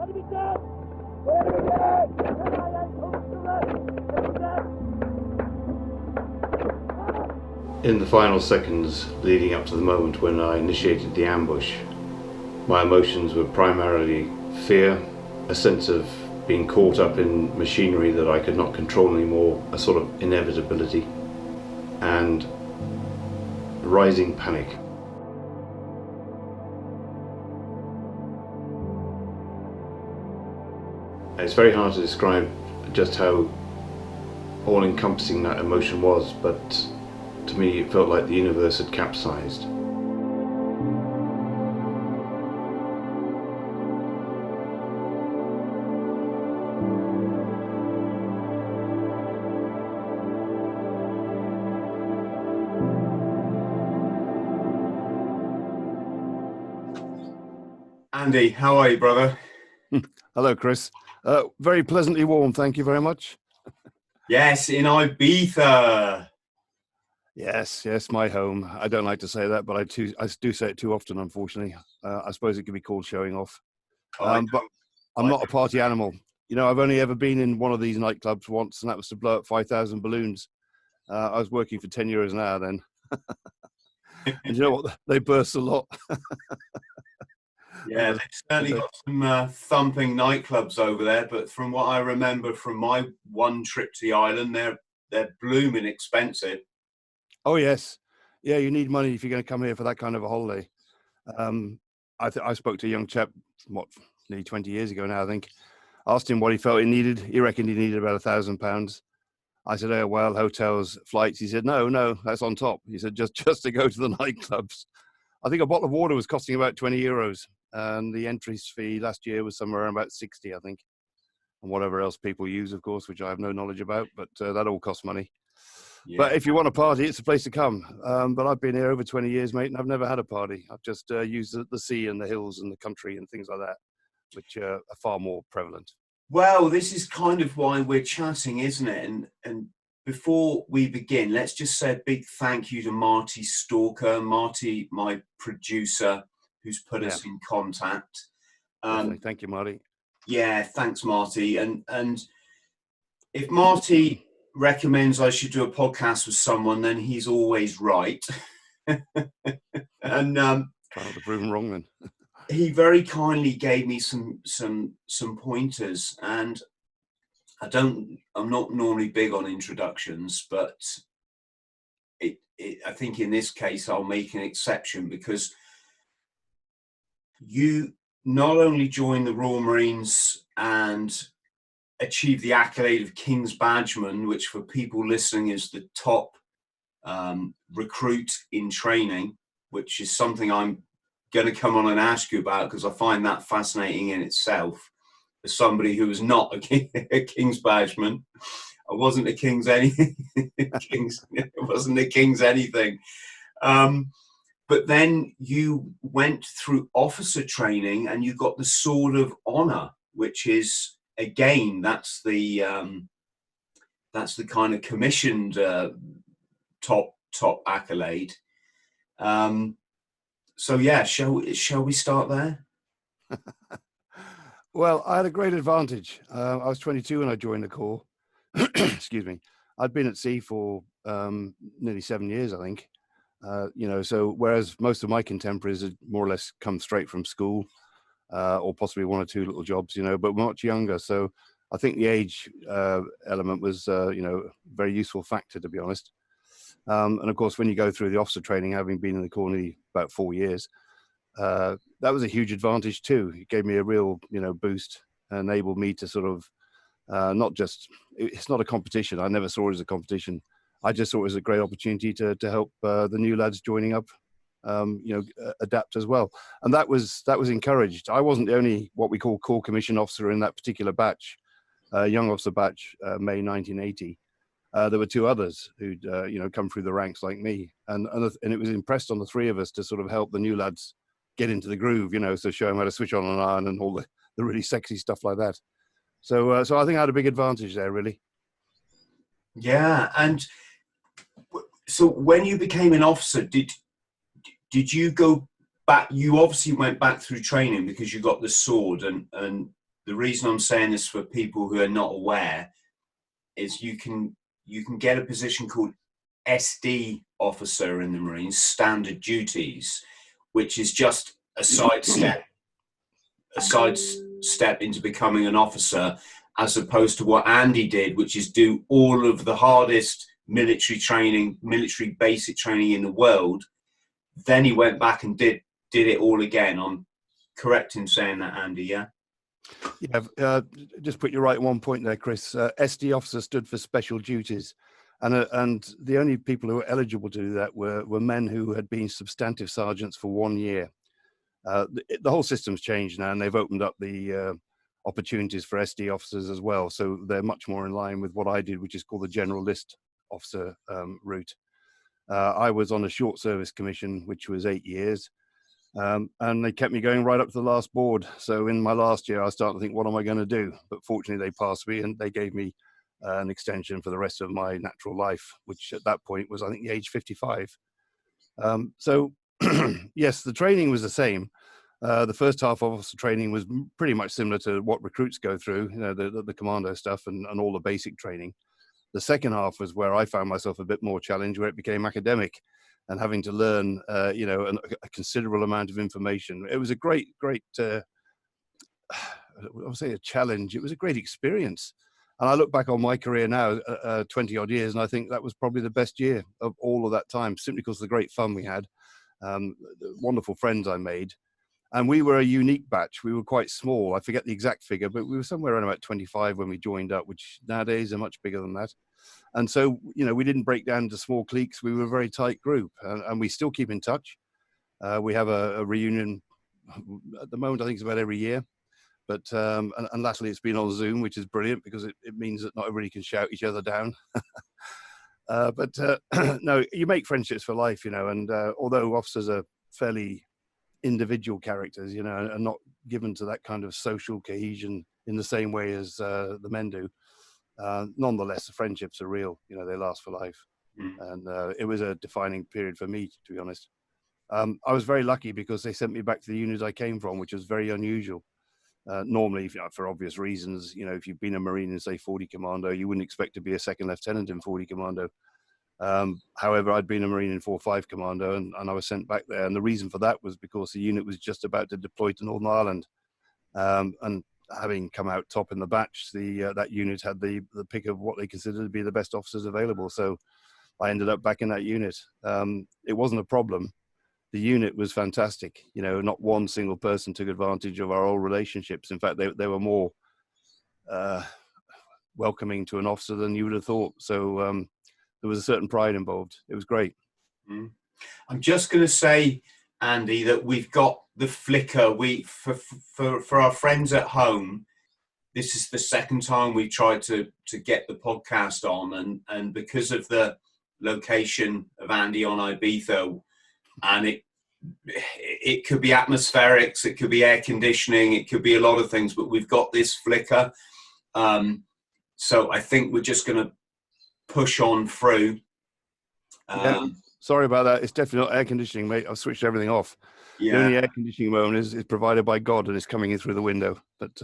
In the final seconds leading up to the moment when I initiated the ambush, my emotions were primarily fear, a sense of being caught up in machinery that I could not control anymore, a sort of inevitability, and rising panic. It's very hard to describe just how all-encompassing that emotion was, but to me it felt like the universe had capsized. Andy, how are you, brother? Hello, Chris. Very pleasantly warm, thank you very much. Yes, in Ibiza. Yes, my home. I don't like to say that, but I do say it too often, unfortunately. I suppose it could be called showing off. But I'm not a party animal. You know, I've only ever been in one of these nightclubs once, and that was to blow up 5,000 balloons. I was working for 10 euros an hour then. And you know what? They burst a lot. Yeah, they've certainly got some thumping nightclubs over there, but from what I remember from my one trip to the island, they're blooming expensive. Oh, yes. Yeah, you need money if you're going to come here for that kind of a holiday. I spoke to a young chap, nearly 20 years ago now, I think. Asked him what he felt he needed. He reckoned he needed about £1,000. I said, oh, well, hotels, flights. He said, no, that's on top. He said, just to go to the nightclubs. I think a bottle of water was costing about 20 euros. And the entry fee last year was somewhere around about 60, I think. And whatever else people use, of course, which I have no knowledge about, but that all costs money. Yeah. But if you want a party, it's a place to come. But I've been here over 20 years, mate, and I've never had a party. I've just used the sea and the hills and the country and things like that, which are far more prevalent. Well, this is kind of why we're chatting, isn't it? And before we begin, let's just say a big thank you to Marty Stalker, Marty, my producer, who's put us in contact. Thank you, Marty. Yeah, thanks, Marty. And if Marty recommends I should do a podcast with someone, then he's always right. And try not to prove him wrong then. He very kindly gave me some pointers, and I'm not normally big on introductions, but I think in this case I'll make an exception, because you not only joined the Royal Marines and achieved the accolade of King's Badgeman, which for people listening is the top recruit in training, which is something I'm going to come on and ask you about, because I find that fascinating in itself. As somebody who was not a King's Badgeman, I wasn't a King's anything. It wasn't a King's anything. But then you went through officer training and you got the Sword of Honor, which is, again, that's the kind of commissioned top accolade. So yeah, shall we start there? Well, I had a great advantage. I was 22 when I joined the Corps. Excuse me. I'd been at sea for nearly 7 years, I think. So whereas most of my contemporaries had more or less come straight from school, or possibly one or two little jobs, but much younger. So I think the age element was, a very useful factor, to be honest. And of course, when you go through the officer training, having been in the Corps nearly about 4 years, that was a huge advantage too. It gave me a real, boost, enabled me to sort of not just, it's not a competition. I never saw it as a competition. I just saw it as a great opportunity to help the new lads joining up, adapt as well. And that was encouraged. I wasn't the only what we call Corps Commission officer in that particular batch, young officer batch, May 1980. There were two others who'd come through the ranks like me, and it was impressed on the three of us to sort of help the new lads get into the groove, so show them how to switch on and on and all the really sexy stuff like that. So I think I had a big advantage there, really. Yeah, and so when you became an officer, did you go back? You obviously went back through training because you got the sword, and the reason I'm saying this for people who are not aware is you can get a position called SD officer in the Marines, standard duties, which is just a sidestep into becoming an officer, as opposed to what Andy did, which is do all of the hardest military basic training in the world. Then he went back and did it all again. I'm correct in saying that, Andy, yeah? Yeah, just put you right at one point there, Chris. SD officer stood for special duties, and the only people who were eligible to do that were men who had been substantive sergeants for 1 year. The whole system's changed now, and they've opened up the opportunities for SD officers as well. So they're much more in line with what I did, which is called the general list officer route. I was on a short service commission, which was 8 years. And they kept me going right up to the last board. So in my last year, I started to think, what am I going to do? But fortunately, they passed me and they gave me an extension for the rest of my natural life, which at that point was, I think, the age 55. So yes, the training was the same. The first half of officer training was pretty much similar to what recruits go through, you know, the commando stuff and all the basic training. The second half was where I found myself a bit more challenged, where it became academic and having to learn, you know, a considerable amount of information. It was a great, I would say a challenge. It was a great experience. And I look back on my career now, 20 odd years, and I think that was probably the best year of all of that time, simply because of the great fun we had, the wonderful friends I made. And we were a unique batch. We were quite small. I forget the exact figure, but we were somewhere around about 25 when we joined up, which nowadays are much bigger than that. And so, you know, we didn't break down into small cliques. We were a very tight group, and we still keep in touch. We have a reunion at the moment. I think it's about every year, but and latterly it's been on Zoom, which is brilliant because it means that not everybody can shout each other down. But no, you make friendships for life, you know. And although officers are fairly individual characters, you know, and not given to that kind of social cohesion in the same way as the men do. Nonetheless, the friendships are real, you know, they last for life. And it was a defining period for me, to be honest. I was very lucky because they sent me back to the unit I came from, which was very unusual. Normally, you know, for obvious reasons, you know, if you've been a Marine in, say, 40 Commando, you wouldn't expect to be a second lieutenant in 40 Commando. However, I'd been a Marine in 4-5 Commando, and I was sent back there. And the reason for that was because the unit was just about to deploy to Northern Ireland. And having come out top in the batch, that unit had the pick of what they considered to be the best officers available. So I ended up back in that unit. It wasn't a problem. The unit was fantastic. You know, not one single person took advantage of our old relationships. In fact, they were more welcoming to an officer than you would have thought. So there was a certain pride involved. It was great. I'm just going to say, Andy, that we've got the flicker. For our friends at home, this is the second time we've tried to get the podcast on, and because of the location of Andy on Ibiza, and it could be atmospherics, it could be air conditioning, it could be a lot of things, but we've got this flicker. So I think we're just going to push on through. Yeah, sorry about that. It's definitely not air conditioning, mate. I've switched everything off. Yeah. The only air conditioning moment is provided by God, and it's coming in through the window. But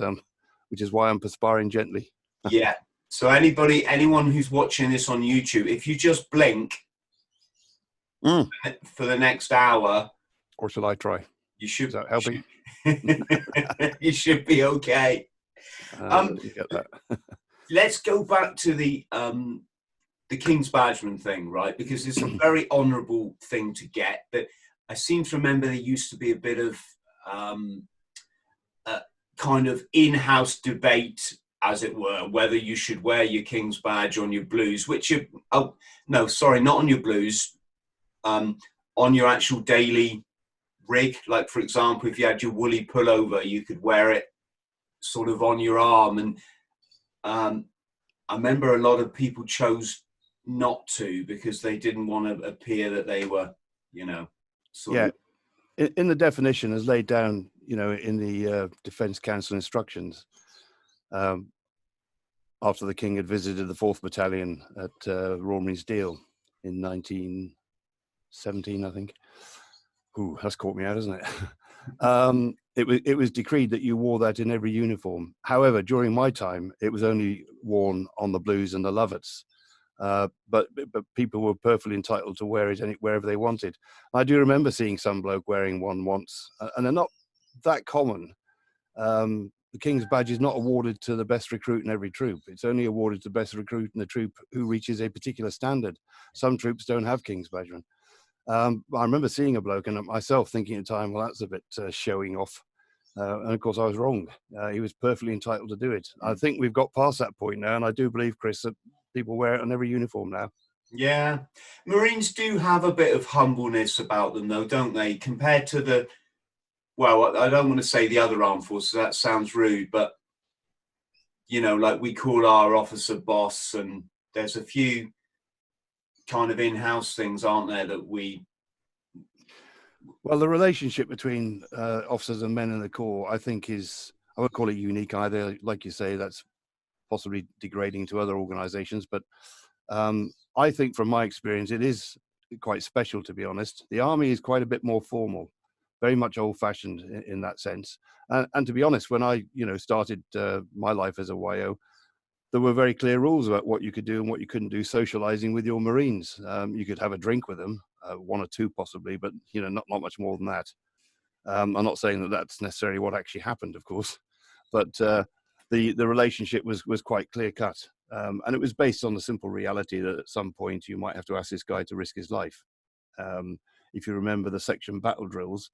which is why I'm perspiring gently. Yeah. So anyone who's watching this on YouTube, if you just blink for the next hour, or shall I try? You should. Is that helping? You should be okay. Get that. Let's go back to the King's Badgeman thing, right? Because it's a very honourable thing to get. But I seem to remember there used to be a bit of kind of in-house debate, as it were, whether you should wear your King's badge on your blues, which you, oh no, sorry, not on your blues, on your actual daily rig. Like, for example, if you had your woolly pullover, you could wear it sort of on your arm. And I remember a lot of people chose not to because they didn't want to appear that they were, you know, sort of. In the definition as laid down, you know, in the Defence Council instructions, after the King had visited the 4th Battalion at Royal Marines Deal in 1917, I think. Ooh, that's caught me out, isn't it? It was decreed that you wore that in every uniform. However, during my time, it was only worn on the blues and the lovettes. But people were perfectly entitled to wear it wherever they wanted. I do remember seeing some bloke wearing one once, and they're not that common. The King's Badge is not awarded to the best recruit in every troop. It's only awarded to the best recruit in the troop who reaches a particular standard. Some troops don't have King's Badgemen. I remember seeing a bloke and myself thinking at the time, well, that's a bit showing off. And of course, I was wrong. He was perfectly entitled to do it. I think we've got past that point now, and I do believe, Chris, that people wear it on every uniform now. Yeah. Marines do have a bit of humbleness about them, though, don't they? Compared to the, well, I don't want to say the other armed forces, that sounds rude, but, you know, like we call our officer boss, and there's a few kind of in-house things, aren't there, that we... Well, the relationship between officers and men in the Corps, I think, is, I won't call it unique either. Like you say, that's possibly degrading to other organizations, but I think from my experience, it is quite special, to be honest. The Army is quite a bit more formal, very much old-fashioned in that sense. And to be honest, when I, started my life as a YO, there were very clear rules about what you could do and what you couldn't do socializing with your Marines. You could have a drink with them, one or two possibly, but not much more than that. I'm not saying that that's necessarily what actually happened, of course, but the relationship was quite clear cut, and it was based on the simple reality that at some point you might have to ask this guy to risk his life. If you remember the section battle drills,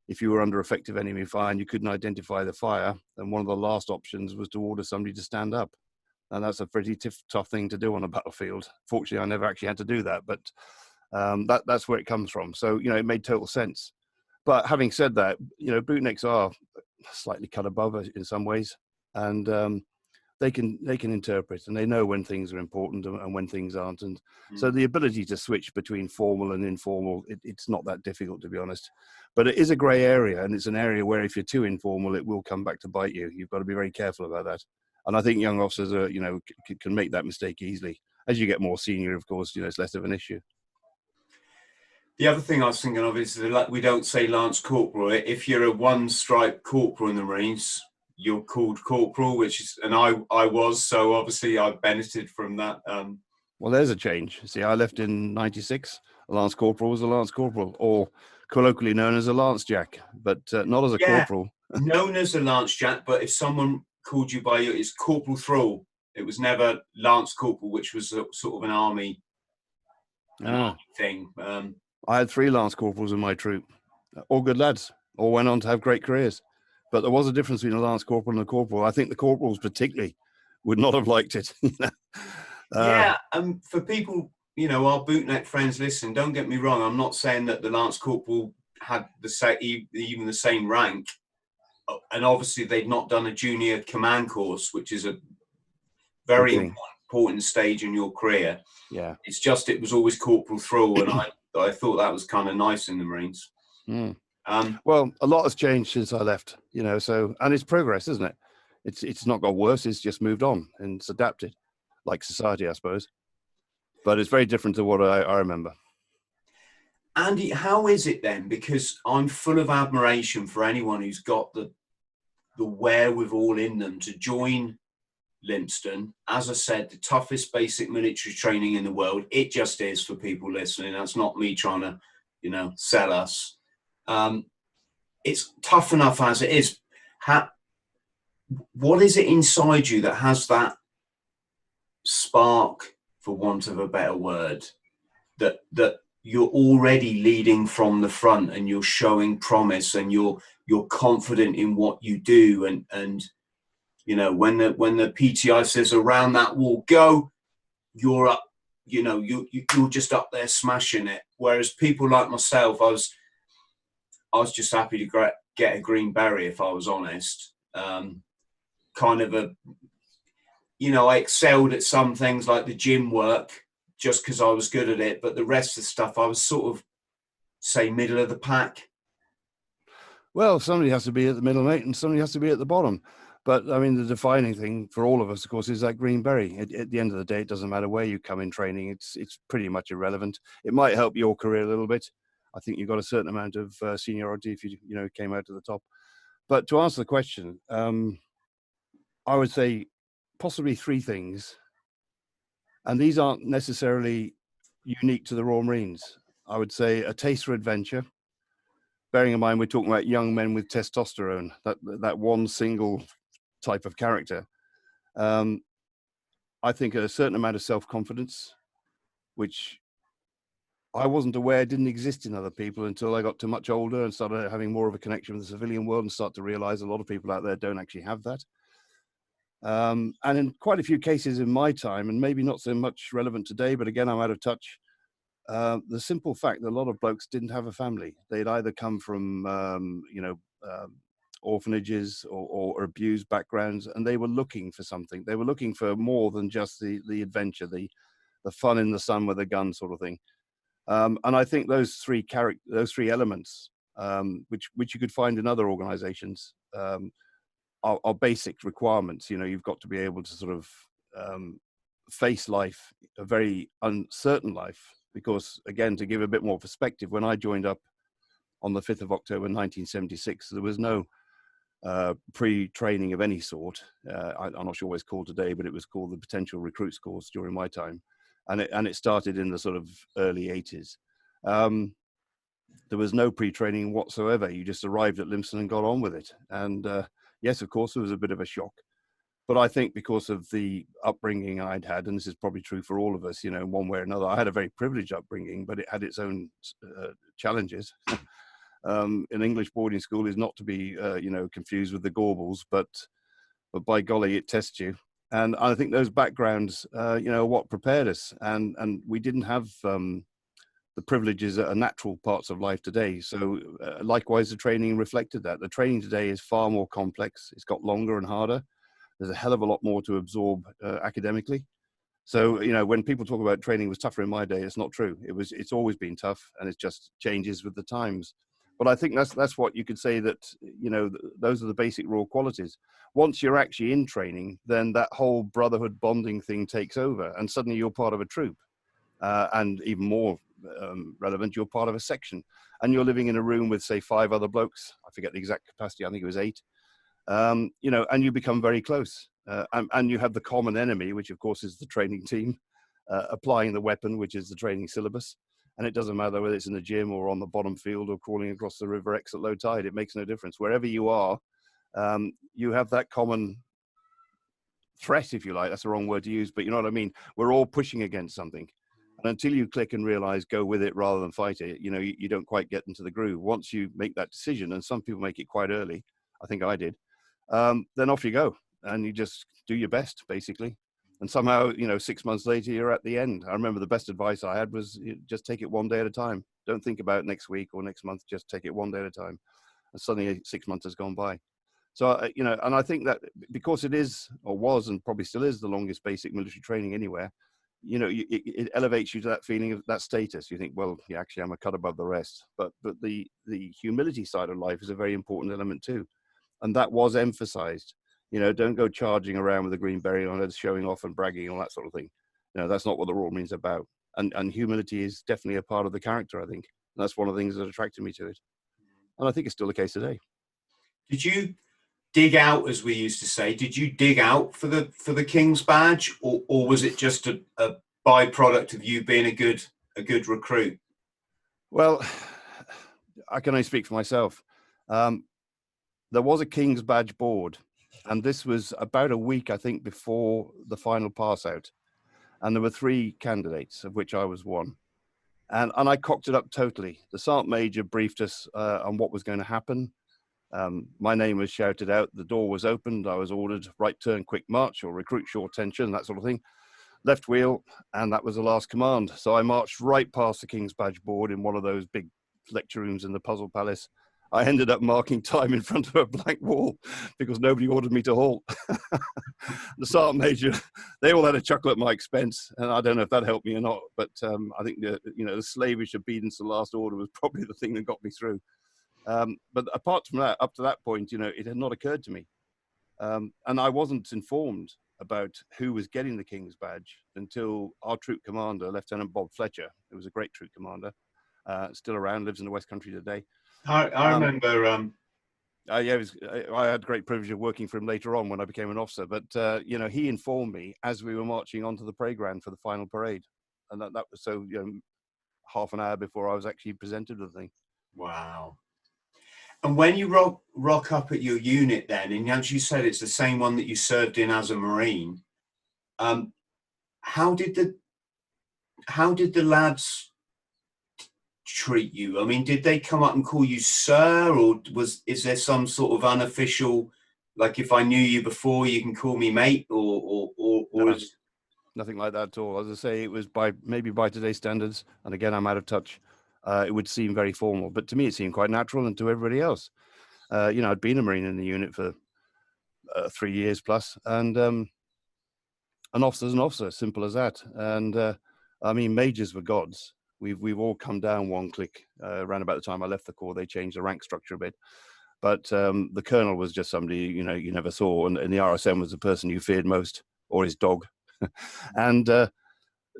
if you were under effective enemy fire and you couldn't identify the fire, then one of the last options was to order somebody to stand up. And that's a pretty tough thing to do on a battlefield. Fortunately, I never actually had to do that, but that's where it comes from. So, it made total sense. But having said that, bootnecks are slightly cut above in some ways, and they can interpret, and they know when things are important and when things aren't. And so the ability to switch between formal and informal, it's not that difficult, to be honest. But it is a grey area, and it's an area where if you're too informal, it will come back to bite you. You've got to be very careful about that. And I think young officers are, can make that mistake easily. As you get more senior, of course, it's less of an issue. The other thing I was thinking of is that we don't say Lance Corporal. If you're a one-stripe corporal in the Marines, you're called corporal, which is, and I was, so obviously I benefited from that. Well, there's a change. See, I left in '96. A Lance Corporal was a Lance Corporal, or colloquially known as a Lance Jack, but not as a corporal. Known as a Lance Jack, but if someone called you by it's Corporal THRALL. It was never Lance Corporal, which was sort of an army thing. I had 3 Lance Corporals in my troop, all good lads, all went on to have great careers. But there was a difference between a Lance Corporal and a Corporal. I think the Corporals particularly would not have liked it. For people, our bootneck friends listen, don't get me wrong, I'm not saying that the Lance Corporal had even the same rank. And obviously they'd not done a junior command course, which is a very important stage in your career. Yeah. It's just, it was always Corporal THRALL, and I thought that was kind of nice in the Marines. Well, a lot has changed since I left, so, and it's progress, isn't it? It's not got worse, it's just moved on and it's adapted, like society, I suppose. But it's very different to what I remember. Andy, how is it then? Because I'm full of admiration for anyone who's got the wherewithal in them to join Lympstone. As I said, the toughest basic military training in the world. It just is, for people listening. That's not me trying to, sell us. It's tough enough as it is. What is it inside you that has that spark, for want of a better word, that you're already leading from the front and you're showing promise and you're confident in what you do, and when the PTI says around that wall go, you're up, you're just up there smashing it. Whereas people like myself, I was just happy to get a green beret, if I was honest. Kind of I excelled at some things like the gym work just because I was good at it, but the rest of the stuff I was sort of, say, middle of the pack. Well, somebody has to be at the middle, mate, and somebody has to be at the bottom. But I mean, the defining thing for all of us, of course, is that green beret. At the end of the day, it doesn't matter where you come in training. It's pretty much irrelevant. It might help your career a little bit. I think you got a certain amount of seniority if you came out to the top. But to answer the question, I would say possibly three things, and these aren't necessarily unique to the Royal Marines. I would say a taste for adventure. Bearing in mind we're talking about young men with testosterone, that one single type of character. I think a certain amount of self-confidence, which I wasn't aware didn't exist in other people until I got too much older and started having more of a connection with the civilian world and start to realize a lot of people out there don't actually have that. And in quite a few cases in my time, and maybe not so much relevant today, but again, I'm out of touch. The simple fact that a lot of blokes didn't have a family. They'd either come from, orphanages or abused backgrounds, and they were looking for something. They were looking for more than just the adventure, the fun in the sun with a gun sort of thing. And I think those three elements, which you could find in other organizations, are basic requirements. You've got to be able to sort of face life, a very uncertain life, because again, to give a bit more perspective, when I joined up on the 5th of October 1976, there was no pre-training of any sort. I'm not sure what it's called today, but it was called the Potential Recruits Course during my time, and it started in the sort of early 80s. There was no pre-training whatsoever. You just arrived at Lympstone and got on with it. And yes, of course, it was a bit of a shock. But I think because of the upbringing I'd had, and this is probably true for all of us, in one way or another, I had a very privileged upbringing, but it had its own challenges. An English boarding school is not to be, confused with the Gorbals, but by golly, it tests you. And I think those backgrounds, what prepared us. And we didn't have the privileges that are natural parts of life today. So likewise, the training reflected that. The training today is far more complex. It's got longer and harder. There's a hell of a lot more to absorb academically. So, when people talk about training was tougher in my day, it's not true. It's always been tough, and it just changes with the times. But I think that's what you could say, that, those are the basic raw qualities. Once you're actually in training, then that whole brotherhood bonding thing takes over, and suddenly you're part of a troop. And even more relevant, you're part of a section, and you're living in a room with, say, 5 other blokes. I forget the exact capacity. I think it was 8. And you become very close. And you have the common enemy, which of course is the training team, applying the weapon, which is the training syllabus. And it doesn't matter whether it's in the gym or on the bottom field or crawling across the River Exe at low tide. It makes no difference. Wherever you are, you have that common threat, if you like. That's the wrong word to use, but you know what I mean? We're all pushing against something. And until you click and realize, go with it rather than fight it, you don't quite get into the groove. Once you make that decision, and some people make it quite early, I think I did, then off you go. And you just do your best, basically. And somehow, 6 months later, you're at the end. I remember the best advice I had was just take it one day at a time. Don't think about next week or next month. Just take it one day at a time. And suddenly 6 months has gone by. So, and I think that because it is, or was, and probably still is, the longest basic military training anywhere, it elevates you to that feeling of that status. You think, well, yeah, actually, I'm a cut above the rest. But the humility side of life is a very important element too. And that was emphasized. Don't go charging around with a green beret on it, showing off and bragging and all that sort of thing. That's not what the Royal Marines are about. And humility is definitely a part of the character, I think. And that's one of the things that attracted me to it. And I think it's still the case today. Did you dig out, as we used to say? Did you dig out for the King's Badge, or was it just a byproduct of you being a good recruit? Well, I can only speak for myself. There was a King's Badge board, and this was about a week, I think, before the final pass out. And there were 3 candidates, of which I was one. And I cocked it up totally. The Sergeant Major briefed us on what was going to happen. My name was shouted out. The door was opened. I was ordered right turn, quick march, or recruit short tension, that sort of thing. Left wheel, and that was the last command. So I marched right past the King's Badge board in one of those big lecture rooms in the Puzzle Palace. I ended up marking time in front of a blank wall because nobody ordered me to halt. The Sergeant Major, they all had a chuckle at my expense, and I don't know if that helped me or not, but I think the slavish obedience to the last order was probably the thing that got me through. But apart from that, up to that point, it had not occurred to me. And I wasn't informed about who was getting the King's Badge until our troop commander, Lieutenant Bob Fletcher, who was a great troop commander, still around, lives in the West Country today. I remember. Yeah, I had great privilege of working for him later on when I became an officer. But you know, he informed me as we were marching onto the parade ground for the final parade, and that was so, you know, half an hour before I was actually presented with the thing. Wow. And when you rock up at your unit then, and as you said, it's the same one that you served in as a Marine. How did the lads treat you? I mean, did they come up and call you sir, or is there some sort of unofficial, like, if I knew you before, you can call me mate, or No, is nothing like that at all. As I say, it was maybe by today's standards, and again, I'm out of touch. It would seem very formal, but to me, it seemed quite natural, and to everybody else. You know, I'd been a Marine in the unit for 3 years plus, and an officer's an officer, simple as that. And I mean, majors were gods. We've all come down one click. Around about the time I left the Corps, they changed the rank structure a bit. But the colonel was just somebody, you know, you never saw, and the RSM was the person you feared most, or his dog. And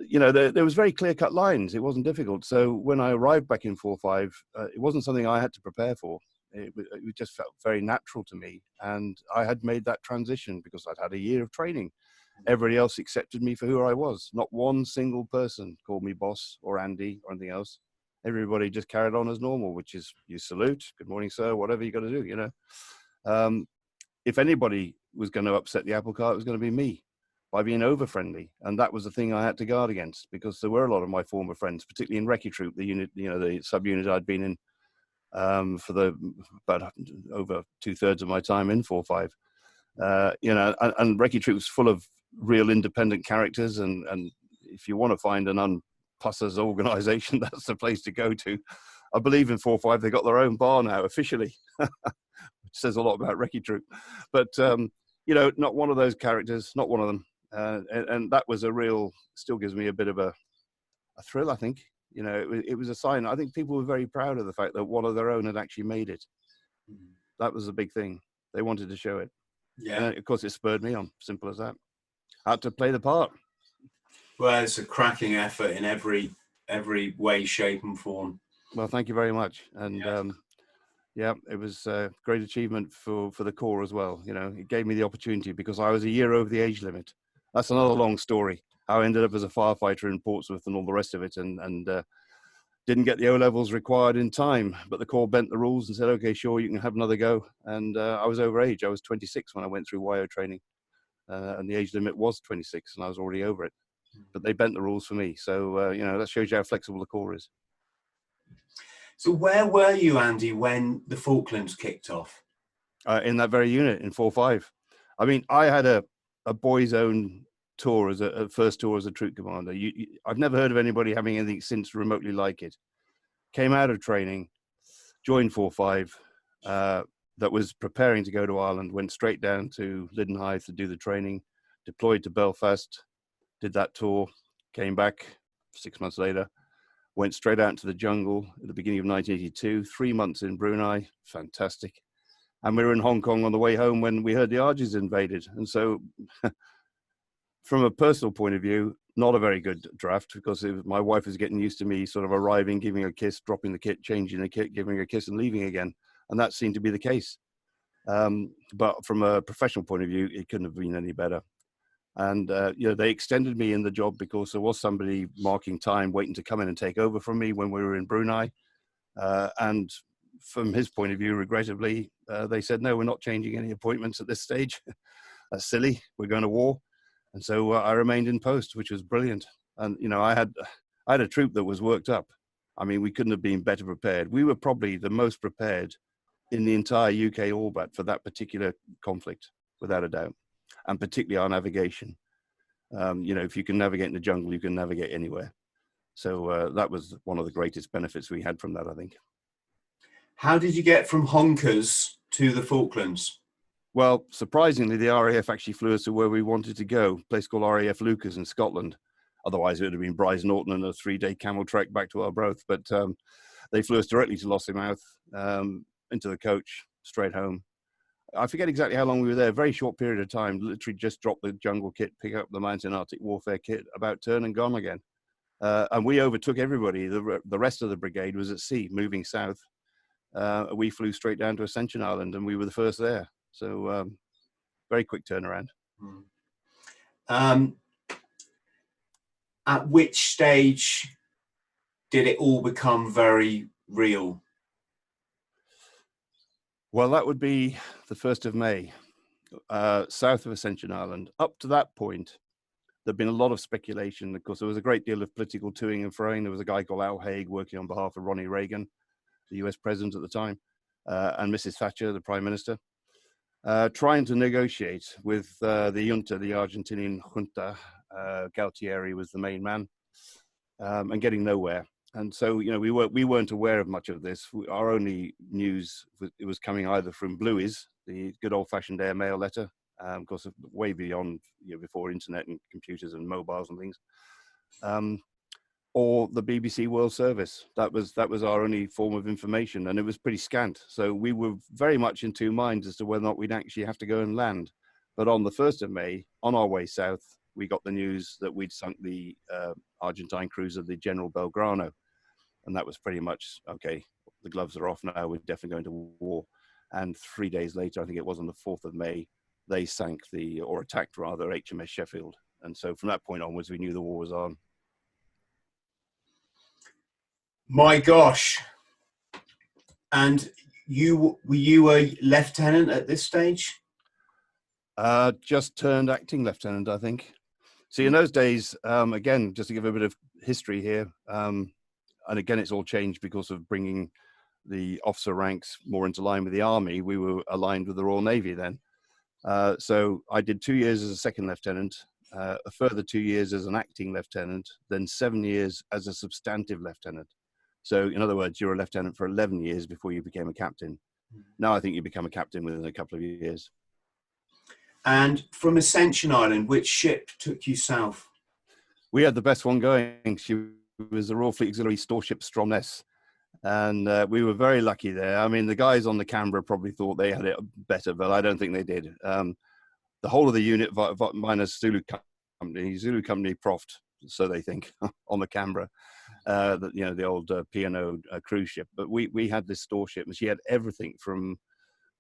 you know, there was very clear-cut lines. It wasn't difficult. So when I arrived back in 4-5, it wasn't something I had to prepare for. It just felt very natural to me, and I had made that transition because I'd had a year of training. Everybody else accepted me for who I was. Not one single person called me boss or Andy or anything else. Everybody just carried on as normal, which is you salute, good morning, sir, whatever you got to do, you know. If anybody was going to upset the apple cart, it was going to be me by being over friendly. And that was the thing I had to guard against, because there were a lot of my former friends, particularly in Recce Troop, the unit, you know, the subunit I'd been in for about over 2/3 of my time in 4-5. You know, and Recce Troop was full of real independent characters, and if you want to find an unpussers organization, that's the place to go to. I believe in 4-5 they got their own bar now officially, which says a lot about Recce Troop. But you know, not one of those characters, not one of them. And that was a real, still gives me a bit of a thrill, I think. You know, it was a sign. I think people were very proud of the fact that one of their own had actually made it. That was a big thing. They wanted to show it. yeah. And of course, it spurred me on. Simple as that. I had to play the part. Well, it's a cracking effort in every way, shape, and form. Well, thank you very much. And yeah, it was a great achievement for the Corps as well. You know, it gave me the opportunity because I was a year over the age limit. That's another long story. How I ended up as a firefighter in Portsmouth and all the rest of it, and didn't get the O-levels required in time. But the Corps bent the rules and said, okay, sure, you can have another go. And I was over age. I was 26 when I went through YO training. And the age limit was 26, and I was already over it. But they bent the rules for me. So, you know, that shows you how flexible the Corps is. So where were you, Andy, when the Falklands kicked off? In that very unit in 4-5. I mean, I had a boy's own tour as a first tour as a troop commander. I've never heard of anybody having anything since remotely like it. Came out of training, joined 4-5, that was preparing to go to Ireland, went straight down to Lidenhithe to do the training, deployed to Belfast, did that tour, came back 6 months later, went straight out into the jungle at the beginning of 1982, 3 months in Brunei, fantastic. And we were in Hong Kong on the way home when we heard the Ajax invaded. And so from a personal point of view, not a very good draft, because my wife was getting used to me sort of arriving, giving a kiss, dropping the kit, changing the kit, giving a kiss and leaving again. And that seemed to be the case. But from a professional point of view, it couldn't have been any better. And, you know, they extended me in the job because there was somebody marking time, waiting to come in and take over from me when we were in Brunei. And from his point of view, regrettably, they said, no, we're not changing any appointments at this stage. That's silly. We're going to war. And so I remained in post, which was brilliant. And, you know, I had a troop that was worked up. I mean, we couldn't have been better prepared. We were probably the most prepared in the entire UK orbit for that particular conflict, without a doubt. And particularly our navigation. You know, if you can navigate in the jungle, you can navigate anywhere. So that was one of the greatest benefits we had from that, I think. How did you get from Honkers to the Falklands? Well, surprisingly, the RAF actually flew us to where we wanted to go, a place called RAF Lucas in Scotland. Otherwise, it would have been Bryce Norton and a 3-day camel trek back to Arbroath. But they flew us directly to Lossiemouth, into the coach, straight home. I forget exactly how long we were there, a very short period of time, literally just dropped the jungle kit, pick up the mountain Arctic warfare kit, about turn and gone again. And we overtook everybody. The rest of the brigade was at sea, moving south. We flew straight down to Ascension Island, and we were the first there. So very quick turnaround. At which stage did it all become very real? Well, that would be the 1st of May, south of Ascension Island. Up to that point, there'd been a lot of speculation. Of course, there was a great deal of political toing and froing. There was a guy called Al Haig working on behalf of Ronnie Reagan, the US president at the time, and Mrs. Thatcher, the prime minister, trying to negotiate with the junta, the Argentinian junta. Galtieri was the main man, and getting nowhere. And so, you know, we weren't aware of much of this. Our only news was coming either from Blueies, the good old-fashioned airmail letter, of course, way beyond, you know, before internet and computers and mobiles and things, or the BBC World Service. That was our only form of information, and it was pretty scant. So we were very much in two minds as to whether or not we'd actually have to go and land. But on the 1st of May, on our way south, we got the news that we'd sunk the Argentine cruiser, the General Belgrano. And that was pretty much, okay, the gloves are off now, we're definitely going to war. And 3 days later, I think it was on the 4th of May, they sank or attacked rather, HMS Sheffield. And so from that point onwards, we knew the war was on. My gosh. And were you a lieutenant at this stage? Just turned acting lieutenant, I think. See, in those days, again, just to give a bit of history here, and again, it's all changed because of bringing the officer ranks more into line with the Army. We were aligned with the Royal Navy then. So I did 2 years as a second lieutenant, a further 2 years as an acting lieutenant, then 7 years as a substantive lieutenant. So in other words, you're a lieutenant for 11 years before you became a captain. Now I think you become a captain within a couple of years. And from Ascension Island, which ship took you south? We had the best one going. She was the Royal Fleet Auxiliary Storeship Stromness. And we were very lucky there. I mean, the guys on the Canberra probably thought they had it better, but I don't think they did. The whole of the unit, minus Zulu Company Proft, so they think, on the Canberra, you know, the old P&O cruise ship. But we had this storeship, and she had everything from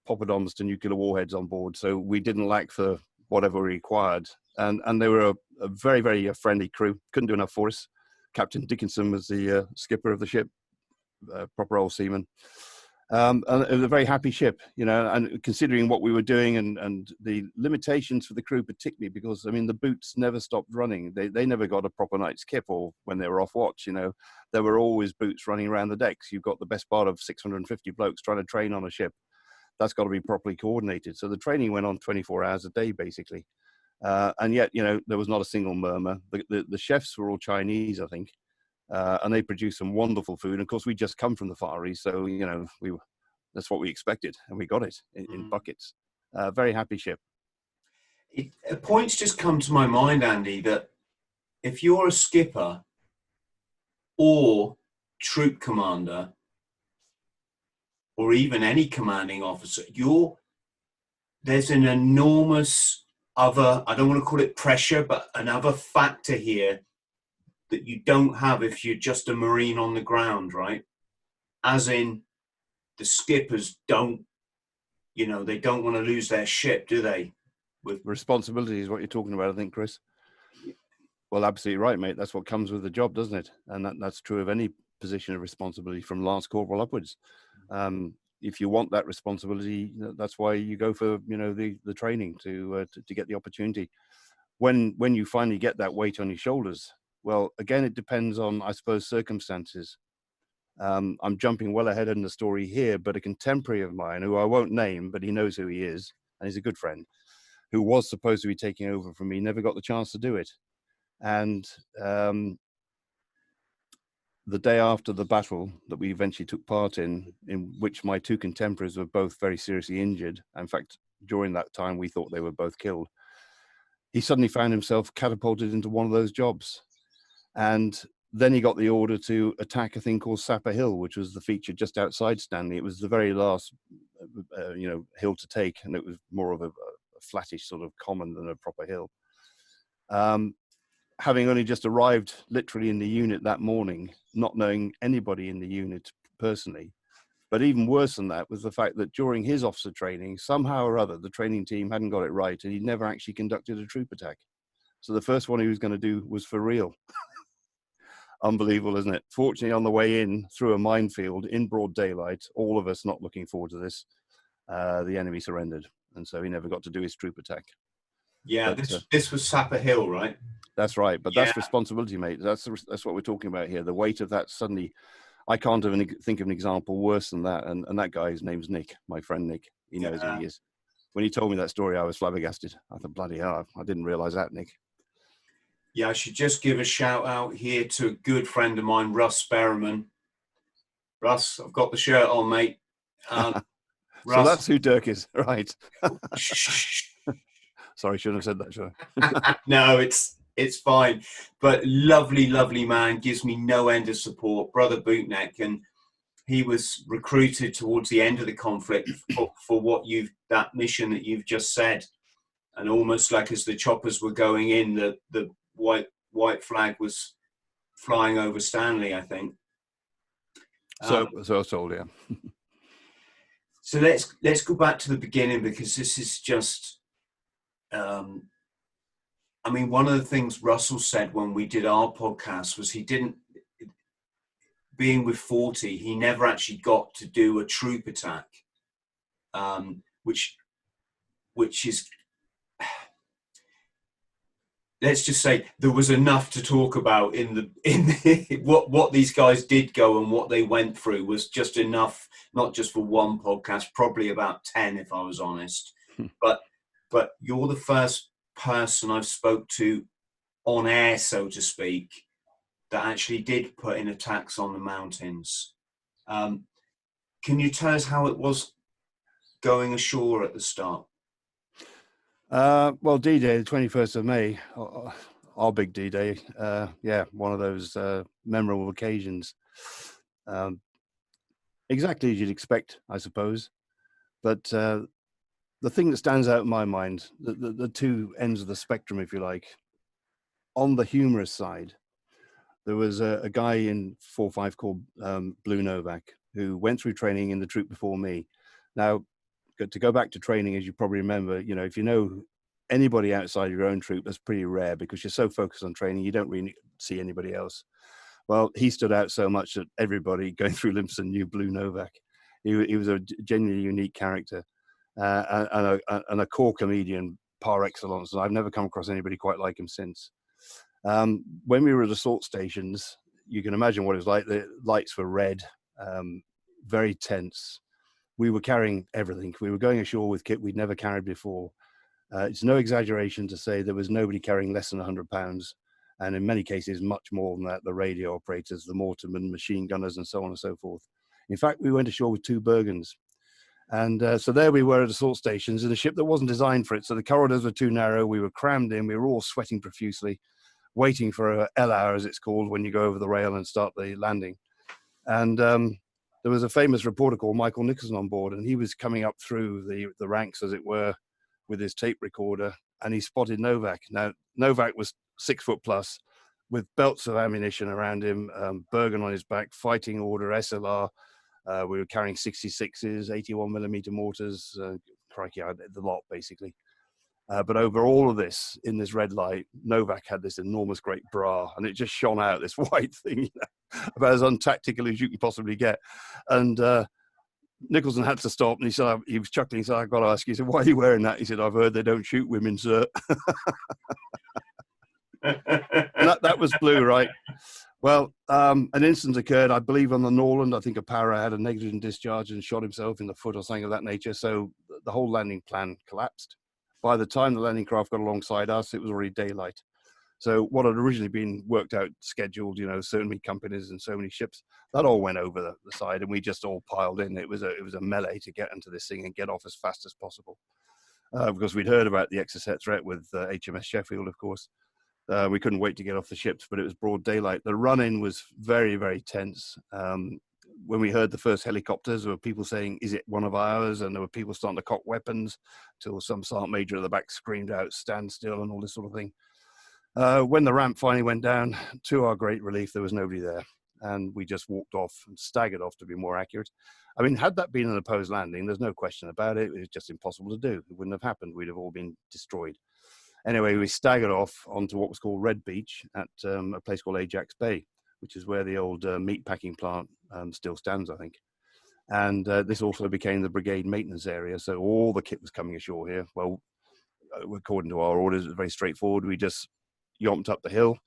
poppadoms to nuclear warheads on board. So we didn't lack for whatever we required. And they were a very, very friendly crew. Couldn't do enough for us. Captain Dickinson was the skipper of the ship, proper old seaman. And it was a very happy ship, you know, and considering what we were doing and the limitations for the crew, particularly because, I mean, the boots never stopped running. They never got a proper night's kip, or when they were off watch, you know, there were always boots running around the decks. You've got the best part of 650 blokes trying to train on a ship. That's got to be properly coordinated. So the training went on 24 hours a day, basically. And yet, you know, there was not a single murmur. The chefs were all Chinese, I think. And they produced some wonderful food. And of course, we just come from the Far East, so, you know, that's what we expected, and we got it in buckets. Very happy ship. A point's just come to my mind, Andy, that if you're a skipper or troop commander, or even any commanding officer, there's an enormous other, I don't want to call it pressure, but another factor here that you don't have if you're just a Marine on the ground, right? As in, the skippers don't, you know, they don't want to lose their ship, do they? With responsibility is what you're talking about, I think, Chris. Well, absolutely right, mate. That's what comes with the job, doesn't it? And that's true of any position of responsibility from Lance Corporal upwards. If you want that responsibility, that's why you go for, you know, the training to get the opportunity. When you finally get that weight on your shoulders, well, again, it depends on, I suppose, circumstances. I'm jumping well ahead in the story here, but a contemporary of mine, who I won't name, but he knows who he is, and he's a good friend, who was supposed to be taking over from me, never got the chance to do it. And the day after the battle that we eventually took part in which my two contemporaries were both very seriously injured, in fact, during that time, we thought they were both killed, he suddenly found himself catapulted into one of those jobs. And then he got the order to attack a thing called Sapper Hill, which was the feature just outside Stanley. It was the very last, you know, hill to take, and it was more of a flattish sort of common than a proper hill. having only just arrived literally in the unit that morning, not knowing anybody in the unit personally. But even worse than that was the fact that during his officer training, somehow or other, the training team hadn't got it right, and he'd never actually conducted a troop attack. So the first one he was going to do was for real. Unbelievable, isn't it? Fortunately, on the way in through a minefield in broad daylight, all of us not looking forward to this, the enemy surrendered. And so he never got to do his troop attack. Yeah, But, this was Sapper Hill, right? That's right. But Yeah. that's responsibility, mate. That's what we're talking about here. The weight of that suddenly, I can't even think of an example worse than that. And that guy's name's Nick, my friend Nick. He knows who he is. When he told me that story, I was flabbergasted. I thought, bloody hell, I didn't realize that, Nick. Yeah, I should just give a shout out here to a good friend of mine, Russ Berriman. Russ, I've got the shirt on, mate. So Russ, that's who Dirk is, right? Sorry, shouldn't have said that, should I? No, it's fine. But lovely, lovely man, gives me no end of support, brother Bootneck, and he was recruited towards the end of the conflict for that mission that you've just said, and almost like as the choppers were going in, the white flag was flying over Stanley, I think. So I was told, yeah. So let's go back to the beginning, because this is just, I mean, one of the things Russell said when we did our podcast was being with 40, he never actually got to do a troop attack, which is, let's just say there was enough to talk about in what these guys did go and what they went through was just enough, not just for one podcast, probably about 10 if I was honest. But you're the first person I've spoke to on air, so to speak, that actually did put in attacks on the mountains. Can you tell us how it was going ashore at the start? Well, D-Day, the 21st of May, our big D-Day, one of those memorable occasions. Exactly as you'd expect, I suppose. But the thing that stands out in my mind, the two ends of the spectrum, if you like, on the humorous side, there was a guy in 4-5 called Blue Novak, who went through training in the troop before me. Now, to go back to training, as you probably remember, if you know anybody outside your own troop, that's pretty rare because you're so focused on training, you don't really see anybody else. Well, he stood out so much that everybody going through Limpson knew Blue Novak. He was a genuinely unique character and a core comedian par excellence. And I've never come across anybody quite like him since. When we were at assault stations, you can imagine what it was like. The lights were red, very tense. We were carrying everything. We were going ashore with kit we'd never carried before. It's no exaggeration to say there was nobody carrying less than 100 pounds. And in many cases, much more than that, the radio operators, the mortarmen, machine gunners, and so on and so forth. In fact, we went ashore with 2 Bergens. And so there we were at assault stations in a ship that wasn't designed for it. So the corridors were too narrow. We were crammed in. We were all sweating profusely, waiting for a L hour, as it's called, when you go over the rail and start the landing. And there was a famous reporter called Michael Nicholson on board, and he was coming up through the ranks, as it were, with his tape recorder, and he spotted Novak. Now, Novak was 6 foot plus, with belts of ammunition around him, Bergen on his back, fighting order, SLR. We were carrying 66s, 81 millimeter mortars, crikey, the lot, basically. But over all of this, in this red light, Novak had this enormous great bra, and it just shone out, this white thing, about as untactical as you can possibly get. And Nicholson had to stop, and he said, he was chuckling, he said, I've got to ask you, he said, why are you wearing that? He said, I've heard they don't shoot women, sir. that was Blue, right? Well, an incident occurred, I believe, on the Norland. I think a para had a negligent discharge and shot himself in the foot or something of that nature. So the whole landing plan collapsed. By the time the landing craft got alongside us, it was already daylight. So what had originally been worked out, scheduled, so many companies and so many ships, that all went over the side, and we just all piled in. It was a melee to get into this thing and get off as fast as possible. Because we'd heard about the Exocet threat with HMS Sheffield, of course. We couldn't wait to get off the ships, but it was broad daylight. The run-in was very, very tense. When we heard the first helicopters, there were people saying, is it one of ours? And there were people starting to cock weapons till some sergeant major at the back screamed out, stand still, and all this sort of thing. When the ramp finally went down, to our great relief, there was nobody there. And we just walked off and staggered off, to be more accurate. I mean, had that been an opposed landing, there's no question about it. It was just impossible to do. It wouldn't have happened. We'd have all been destroyed. Anyway, we staggered off onto what was called Red Beach at a place called Ajax Bay, which is where the old meat packing plant still stands, I think. And this also became the brigade maintenance area. So all the kit was coming ashore here. Well, according to our orders, it was very straightforward. We just yomped up the hill,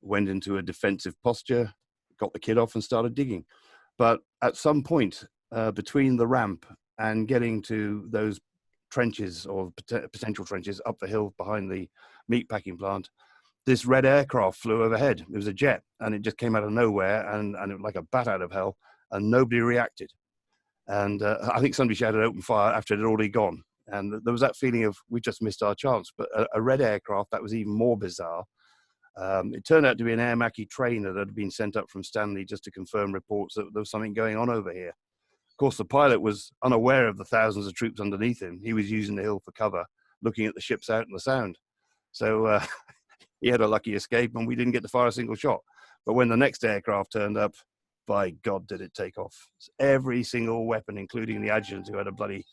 went into a defensive posture, got the kit off and started digging. But at some point between the ramp and getting to those trenches or potential trenches up the hill behind the meat packing plant, this red aircraft flew overhead. It was a jet, and it just came out of nowhere, and it was like a bat out of hell, and nobody reacted. And I think somebody shouted open fire after it had already gone. And there was that feeling of we just missed our chance. But a red aircraft, that was even more bizarre. It turned out to be an Air Mackie trainer that had been sent up from Stanley just to confirm reports that there was something going on over here. Of course, the pilot was unaware of the thousands of troops underneath him. He was using the hill for cover, looking at the ships out in the Sound. So he had a lucky escape, and we didn't get to fire a single shot. But when the next aircraft turned up, by God, did it take off. Every single weapon, including the adjutant, who had a bloody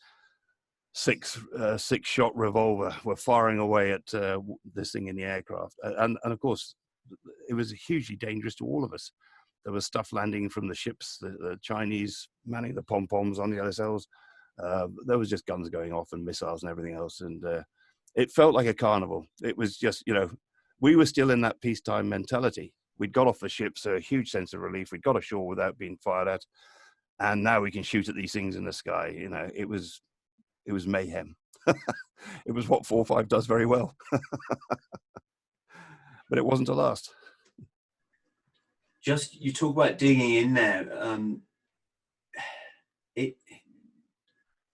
six-shot revolver, were firing away at this thing in the aircraft. And of course, it was hugely dangerous to all of us. There was stuff landing from the ships, the Chinese manning the pom-poms on the LSLs. There was just guns going off and missiles and everything else. And it felt like a carnival. It was just, we were still in that peacetime mentality. We'd got off the ship, so a huge sense of relief. We'd got ashore without being fired at. And now we can shoot at these things in the sky. It was mayhem. It was what 4-5 does very well. But it wasn't to last. Just, you talk about digging in there. I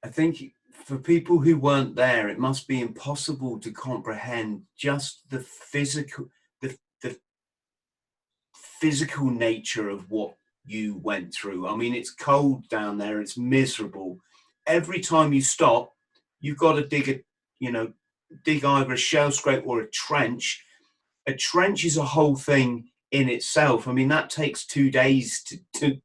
think for people who weren't there, it must be impossible to comprehend just the physical nature of what you went through. I mean, it's cold down there, it's miserable. Every time you stop, you've got to dig either a shell scrape or a trench. A trench is a whole thing in itself. I mean, that takes 2 days to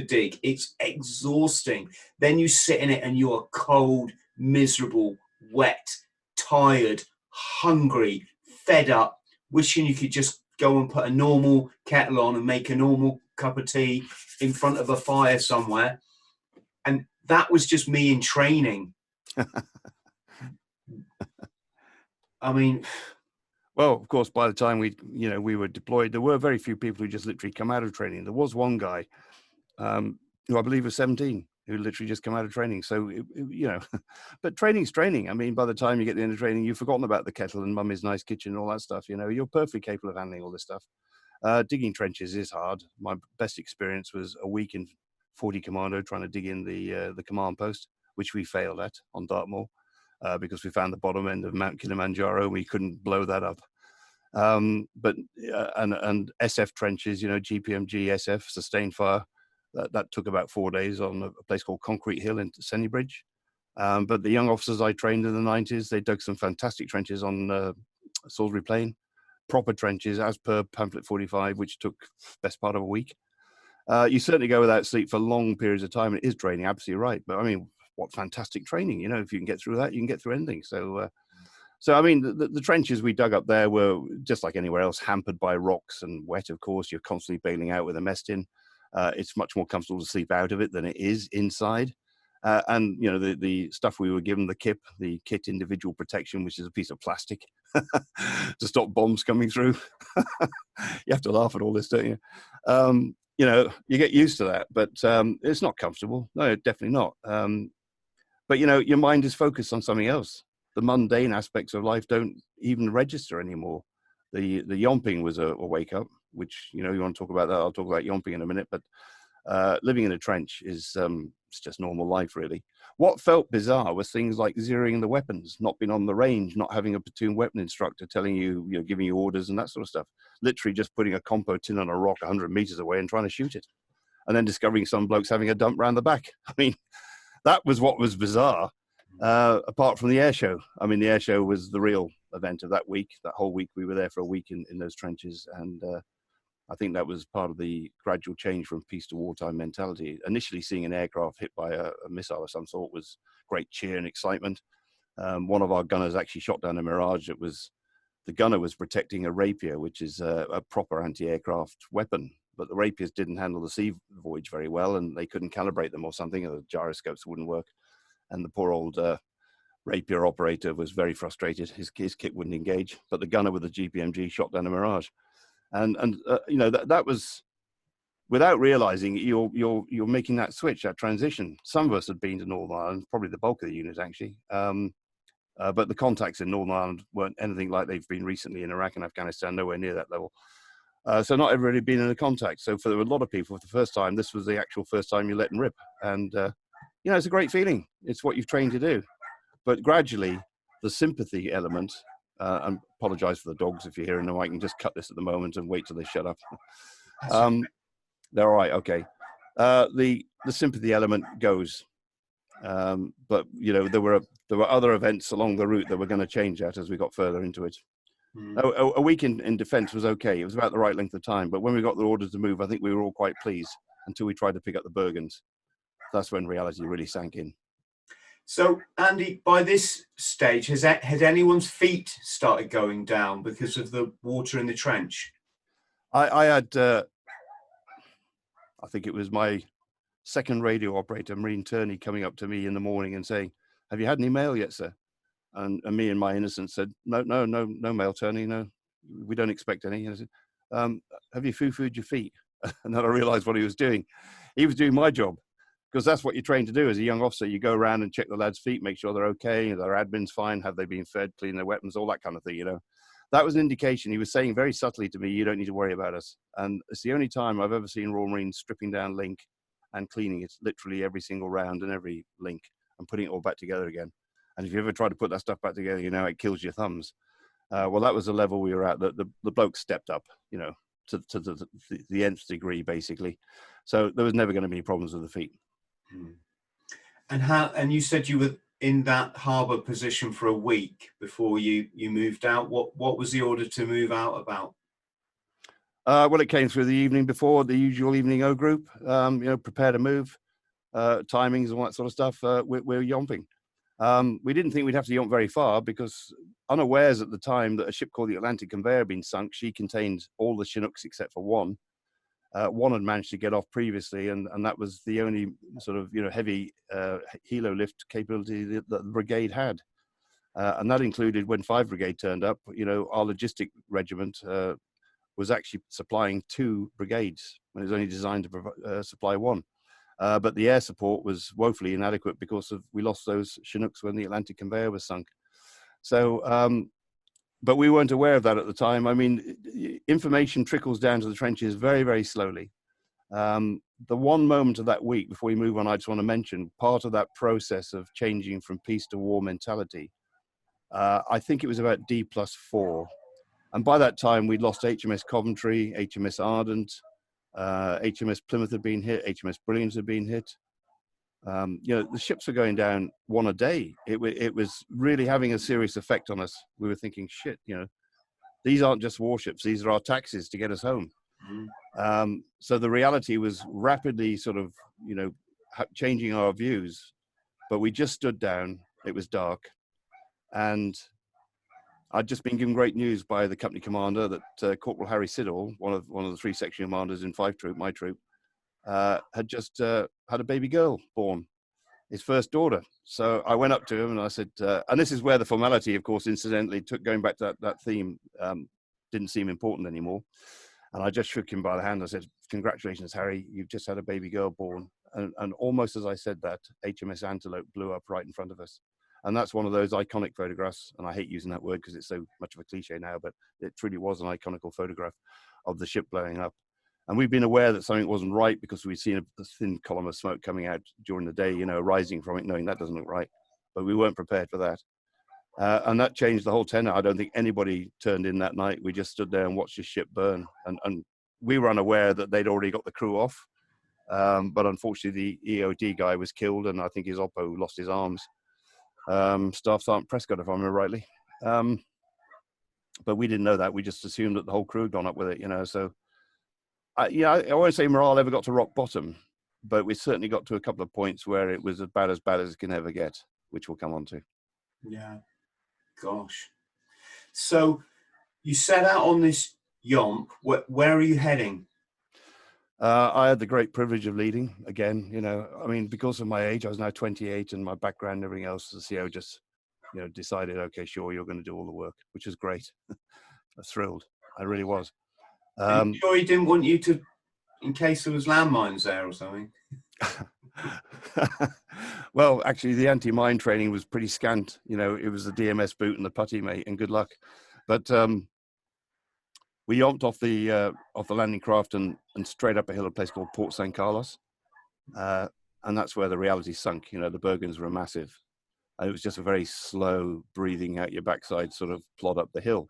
dig. It's exhausting. Then you sit in it and you are cold, miserable, wet, tired, hungry, fed up, wishing you could just go and put a normal kettle on and make a normal cup of tea in front of a fire somewhere. And that was just me in training. I mean, well, of course, by the time we were deployed, there were very few people who just literally come out of training. There was one guy who I believe was 17, who literally just come out of training. So, but training's training. I mean, by the time you get to the end of training, you've forgotten about the kettle and mummy's nice kitchen and all that stuff. You're perfectly capable of handling all this stuff. Digging trenches is hard. My best experience was a week in 40 Commando trying to dig in the command post, which we failed at on Dartmoor because we found the bottom end of Mount Kilimanjaro and we couldn't blow that up. But SF trenches, GPMG, SF, sustained fire, that took about 4 days on a place called Concrete Hill in Sennybridge. But the young officers I trained in the 90s, they dug some fantastic trenches on Salisbury Plain, proper trenches as per pamphlet 45, which took best part of a week. You certainly go without sleep for long periods of time. It is training, absolutely right. But I mean, what fantastic training, if you can get through that, you can get through anything. So I mean, the trenches we dug up there were just like anywhere else, hampered by rocks and wet, of course. You're constantly bailing out with a mess tin. It's much more comfortable to sleep out of it than it is inside. And, the stuff we were given, the kit individual protection, which is a piece of plastic to stop bombs coming through. You have to laugh at all this, don't you? You get used to that, but it's not comfortable. No, definitely not. But, your mind is focused on something else. The mundane aspects of life don't even register anymore. The yomping was a wake up, which, you want to talk about that. I'll talk about yomping in a minute, but living in a trench is it's just normal life, really. What felt bizarre was things like zeroing the weapons, not being on the range, not having a platoon weapon instructor telling you, giving you orders and that sort of stuff. Literally just putting a compo tin on a rock 100 meters away and trying to shoot it. And then discovering some blokes having a dump round the back. I mean, that was what was bizarre, apart from the air show. I mean, the air show was the real event of that week. That whole week, we were there for a week in those trenches. And I think that was part of the gradual change from peace to wartime mentality. Initially, seeing an aircraft hit by a missile of some sort was great cheer and excitement. One of our gunners actually shot down a Mirage. The gunner was protecting a Rapier, which is a proper anti-aircraft weapon. But the Rapiers didn't handle the sea voyage very well, and they couldn't calibrate them or something, or the gyroscopes wouldn't work. And the poor old Rapier operator was very frustrated. His kit wouldn't engage, but the gunner with the GPMG shot down a Mirage. And you know, that was, without realizing, you're making that switch, that transition. Some of us had been to Northern Ireland, probably the bulk of the unit actually. But the contacts in Northern Ireland weren't anything like they've been recently in Iraq and Afghanistan, nowhere near that level. So not everybody had been in a contact. So for a lot of people, for the first time, this was the actual first time you let them rip. And, you know, it's a great feeling. It's what you've trained to do. But gradually, the sympathy element, and apologize for the dogs if you're hearing them, I can just cut this at the moment and wait till they shut up. They're all right, okay. The sympathy element goes. But, you know, there were other events along the route that were going to change that as we got further into it. A week in defense was okay. It was about the right length of time. But when we got the orders to move, I think we were all quite pleased until we tried to pick up the Bergens. That's when reality really sank in. So, Andy, by this stage, had anyone's feet started going down because of the water in the trench? I had, I think it was my second radio operator, Marine Turney, coming up to me in the morning and saying, "Have you had any mail yet, sir?" And me in my innocence said, no mail, Turney, no, we don't expect any. And I said, have you foo-fooed your feet? And then I realized what he was doing. He was doing my job, because that's what you're trained to do as a young officer. You go around and check the lads' feet, make sure they're okay, their admin's fine, have they been fed, clean their weapons, all that kind of thing, you know. That was an indication. He was saying very subtly to me, you don't need to worry about us. And it's the only time I've ever seen Royal Marines stripping down link and cleaning it, literally every single round and every link, and putting it all back together again. And if you ever try to put that stuff back together, you know, it kills your thumbs. Well, that was the level we were at. The bloke stepped up, you know, to the nth degree, basically. So there was never going to be problems with the feet. And you said you were in that harbour position for a week before you moved out. What was the order to move out about? Well, it came through the evening before, the usual evening O group, you know, prepare to move, timings and all that sort of stuff. We're yomping. We didn't think we'd have to yomp very far, because unawares at the time that a ship called the Atlantic Conveyor had been sunk. She contained all the Chinooks except for one. One had managed to get off previously, and that was the only sort of, you know, heavy helo lift capability that the brigade had. And that included, when 5 Brigade turned up, you know, our logistic regiment was actually supplying 2 brigades when it was only designed to supply 1. But the air support was woefully inadequate because we lost those Chinooks when the Atlantic Conveyor was sunk. So, but we weren't aware of that at the time. I mean, information trickles down to the trenches very, very slowly. The one moment of that week before we move on, I just want to mention part of that process of changing from peace to war mentality. I think it was about D+4. And by that time, we'd lost HMS Coventry, HMS Ardent, HMS Plymouth had been hit, HMS Brilliance had been hit. You know, the ships were going down one a day. It was really having a serious effect on us. We were thinking, shit, you know, these aren't just warships, these are our taxis to get us home. So the reality was rapidly sort of, you know, changing our views. But we just stood down, it was dark, and I'd just been given great news by the company commander that Corporal Harry Siddall, one of the 3 section commanders in 5 Troop, my troop, had just had a baby girl born, his first daughter. So I went up to him and I said, and this is where the formality, of course, incidentally, going back to that theme, didn't seem important anymore. And I just shook him by the hand. I said, "Congratulations, Harry, you've just had a baby girl born." And almost as I said that, HMS Antelope blew up right in front of us. And that's one of those iconic photographs. And I hate using that word because it's so much of a cliche now, but it truly was an iconical photograph of the ship blowing up. And we've been aware that something wasn't right because we'd seen a thin column of smoke coming out during the day, you know, rising from it, knowing that doesn't look right. But we weren't prepared for that. And that changed the whole tenor. I don't think anybody turned in that night. We just stood there and watched the ship burn. And we were unaware that they'd already got the crew off. But unfortunately, the EOD guy was killed, and I think his Oppo lost his arms. Staff Sergeant Prescott, if I remember rightly. but we didn't know that. We just assumed that the whole crew had gone up with it, you know. So, I won't say morale ever got to rock bottom, but we certainly got to a couple of points where it was about as bad as it can ever get, which we'll come on to. Yeah, gosh. So you set out on this Yomp. Where are you heading? I had the great privilege of leading again, you know. I mean, because of my age, I was now 28, and my background and everything else, the CO just, you know, decided, okay, sure, you're going to do all the work, which is great. I was thrilled. I really was. Are you sure he didn't want you to, in case there was landmines there or something? Well, actually, the anti-mine training was pretty scant. You know, it was the DMS boot and the putty, mate, and good luck. But we yomped off the landing craft and straight up a hill, a place called Port San Carlos, and that's where the reality sunk. You know, the Bergens were massive, and it was just a very slow breathing out your backside sort of plod up the hill.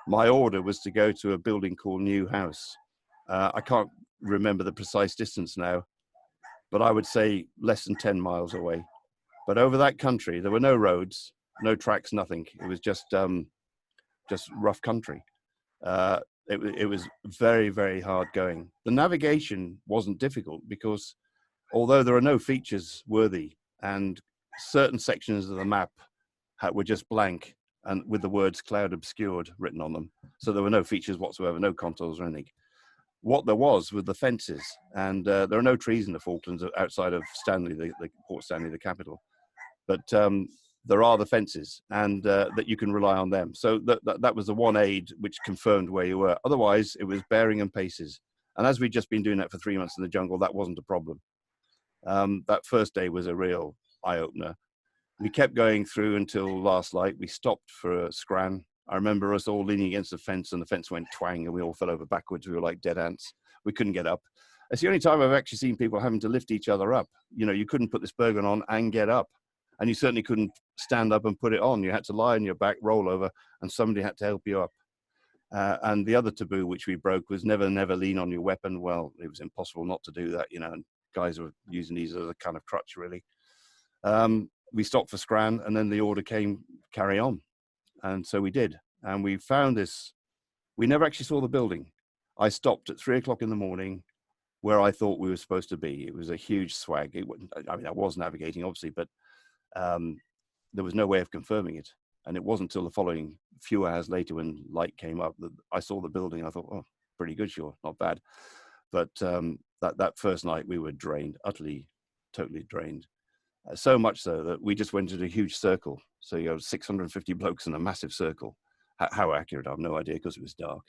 My order was to go to a building called New House. I can't remember the precise distance now, but I would say less than 10 miles away. But over that country, there were no roads, no tracks, nothing. It was just rough country. It was very, very hard going. The navigation wasn't difficult because although there are no features worthy and certain sections of the map were just blank and with the words cloud obscured written on them. So there were no features whatsoever, no contours or anything. What there was were the fences, and there are no trees in the Falklands outside of Stanley, the Port Stanley, the capital. But there are the fences, and that you can rely on them. So that was the one aid which confirmed where you were. Otherwise, it was bearing and paces. And as we'd just been doing that for 3 months in the jungle, that wasn't a problem. That first day was a real eye-opener. We kept going through until last light. We stopped for a scran. I remember us all leaning against the fence, and the fence went twang, and we all fell over backwards. We were like dead ants. We couldn't get up. It's the only time I've actually seen people having to lift each other up. You know, you couldn't put this Bergen on and get up. And you certainly couldn't stand up and put it on. You had to lie on your back, roll over, and somebody had to help you up. And the other taboo which we broke was never lean on your weapon. Well, it was impossible not to do that, you know, and guys were using these as a kind of crutch, really. We stopped for scran, and then the order came, carry on. And so we did. And we found this, we never actually saw the building. I stopped at 3 o'clock in the morning where I thought we were supposed to be. It was a huge swag. I mean, I was navigating, obviously, but there was no way of confirming it. And it wasn't until the following few hours later when light came up that I saw the building. I thought, oh, pretty good, sure, not bad. But that first night we were drained, utterly, totally drained. So much so that we just went in a huge circle. So you have 650 blokes in a massive circle. How accurate, I have no idea because it was dark.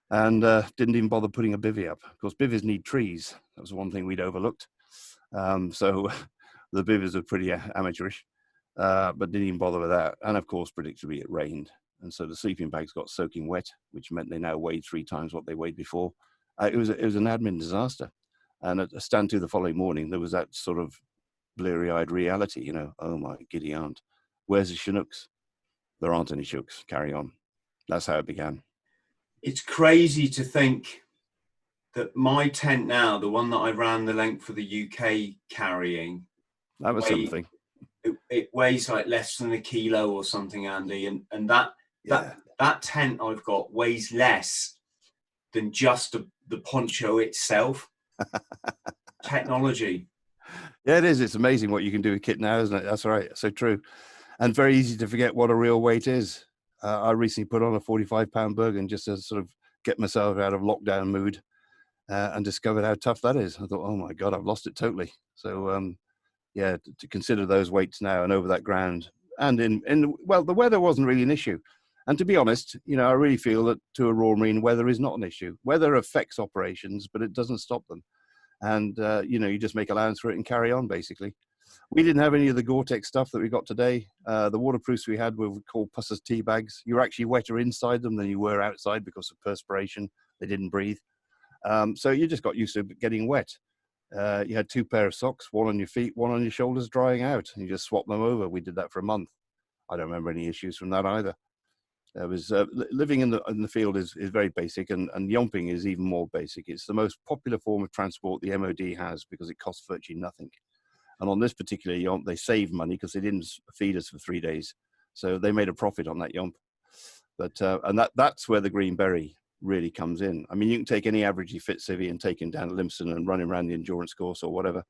And didn't even bother putting a bivvy up. Of course, bivvies need trees. That was one thing we'd overlooked. So the bivvies were pretty amateurish, but didn't even bother with that. And of course, predictably, it rained. And so the sleeping bags got soaking wet, which meant they now weighed 3 times what they weighed before. It was an admin disaster. And at a stand to the following morning, there was that sort of bleary-eyed reality, you know, oh my giddy aunt, where's the Chinooks? There aren't any Chooks, carry on. That's how it began. It's crazy to think that my tent now, the one that I ran the length of the UK carrying, that was something. It weighs like less than a kilo or something, Andy, and that tent I've got weighs less than just the poncho itself. Technology. Yeah, it is. It's amazing what you can do with kit now, isn't it? That's right. So true. And very easy to forget what a real weight is. I recently put on a 45-pound Bergen just to sort of get myself out of lockdown mood and discovered how tough that is. I thought, oh my God, I've lost it totally. So, yeah, to consider those weights now and over that ground. And well, the weather wasn't really an issue. And to be honest, you know, I really feel that to a Royal Marine, weather is not an issue. Weather affects operations, but it doesn't stop them. And, you know, you just make allowance for it and carry on, basically. We didn't have any of the Gore-Tex stuff that we got today. The waterproofs we had were called Pusser's tea bags. You were actually wetter inside them than you were outside because of perspiration. They didn't breathe. So you just got used to getting wet. You had 2 pair of socks, one on your feet, one on your shoulders, drying out. And you just swap them over. We did that for a month. I don't remember any issues from that either. There was living in the field is very basic, and yomping is even more basic. It's the most popular form of transport the MOD has because it costs virtually nothing. And on this particular yomp, they saved money because they didn't feed us for 3 days. So they made a profit on that yomp. But and that's where the green beret really comes in. I mean, you can take any averagely fit civvy and take him down to Livingston and run him around the endurance course or whatever.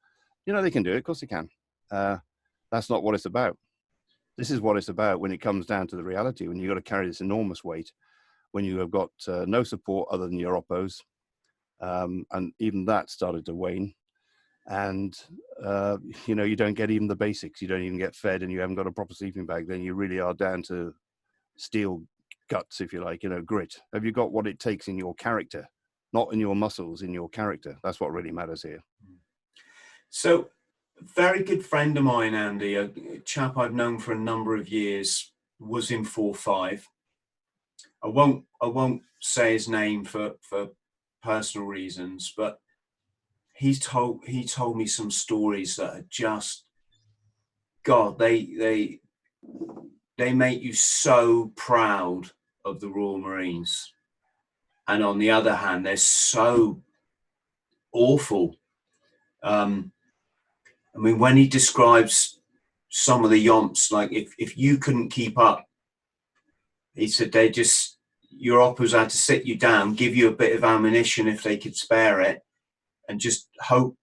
You know, they can do it. Of course they can. That's not what it's about. This is what it's about when it comes down to the reality, when you've got to carry this enormous weight, when you have got no support other than your oppos. And even that started to wane. And, you know, you don't get even the basics. You don't even get fed, and you haven't got a proper sleeping bag. Then you really are down to steel guts, if you like, you know, grit. Have you got what it takes in your character, not in your muscles, in your character? That's what really matters here. So, a very good friend of mine, Andy, a chap I've known for a number of years, was in 4-5. I won't say his name for personal reasons, but he told me some stories that are just, God, they make you so proud of the Royal Marines, and on the other hand, they're so awful. I mean, when he describes some of the Yomps, like if you couldn't keep up, he said they just, your oppers had to sit you down, give you a bit of ammunition if they could spare it, and just hope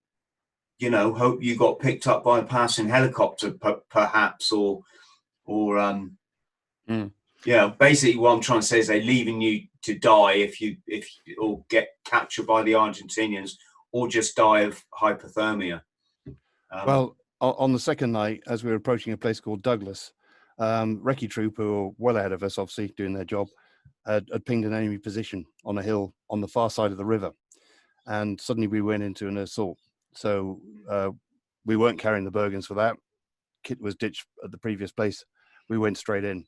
you got picked up by a passing helicopter, perhaps, or yeah. Basically, what I'm trying to say is they're leaving you to die if you or get captured by the Argentinians, or just die of hypothermia. Well, on the second night, as we were approaching a place called Douglas, recce troop, who were well ahead of us, obviously doing their job, had pinged an enemy position on a hill on the far side of the river, and suddenly we went into an assault. So we weren't carrying the Bergens for that. Kit was ditched at the previous place. We went straight in.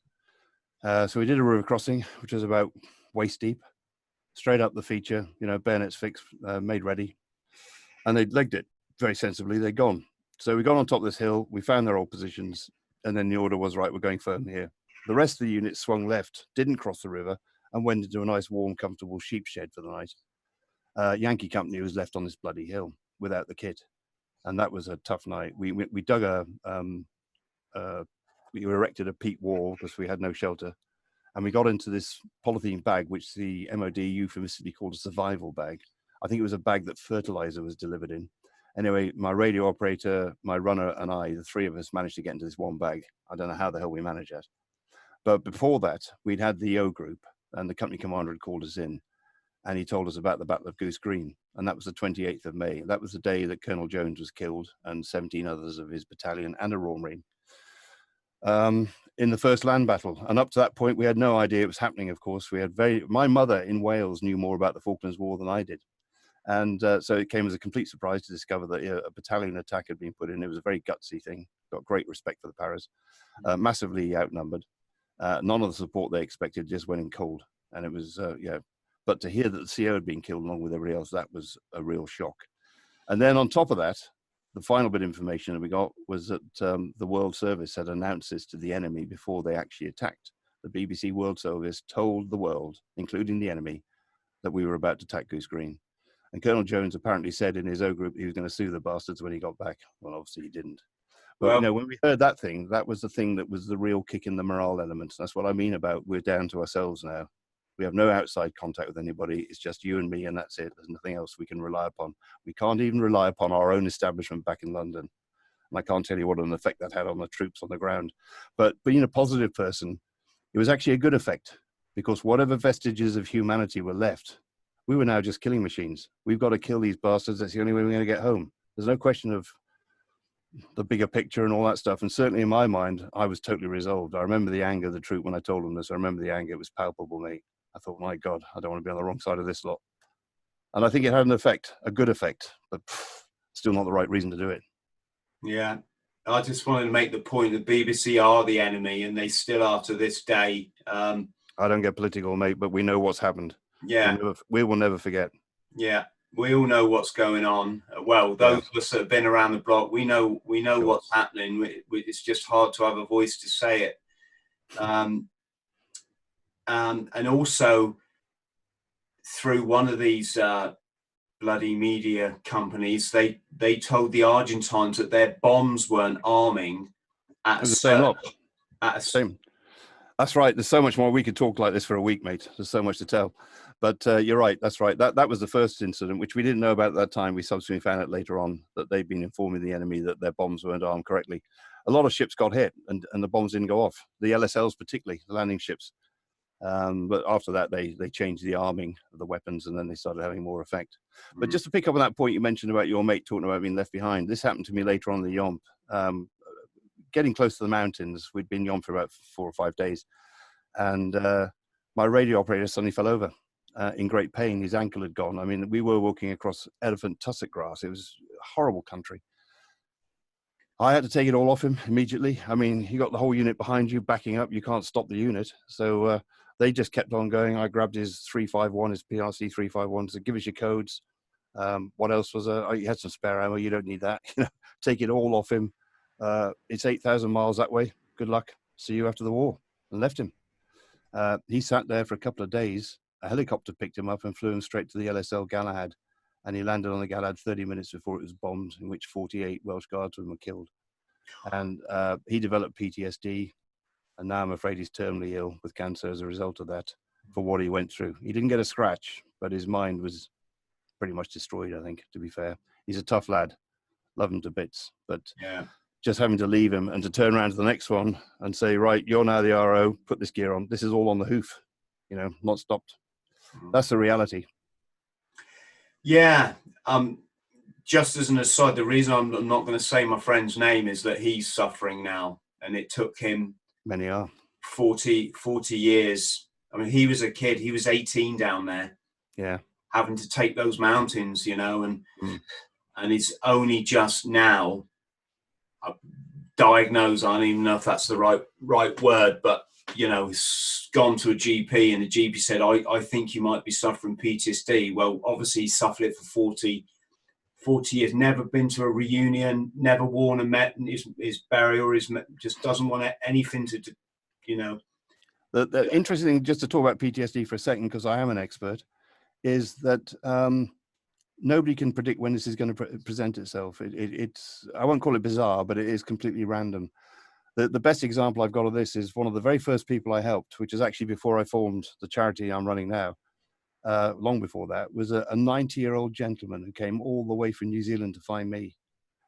So we did a river crossing, which was about waist deep, straight up the feature, you know, bayonets fixed, made ready, and they'd legged it very sensibly. They'd gone. So we got on top of this hill, we found their old positions, and then the order was, right, we're going firm here. The rest of the unit swung left, didn't cross the river, and went into a nice, warm, comfortable sheep shed for the night. Yankee company was left on this bloody hill without the kit, and that was a tough night. We dug we erected a peat wall because we had no shelter, and we got into this polythene bag, which the MOD euphemistically called a survival bag. I think it was a bag that fertilizer was delivered in. Anyway, my radio operator, my runner, and I, the three of us, managed to get into this one bag. I don't know how the hell we managed that. But before that, we'd had the O group, and the company commander had called us in, and he told us about the Battle of Goose Green, and that was the 28th of May. That was the day that Colonel Jones was killed, and 17 others of his battalion, and a Royal Marine, in the first land battle. And up to that point, we had no idea it was happening, of course. My mother in Wales knew more about the Falklands War than I did. And so it came as a complete surprise to discover that a battalion attack had been put in. It was a very gutsy thing. Got great respect for the Paras. Massively outnumbered. None of the support they expected, just went in cold. And it was, but to hear that the CO had been killed along with everybody else, that was a real shock. And then on top of that, the final bit of information that we got was that the World Service had announced this to the enemy before they actually attacked. The BBC World Service told the world, including the enemy, that we were about to attack Goose Green. And Colonel Jones apparently said in his O group he was going to sue the bastards when he got back. Well, obviously he didn't. But, you know, when we heard that thing, that was the thing that was the real kick in the morale element. That's what I mean about we're down to ourselves now. We have no outside contact with anybody. It's just you and me, and that's it. There's nothing else we can rely upon. We can't even rely upon our own establishment back in London. And I can't tell you what an effect that had on the troops on the ground. But being a positive person, it was actually a good effect, because whatever vestiges of humanity were left, we were now just killing machines. We've got to kill these bastards. That's the only way we're going to get home. There's no question of the bigger picture and all that stuff. And certainly in my mind, I was totally resolved. I remember the anger of the troop when I told them this. I remember the anger. It was palpable, mate. I thought, my God, I don't want to be on the wrong side of this lot. And I think it had an effect, a good effect, but still not the right reason to do it. Yeah. I just wanted to make the point that BBC are the enemy, and they still are to this day. I don't get political, mate, but we know what's happened. Yeah. We will never forget. Yeah. We all know what's going on. Well, those of us that have been around the block, we know sure. What's happening. It's just hard to have a voice to say it. And also through one of these bloody media companies, they told the Argentines that their bombs weren't arming at the same lot. At a Same. That's right. There's so much more. We could talk like this for a week, mate. There's so much to tell. But you're right. That's right. That was the first incident, which we didn't know about at that time. We subsequently found out later on that they'd been informing the enemy that their bombs weren't armed correctly. A lot of ships got hit, and the bombs didn't go off. The LSLs, particularly the landing ships. But after that, they changed the arming of the weapons, and then they started having more effect. But just to pick up on that point you mentioned about your mate talking about being left behind, this happened to me later on in the Yomp. Getting close to the mountains, we'd been Yomp for about 4 or 5 days, and my radio operator suddenly fell over in great pain. His ankle had gone. I mean, we were walking across elephant tussock grass. It was a horrible country. I had to take it all off him immediately. I mean, you got the whole unit behind you backing up. You can't stop the unit. So they just kept on going. I grabbed his 351, his PRC 351, said, give us your codes. What else was there? Oh, you had some spare ammo. You don't need that. Take it all off him. It's 8,000 miles that way. Good luck. See you after the war. And left him. He sat there for a couple of days. A helicopter picked him up and flew him straight to the LSL Galahad. And he landed on the Galahad 30 minutes before it was bombed, in which 48 Welsh guardsmen were killed. And he developed PTSD. And now I'm afraid he's terminally ill with cancer as a result of that, for what he went through. He didn't get a scratch, but his mind was pretty much destroyed, I think, to be fair. He's a tough lad. Love him to bits. But Yeah. just having to leave him and to turn around to the next one and say, right, you're now the RO, put this gear on. This is all on the hoof, not stopped. That's the reality. Yeah. Just as an aside, the reason I'm not going to say my friend's name is that he's suffering now, and it took him Many are 40 years. I mean, he was a kid. He was 18 down there. Yeah. Having to take those mountains, and it's only just now diagnosed. I don't even know if that's the right word, but he's gone to a GP, and the GP said, I think you might be suffering PTSD. Well, obviously he suffered it for 40 years, never been to a reunion, never worn a met his burial, just doesn't want anything to do, The interesting thing, just to talk about PTSD for a second, because I am an expert, is that nobody can predict when this is going to present itself. It's I won't call it bizarre, but it is completely random. The best example I've got of this is one of the very first people I helped, which is actually before I formed the charity I'm running now. Long before that, was a 90-year-old gentleman who came all the way from New Zealand to find me.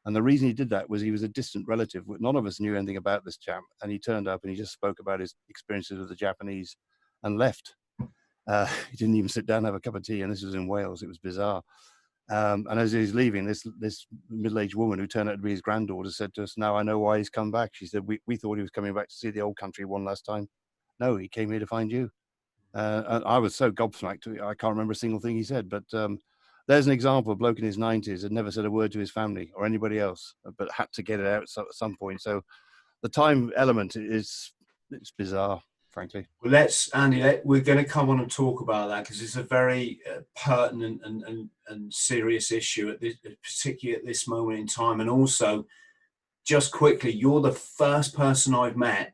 And the reason he did that was he was a distant relative. None of us knew anything about this chap. And he turned up and he just spoke about his experiences with the Japanese and left. He didn't even sit down and have a cup of tea. And this was in Wales. It was bizarre. And as he was leaving, this middle-aged woman who turned out to be his granddaughter said to us, now I know why he's come back. She said, we thought he was coming back to see the old country one last time. No, he came here to find you. And I was so gobsmacked, I can't remember a single thing he said. But there's an example of a bloke in his 90s had never said a word to his family or anybody else, but had to get it out at some point. So the time element it's bizarre, frankly. Well, Andy, we're going to come on and talk about that, because it's a very pertinent and serious issue, particularly at this moment in time. And also, just quickly, you're the first person I've met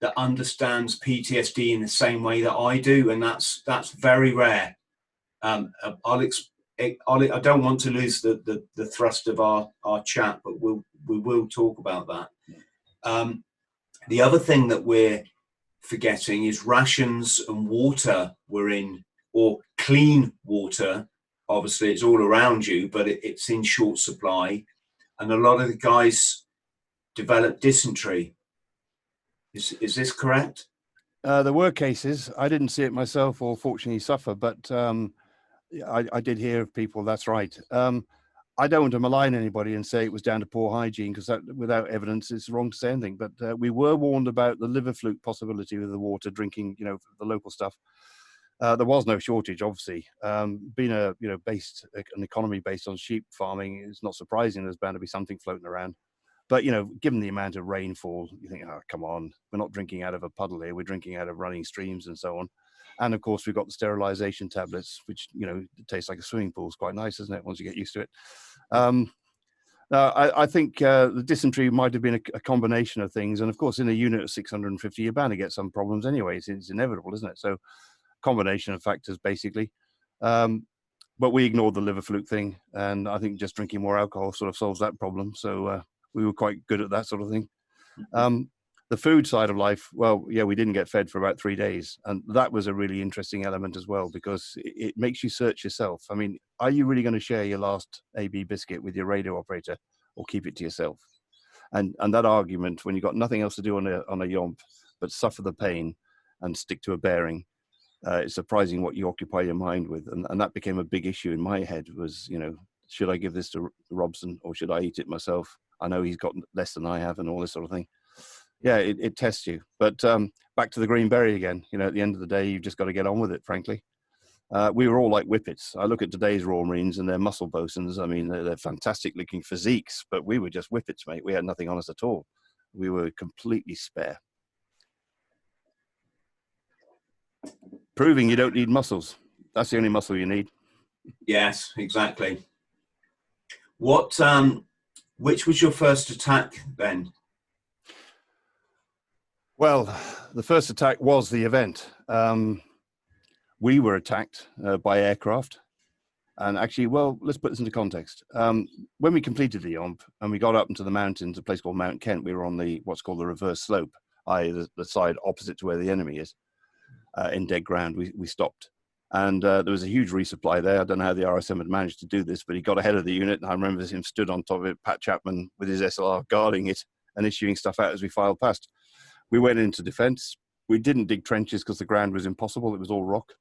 that understands PTSD in the same way that I do, and that's very rare. I don't want to lose the thrust of our chat, but we will talk about that. The other thing that we're forgetting is rations and water were in, or clean water. Obviously, it's all around you, but it's in short supply, and a lot of the guys developed dysentery. Is this correct? There were cases. I didn't see it myself or fortunately suffer, but I did hear of people. That's right. I don't want to malign anybody and say it was down to poor hygiene, because without evidence, it's wrong to say anything. But we were warned about the liver fluke possibility with the water drinking, the local stuff. There was no shortage, obviously. Being an economy based on sheep farming, it's not surprising there's bound to be something floating around. But, given the amount of rainfall, you think, oh, come on, we're not drinking out of a puddle here. We're drinking out of running streams and so on. And, of course, we've got the sterilization tablets, which, taste like a swimming pool. It's quite nice, isn't it, once you get used to it? I think the dysentery might have been a combination of things. And, of course, in a unit of 650, you're bound to get some problems anyway. It's inevitable, isn't it? So combination of factors, basically. But we ignored the liver fluke thing. And I think just drinking more alcohol sort of solves that problem. So we were quite good at that sort of thing. The food side of life, well, yeah, we didn't get fed for about 3 days. And that was a really interesting element as well, because it makes you search yourself. I mean, are you really going to share your last AB biscuit with your radio operator or keep it to yourself? And that argument, when you've got nothing else to do on a Yomp but suffer the pain and stick to a bearing, it's surprising what you occupy your mind with. And that became a big issue in my head was, you know, should I give this to Robson or should I eat it myself? I know he's got less than I have and all this sort of thing. Yeah, it tests you. But back to the green berry again. You know, at the end of the day, you've just got to get on with it, frankly. We were all like whippets. I look at today's Royal Marines and their muscle bosuns. I mean, they're fantastic looking physiques, but we were just whippets, mate. We had nothing on us at all. We were completely spare. Proving you don't need muscles. That's the only muscle you need. Yes, exactly. What, which was your first attack then? Well, the first attack was the event. We were attacked by aircraft. And actually, well, let's put this into context. When we completed the Yomp and we got up into the mountains, a place called Mount Kent, we were on the what's called the reverse slope, i.e. the side opposite to where the enemy is, in dead ground. We stopped. And there was a huge resupply there. I don't know how the RSM had managed to do this, but he got ahead of the unit. And I remember him stood on top of it, Pat Chapman with his SLR guarding it and issuing stuff out as we filed past. We went into defense. We didn't dig trenches because the ground was impossible. It was all rock.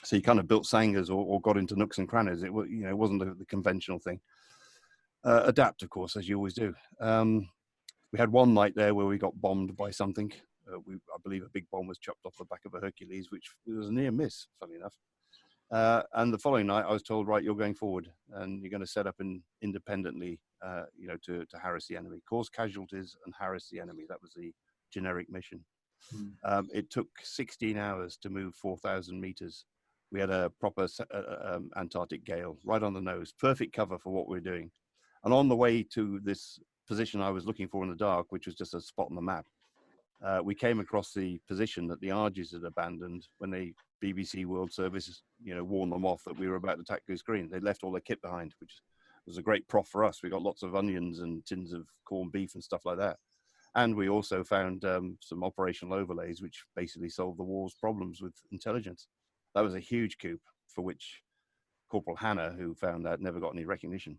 So you kind of built sangers or got into nooks and crannies. It wasn't the conventional thing. Adapt, of course, as you always do. We had one night there where we got bombed by something. I believe a big bomb was chopped off the back of a Hercules, which was a near miss, funny enough. And the following night, I was told, right, you're going forward and you're going to set up independently, to harass the enemy, cause casualties and harass the enemy. That was the generic mission. It took 16 hours to move 4,000 meters. We had a proper Antarctic gale right on the nose, perfect cover for what we were doing. And on the way to this position I was looking for in the dark, which was just a spot on the map, we came across the position that the Argies had abandoned when the BBC World Service, warned them off that we were about to attack Goose Green. They left all their kit behind, which was a great prof for us. We got lots of onions and tins of corned beef and stuff like that. And we also found some operational overlays, which basically solved the war's problems with intelligence. That was a huge coup for which Corporal Hanna, who found that, never got any recognition.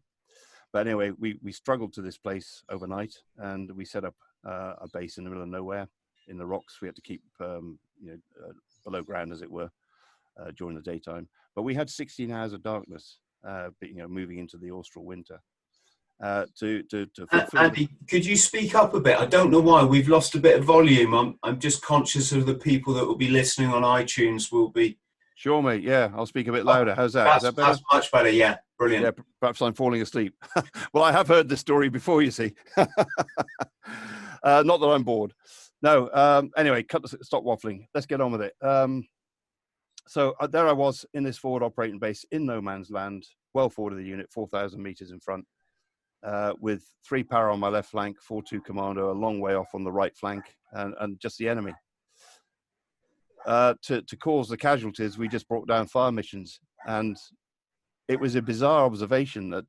But anyway, we struggled to this place overnight and we set up a base in the middle of nowhere in the rocks. We had to keep below ground, as it were, during the daytime. But we had 16 hours of darkness, moving into the austral winter. Andy, could you speak up a bit? I don't know why we've lost a bit of volume. I'm just conscious of the people that will be listening on iTunes will be. Sure, mate. Yeah, I'll speak a bit louder. How's that? Is that better? That's much better. Yeah, brilliant. Yeah, perhaps I'm falling asleep. Well, I have heard this story before, you see. Not that I'm bored. No. Anyway, stop waffling. Let's get on with it. So there I was in this forward operating base in no man's land, well forward of the unit, 4,000 meters in front, with 3 para on my left flank, 4-2 commando a long way off on the right flank, and just the enemy. To cause the casualties, we just brought down fire missions. And it was a bizarre observation that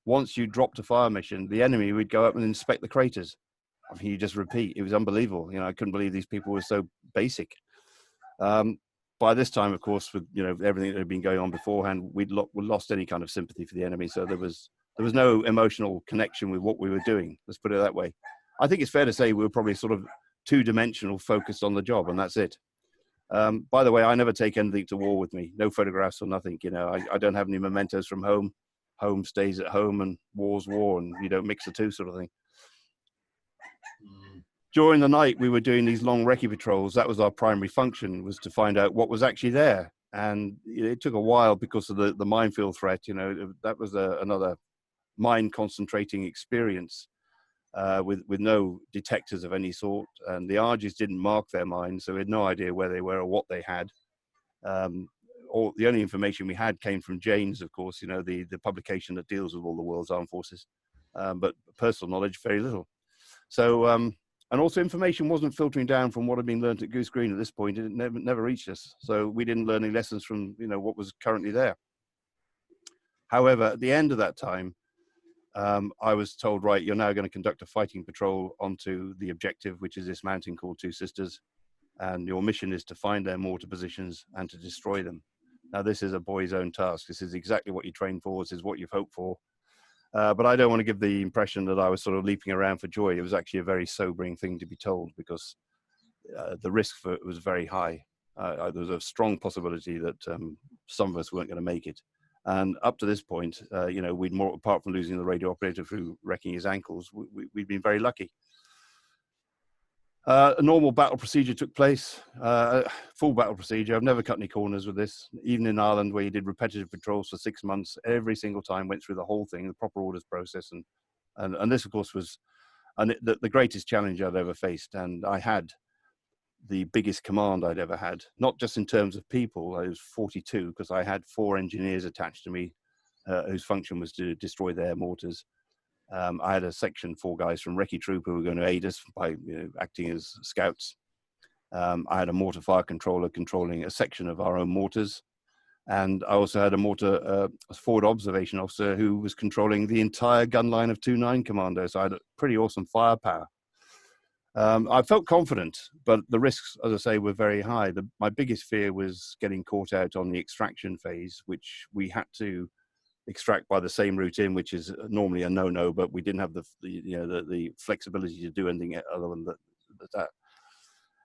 once you dropped a fire mission, the enemy would go up and inspect the craters. I mean, you just repeat. It was unbelievable. I couldn't believe these people were so basic. By this time, of course, with everything that had been going on beforehand, we'd lost any kind of sympathy for the enemy. So there was no emotional connection with what we were doing. Let's put it that way. I think it's fair to say we were probably sort of two-dimensional, focused on the job, and that's it. By the way, I never take anything to war with me. No photographs or nothing. I don't have any mementos from home. Home stays at home and war's war, and you don't mix the two, sort of thing. During the night, we were doing these long recce patrols. That was our primary function, was to find out what was actually there. And it took a while because of the minefield threat. That was another mine concentrating experience. With no detectors of any sort, and the Argies didn't mark their mines, so we had no idea where they were or what they had. Or the only information we had came from Jane's, of course, the publication that deals with all the world's armed forces, but personal knowledge, very little. So, and also information wasn't filtering down from what had been learned at Goose Green at this point. It never reached us, so we didn't learn any lessons from what was currently there. However, at the end of that time, I was told, right, you're now going to conduct a fighting patrol onto the objective, which is this mountain called Two Sisters. And your mission is to find their mortar positions and to destroy them. Now, this is a boy's own task. This is exactly what you train for. This is what you've hoped for. But I don't want to give the impression that I was sort of leaping around for joy. It was actually a very sobering thing to be told, because the risk for it was very high. There was a strong possibility that some of us weren't going to make it. And up to this point, you know, we'd more, apart from losing the radio operator through wrecking his ankles, we'd been very lucky. A normal battle procedure took place, full battle procedure. I've never cut any corners with this. Even in Ireland, where you did repetitive patrols for 6 months, every single time went through the whole thing, the proper orders process. And this, of course, was the greatest challenge I'd ever faced. And I had the biggest command I'd ever had, not just in terms of people. I was 42, because I had 4 engineers attached to me whose function was to destroy their mortars. I had a section, 4 guys from Recce Troop who were going to aid us by acting as scouts. I had a mortar fire controller controlling a section of our own mortars. And I also had a forward observation officer who was controlling the entire gun line of 2-9 Commando. So I had a pretty awesome firepower. I felt confident, but the risks, as I say, were very high. My biggest fear was getting caught out on the extraction phase, which we had to extract by the same route in, which is normally a no-no, but we didn't have the flexibility to do anything other than that.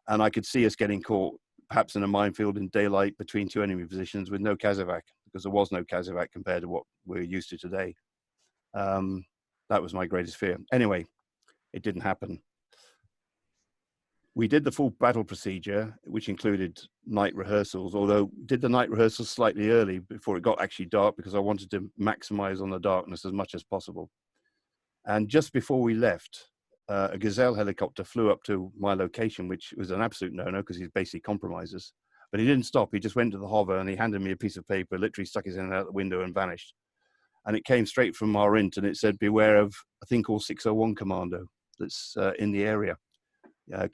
And I could see us getting caught, perhaps in a minefield in daylight between 2 enemy positions with no casevac, because there was no casevac compared to what we're used to today. That was my greatest fear. Anyway, it didn't happen. We did the full battle procedure, which included night rehearsals, although did the night rehearsals slightly early before it got actually dark, because I wanted to maximize on the darkness as much as possible. And just before we left, a Gazelle helicopter flew up to my location, which was an absolute no-no, because he's basically compromised us. But he didn't stop. He just went to the hover and he handed me a piece of paper, literally stuck his hand out the window and vanished. And it came straight from our int, and it said, beware of a thing called 601 Commando that's in the area.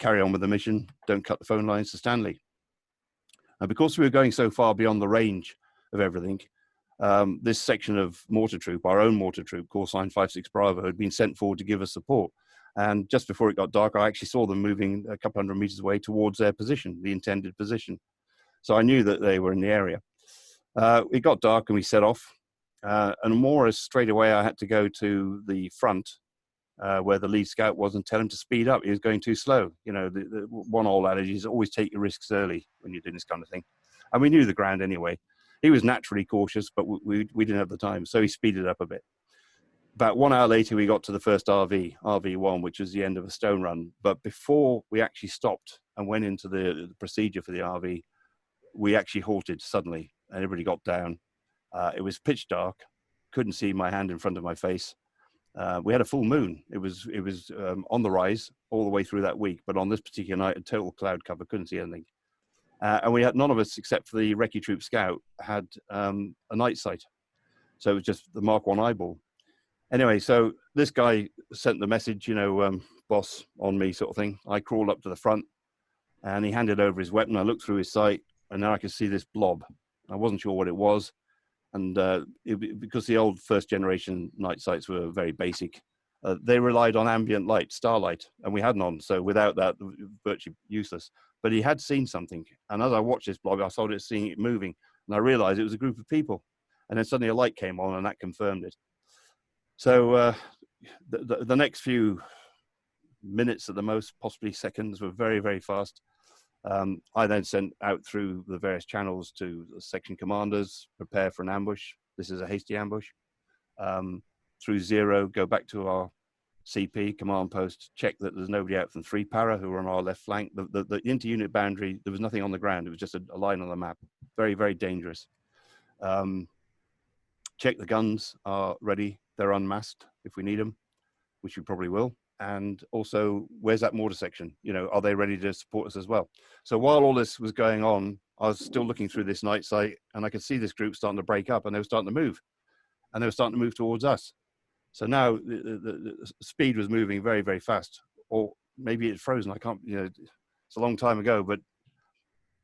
Carry on with the mission. Don't cut the phone lines to Stanley. And because we were going so far beyond the range of everything, this section of mortar troop, our own mortar troop, call sign 56 Bravo, had been sent forward to give us support. And just before it got dark, I actually saw them moving a couple hundred meters away towards their position, the intended position. So I knew that they were in the area. It got dark and we set off. And more as straight away, I had to go to the front where the lead scout was and tell him to speed up. He was going too slow. You know, the one old adage is always take your risks early when you're doing this kind of thing. And we knew the ground anyway. He was naturally cautious, but we didn't have the time. So he speeded up a bit. About 1 hour later, we got to the first RV1, which was the end of a stone run. But before we actually stopped and went into the procedure for the RV, we actually halted suddenly and everybody got down. It was pitch dark. Couldn't see my hand in front of my face. We had a full moon. It was on the rise all the way through that week, but on this particular night, a total cloud cover, couldn't see anything. And we had, none of us except for the Recce Troop scout had a night sight. So it was just the Mark 1 eyeball. Anyway, so this guy sent the message, you know, boss on me sort of thing. I crawled up to the front and he handed over his weapon. I looked through his sight and now I could see this blob. I wasn't sure what it was. And because the old first generation night sights were very basic, they relied on ambient light, starlight, and we had none. So without that, virtually useless. But he had seen something. And as I watched this blob, I started seeing it moving. And I realized it was a group of people. And then suddenly a light came on and that confirmed it. So the next few minutes at the most, possibly seconds, were very, very fast. I then sent out through the various channels to the section commanders, prepare for an ambush. This is a hasty ambush. Through 0, go back to our CP, command post, check that there's nobody out from 3 Para who were on our left flank. The inter-unit boundary, there was nothing on the ground. It was just a line on the map. Very, very dangerous. Check the guns are ready. They're unmasked if we need them, which we probably will. And also, where's that mortar section? You know, are they ready to support us as well? So while all this was going on, I was still looking through this night sight and I could see this group starting to break up and they were starting to move. And they were starting to move towards us. So now the speed was moving very, very fast. Or maybe it's frozen. I can't, you know, it's a long time ago, but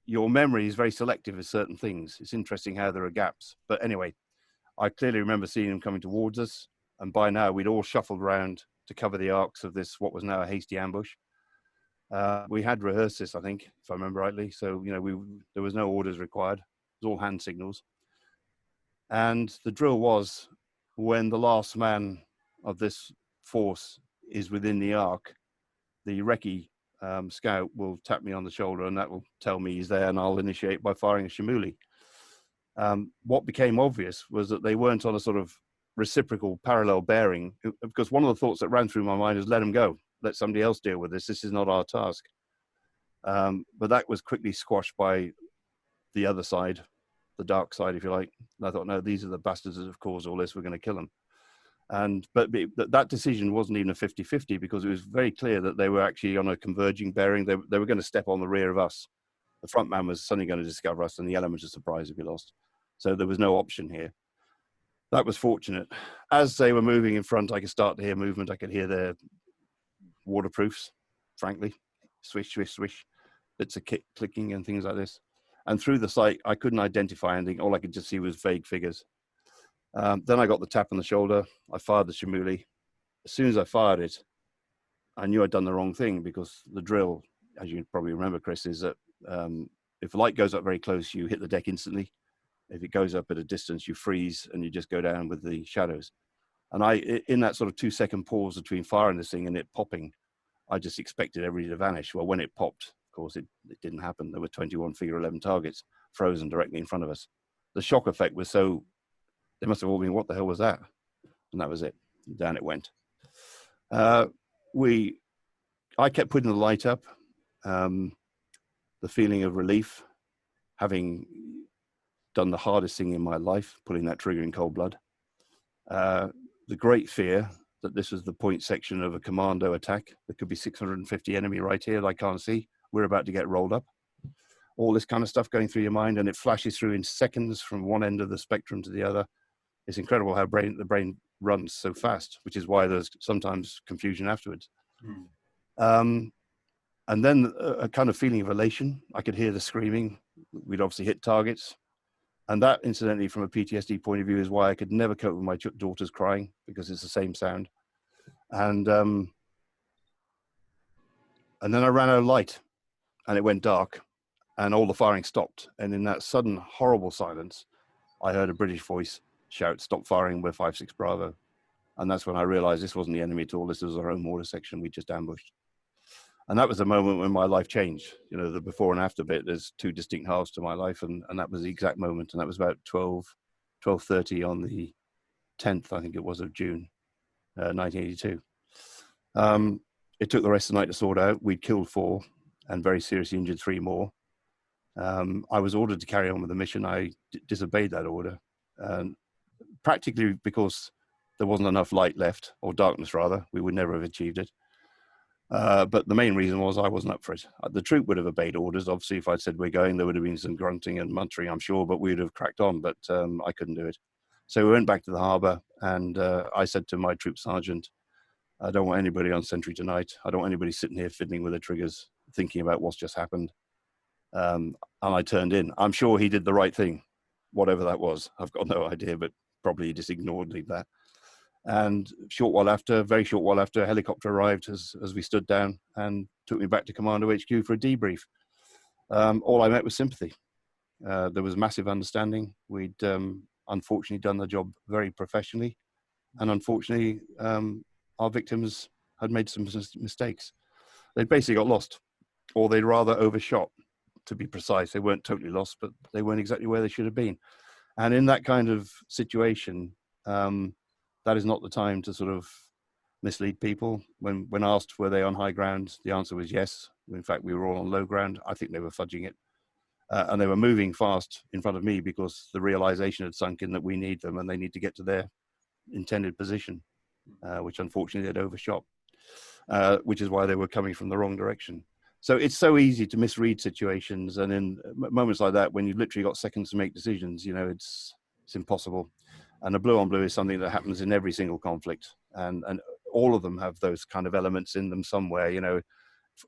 your memory is very selective of certain things. It's interesting how there are gaps. But anyway, I clearly remember seeing them coming towards us. And by now, we'd all shuffled around to cover the arcs of this, what was now a hasty ambush. We had rehearsed this, I think, if I remember rightly. So, you know, there was no orders required. It was all hand signals. And the drill was, when the last man of this force is within the arc, the recce scout will tap me on the shoulder, and that will tell me he's there, and I'll initiate by firing a shimuli. What became obvious was that they weren't on a sort of reciprocal parallel bearing, because one of the thoughts that ran through my mind is, let them go, let somebody else deal with this, this is not our task. But that was quickly squashed by the other side, the dark side, if you like. And I thought, no, these are the bastards that have caused all this, we're going to kill them. But that decision wasn't even a 50-50, because it was very clear that they were actually on a converging bearing. They were going to step on the rear of us. The front man was suddenly going to discover us, and the element of surprise would be lost. So there was no option here. That was fortunate. As they were moving in front, I could start to hear movement. I could hear their waterproofs, frankly, swish, swish, swish, bits of clicking and things like this. And through the sight, I couldn't identify anything. All I could just see was vague figures. Then I got the tap on the shoulder. I fired the shimuli. As soon as I fired it, I knew I'd done the wrong thing, because the drill, as you probably remember, Chris, is that if the light goes up very close, you hit the deck instantly. If it goes up at a distance, you freeze and you just go down with the shadows. And in that sort of 2-second pause between firing this thing and it popping, I just expected everybody to vanish. Well, when it popped, of course, it didn't happen. There were 21 figure 11 targets frozen directly in front of us. The shock effect was so, they must have all been, what the hell was that? And that was it. Down it went. I kept putting the light up. The feeling of relief, having done the hardest thing in my life, pulling that trigger in cold blood. The great fear that this was the point section of a commando attack. There could be 650 enemy right here that I can't see. We're about to get rolled up. All this kind of stuff going through your mind, and it flashes through in seconds from one end of the spectrum to the other. It's incredible how the brain runs so fast, which is why there's sometimes confusion afterwards. And then a kind of feeling of elation. I could hear the screaming. We'd obviously hit targets. And that, incidentally, from a PTSD point of view, is why I could never cope with my daughters crying, because it's the same sound. And then I ran out of light, and it went dark, and all the firing stopped. And in that sudden, horrible silence, I heard a British voice shout, "Stop firing, we're 5-6 Bravo." And that's when I realized this wasn't the enemy at all. This was our own mortar section we just ambushed. And that was the moment when my life changed. You know, the before and after bit, there's two distinct halves to my life. And that was the exact moment. And that was about 12:30 on the 10th, I think it was, of June, 1982. It took the rest of the night to sort out. We'd killed 4 and very seriously injured 3 more. I was ordered to carry on with the mission. I disobeyed that order, practically because there wasn't enough light left, or darkness rather. We would never have achieved it. But the main reason was I wasn't up for it. The troop would have obeyed orders. Obviously, if I'd said we're going, there would have been some grunting and muttering, I'm sure, but we would have cracked on, but I couldn't do it. So we went back to the harbour, and I said to my troop sergeant, I don't want anybody on sentry tonight. I don't want anybody sitting here fiddling with the triggers, thinking about what's just happened. And I turned in. I'm sure he did the right thing, whatever that was. I've got no idea, but probably he just ignored that. And very short while after, a helicopter arrived as we stood down and took me back to Commando HQ for a debrief. All I met was sympathy. There was massive understanding. We'd unfortunately done the job very professionally. And unfortunately, our victims had made some mistakes. They basically got lost, or they'd rather overshot, to be precise. They weren't totally lost, but they weren't exactly where they should have been. And in that kind of situation, that is not the time to sort of mislead people. When asked were they on high ground, the answer was yes. In fact, we were all on low ground. I think they were fudging it. And they were moving fast in front of me because the realization had sunk in that we need them and they need to get to their intended position, which unfortunately they'd overshot, which is why they were coming from the wrong direction. So it's so easy to misread situations. And in moments like that, when you've literally got seconds to make decisions, you know, it's impossible. And a blue on blue is something that happens in every single conflict. And all of them have those kind of elements in them somewhere. You know,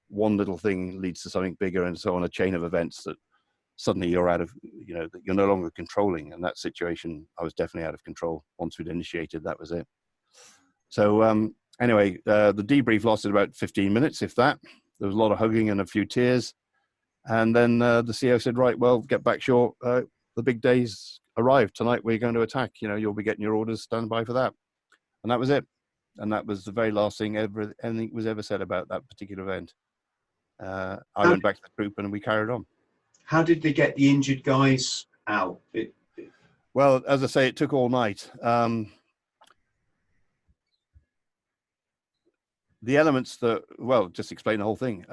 one little thing leads to something bigger, and so on, a chain of events that suddenly you're out of, you know, that you're no longer controlling. And that situation, I was definitely out of control. Once we'd initiated, that was it. So anyway, the debrief lasted about 15 minutes, if that. There was a lot of hugging and a few tears. And then the CO said, right, well, get back shore. The big day's arrived. Tonight we're going to attack. You know, you'll be getting your orders, stand by for that. And that was it. And that was the very last thing anything was ever said about that particular event. I went back to the troop and we carried on. How did they get the injured guys out? Well, as I say, it took all night. The elements that, well, just explain the whole thing.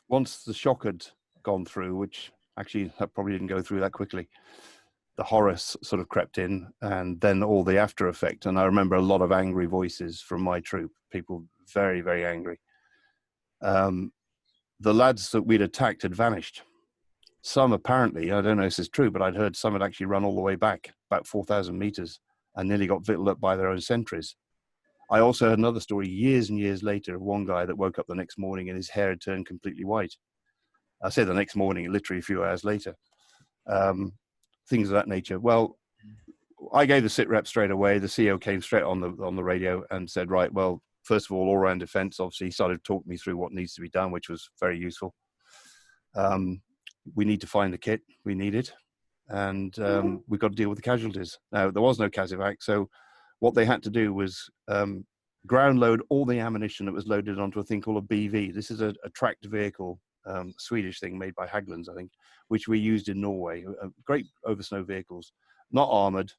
Once the shock had gone through, which actually that probably didn't go through that quickly, the horror sort of crept in, and then all the after effect. And I remember a lot of angry voices from my troop, people very, very angry. The lads that we'd attacked had vanished. Some apparently, I don't know if this is true, but I'd heard some had actually run all the way back, about 4,000 meters, and nearly got victualled up by their own sentries. I also heard another story years and years later of one guy that woke up the next morning and his hair had turned completely white. I say the next morning, literally a few hours later. Things of that nature. Well, I gave the sit rep straight away. The CO came straight on the radio and said, right, well, first of all round defense, obviously, he started talking me through what needs to be done, which was very useful. We need to find the kit. We need it. And we've got to deal with the casualties. Now, there was no CASEVAC, so what they had to do was ground load all the ammunition that was loaded onto a thing called a BV. This is a tracked vehicle, Swedish thing made by Haglands, I think, which we used in Norway. Great oversnow vehicles, not armored,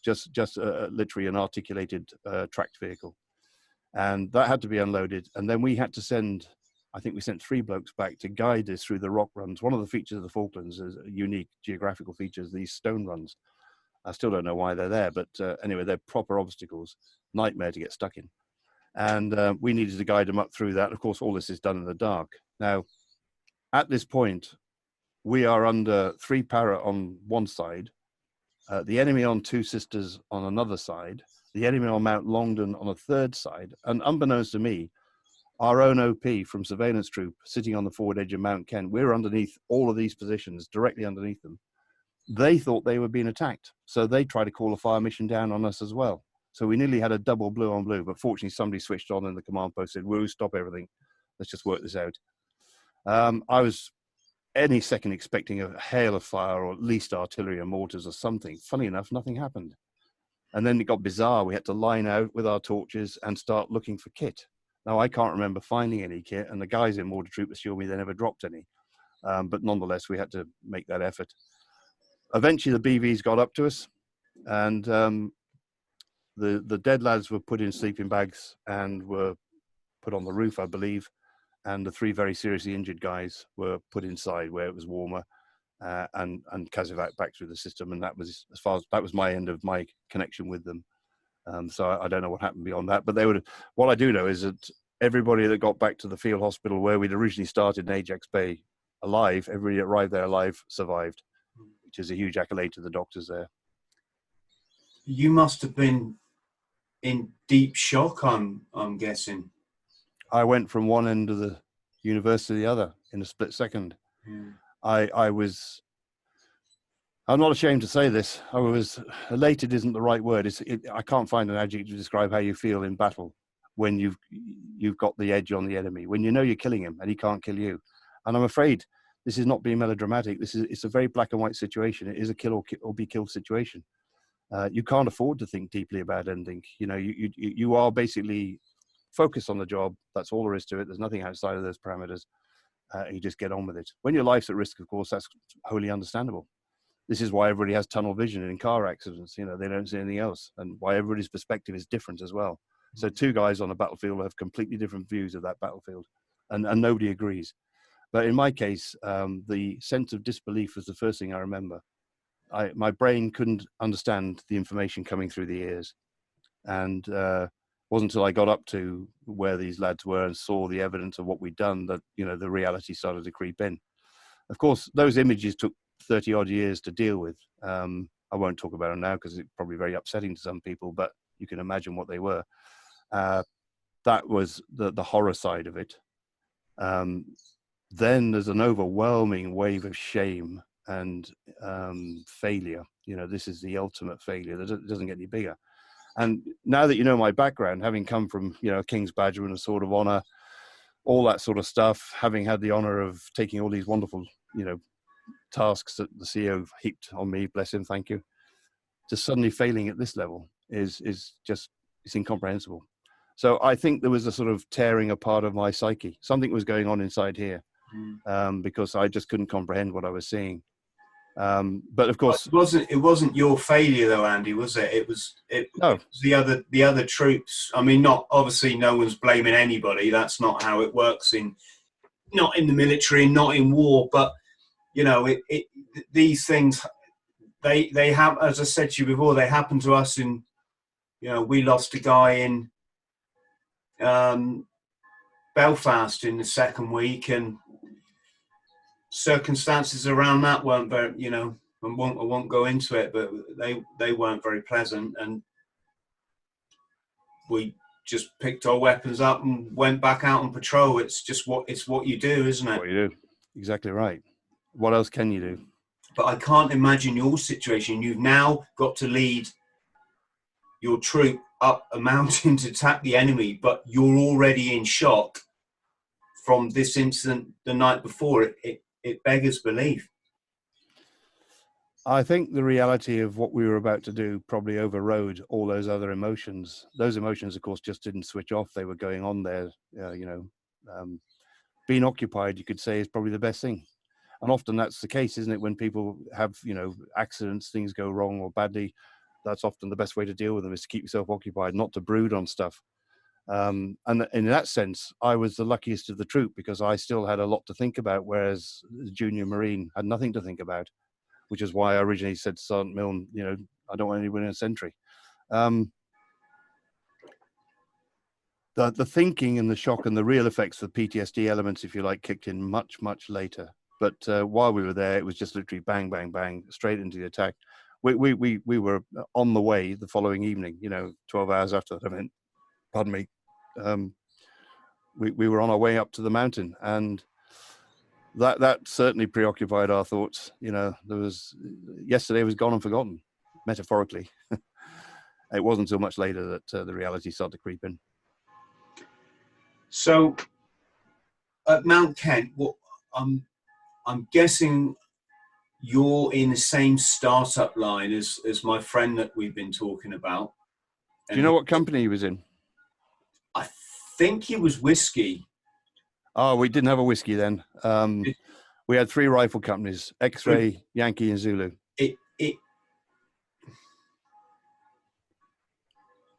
just literally an articulated tracked vehicle. And that had to be unloaded. And then we had to send, I think we sent 3 blokes back to guide us through the rock runs. One of the features of the Falklands is unique geographical features, these stone runs. I still don't know why they're there, but anyway, they're proper obstacles, nightmare to get stuck in. And we needed to guide them up through that. Of course, all this is done in the dark. Now, at this point, we are under 3 para on one side, the enemy on 2 Sisters on another side, the enemy on Mount Longdon on a third side, and unbeknownst to me, our own OP from surveillance troop sitting on the forward edge of Mount Kent, we're underneath all of these positions, directly underneath them. They thought they were being attacked, so they tried to call a fire mission down on us as well. So we nearly had a double blue on blue, but fortunately somebody switched on and the command post said, woo, stop everything. Let's just work this out. I was any second expecting a hail of fire or at least artillery or mortars or something. Funny enough, nothing happened. And then it got bizarre. We had to line out with our torches and start looking for kit. Now, I can't remember finding any kit, and the guys in Mortar Troop assured me they never dropped any. But nonetheless, we had to make that effort. Eventually, the BVs got up to us, and the dead lads were put in sleeping bags and were put on the roof, I believe, and the 3 very seriously injured guys were put inside where it was warmer, and CASEVAC back through the system. And that was that was my end of my connection with them. So I don't know what happened beyond that, but what I do know is that everybody that got back to the field hospital where we'd originally started in Ajax Bay alive, everybody that arrived there alive survived, which is a huge accolade to the doctors there. You must have been in deep shock, I'm guessing. I went from one end of the universe to the other in a split second. Yeah. I'm not ashamed to say this. I was elated isn't the right word. I can't find an adjective to describe how you feel in battle when you've got the edge on the enemy, when you know you're killing him and he can't kill you. And I'm afraid this is not being melodramatic. It's a very black and white situation. It is a kill or be killed situation. You can't afford to think deeply about ending. You know, you are basically focused on the job. That's all there is to it. There's nothing outside of those parameters. You just get on with it. When your life's at risk, of course, that's wholly understandable. This is why everybody has tunnel vision in car accidents. You know, they don't see anything else, and why everybody's perspective is different as well. So 2 guys on a battlefield have completely different views of that battlefield, and nobody agrees. But in my case, the sense of disbelief was the first thing I remember. My brain couldn't understand the information coming through the ears, and it wasn't until I got up to where these lads were and saw the evidence of what we'd done that, you know, the reality started to creep in. Of course, those images took 30 odd years to deal with. I won't talk about them now because it's probably very upsetting to some people, but you can imagine what they were. That was the horror side of it. Then there's an overwhelming wave of shame and failure. You know, this is the ultimate failure. It doesn't get any bigger. And now that you know my background, having come from, you know, King's Badgeman, a Sword of Honor, all that sort of stuff, having had the honor of taking all these wonderful, you know, tasks that the CEO heaped on me, bless him, thank you, just suddenly failing at this level is just, it's incomprehensible. So I think there was a sort of tearing apart of my psyche. Something was going on inside here, because I just couldn't comprehend what I was seeing. But of course, it wasn't your failure though, Andy, was it? It was no. It was the other troops. I mean, not obviously, no one's blaming anybody. That's not how it works not in the military and not in war. But you know, these things they have, as I said to you before, they happened to us. In, you know, we lost a guy in Belfast in the second week, and circumstances around that weren't very, you know, I won't go into it, but they weren't very pleasant, and we just picked our weapons up and went back out on patrol. It's just what you do, isn't it? What you do, exactly right. What else can you do? But I can't imagine your situation. You've now got to lead your troop up a mountain to attack the enemy, but you're already in shock from this incident the night before. It beggars belief. I think the reality of what we were about to do probably overrode all those other emotions. Those emotions, of course, just didn't switch off. They were going on there. You know, being occupied, you could say, is probably the best thing. And often that's the case, isn't it? When people have, you know, accidents, things go wrong or badly, that's often the best way to deal with them, is to keep yourself occupied, not to brood on stuff. And in that sense, I was the luckiest of the troop, because I still had a lot to think about, whereas the junior Marine had nothing to think about, which is why I originally said to Sergeant Milne, you know, I don't want anyone in a sentry. The thinking and the shock and the real effects of the PTSD elements, if you like, kicked in much, much later. But while we were there, it was just literally bang, bang, bang, straight into the attack. We were on the way the following evening, you know, 12 hours after that event. Pardon me. We were on our way up to the mountain, and that certainly preoccupied our thoughts. You know, yesterday was gone and forgotten, metaphorically. It wasn't until much later that the reality started to creep in. So at Mount Kent, what I'm guessing you're in the same startup line as my friend that we've been talking about. Do you know what company he was in? I think he was whiskey. Oh, we didn't have a whiskey then. We had 3 rifle companies: X-Ray, Yankee, and Zulu.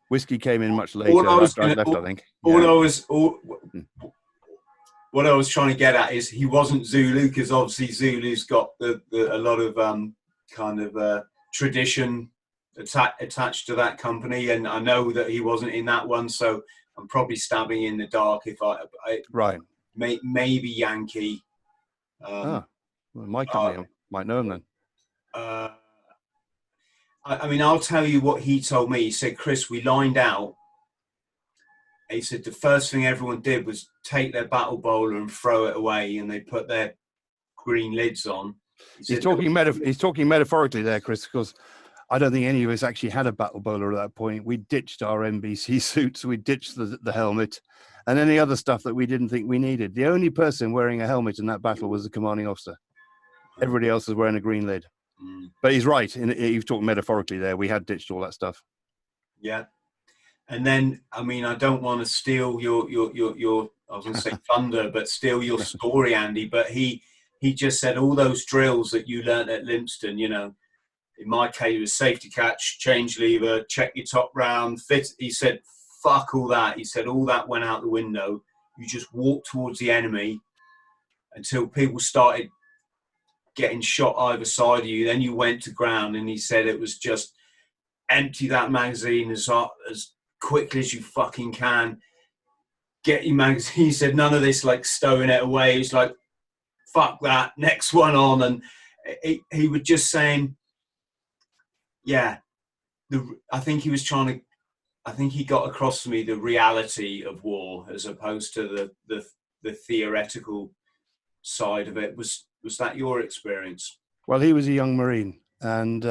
Whiskey came in much later after I left, I think. What I was trying to get at is he wasn't Zulu, because obviously Zulu's got a lot of kind of tradition attached to that company, and I know that he wasn't in that one, so I'm probably stabbing in the dark if I right. Maybe Yankee. Well, my company might know him then. I mean, I'll tell you what he told me. He said, Chris, we lined out. He said the first thing everyone did was take their battle bowler and throw it away, and they put their green lids on. He's talking metaphorically there, Chris, because I don't think any of us actually had a battle bowler at that point. We ditched our NBC suits, we ditched the helmet, and any other stuff that we didn't think we needed. The only person wearing a helmet in that battle was the commanding officer. Everybody else was wearing a green lid. But he's right. You've talked metaphorically there. We had ditched all that stuff. Yeah. And then, I mean, I don't want to steal your I was going to say thunder, but steal your story, Andy. But he just said all those drills that you learnt at Lympston, you know, in my case, it was safety catch, change lever, check your top round, fit. He said, fuck all that. He said all that went out the window. You just walked towards the enemy until people started getting shot either side of you. Then you went to ground, and he said it was just empty that magazine as quickly as you fucking can. Get your magazine. He said none of this like stowing it away. He's like, fuck that, next one on. And he was just saying, yeah, I think he got across to me the reality of war as opposed to the theoretical side of it. Was that your experience? Well, he was a young Marine, and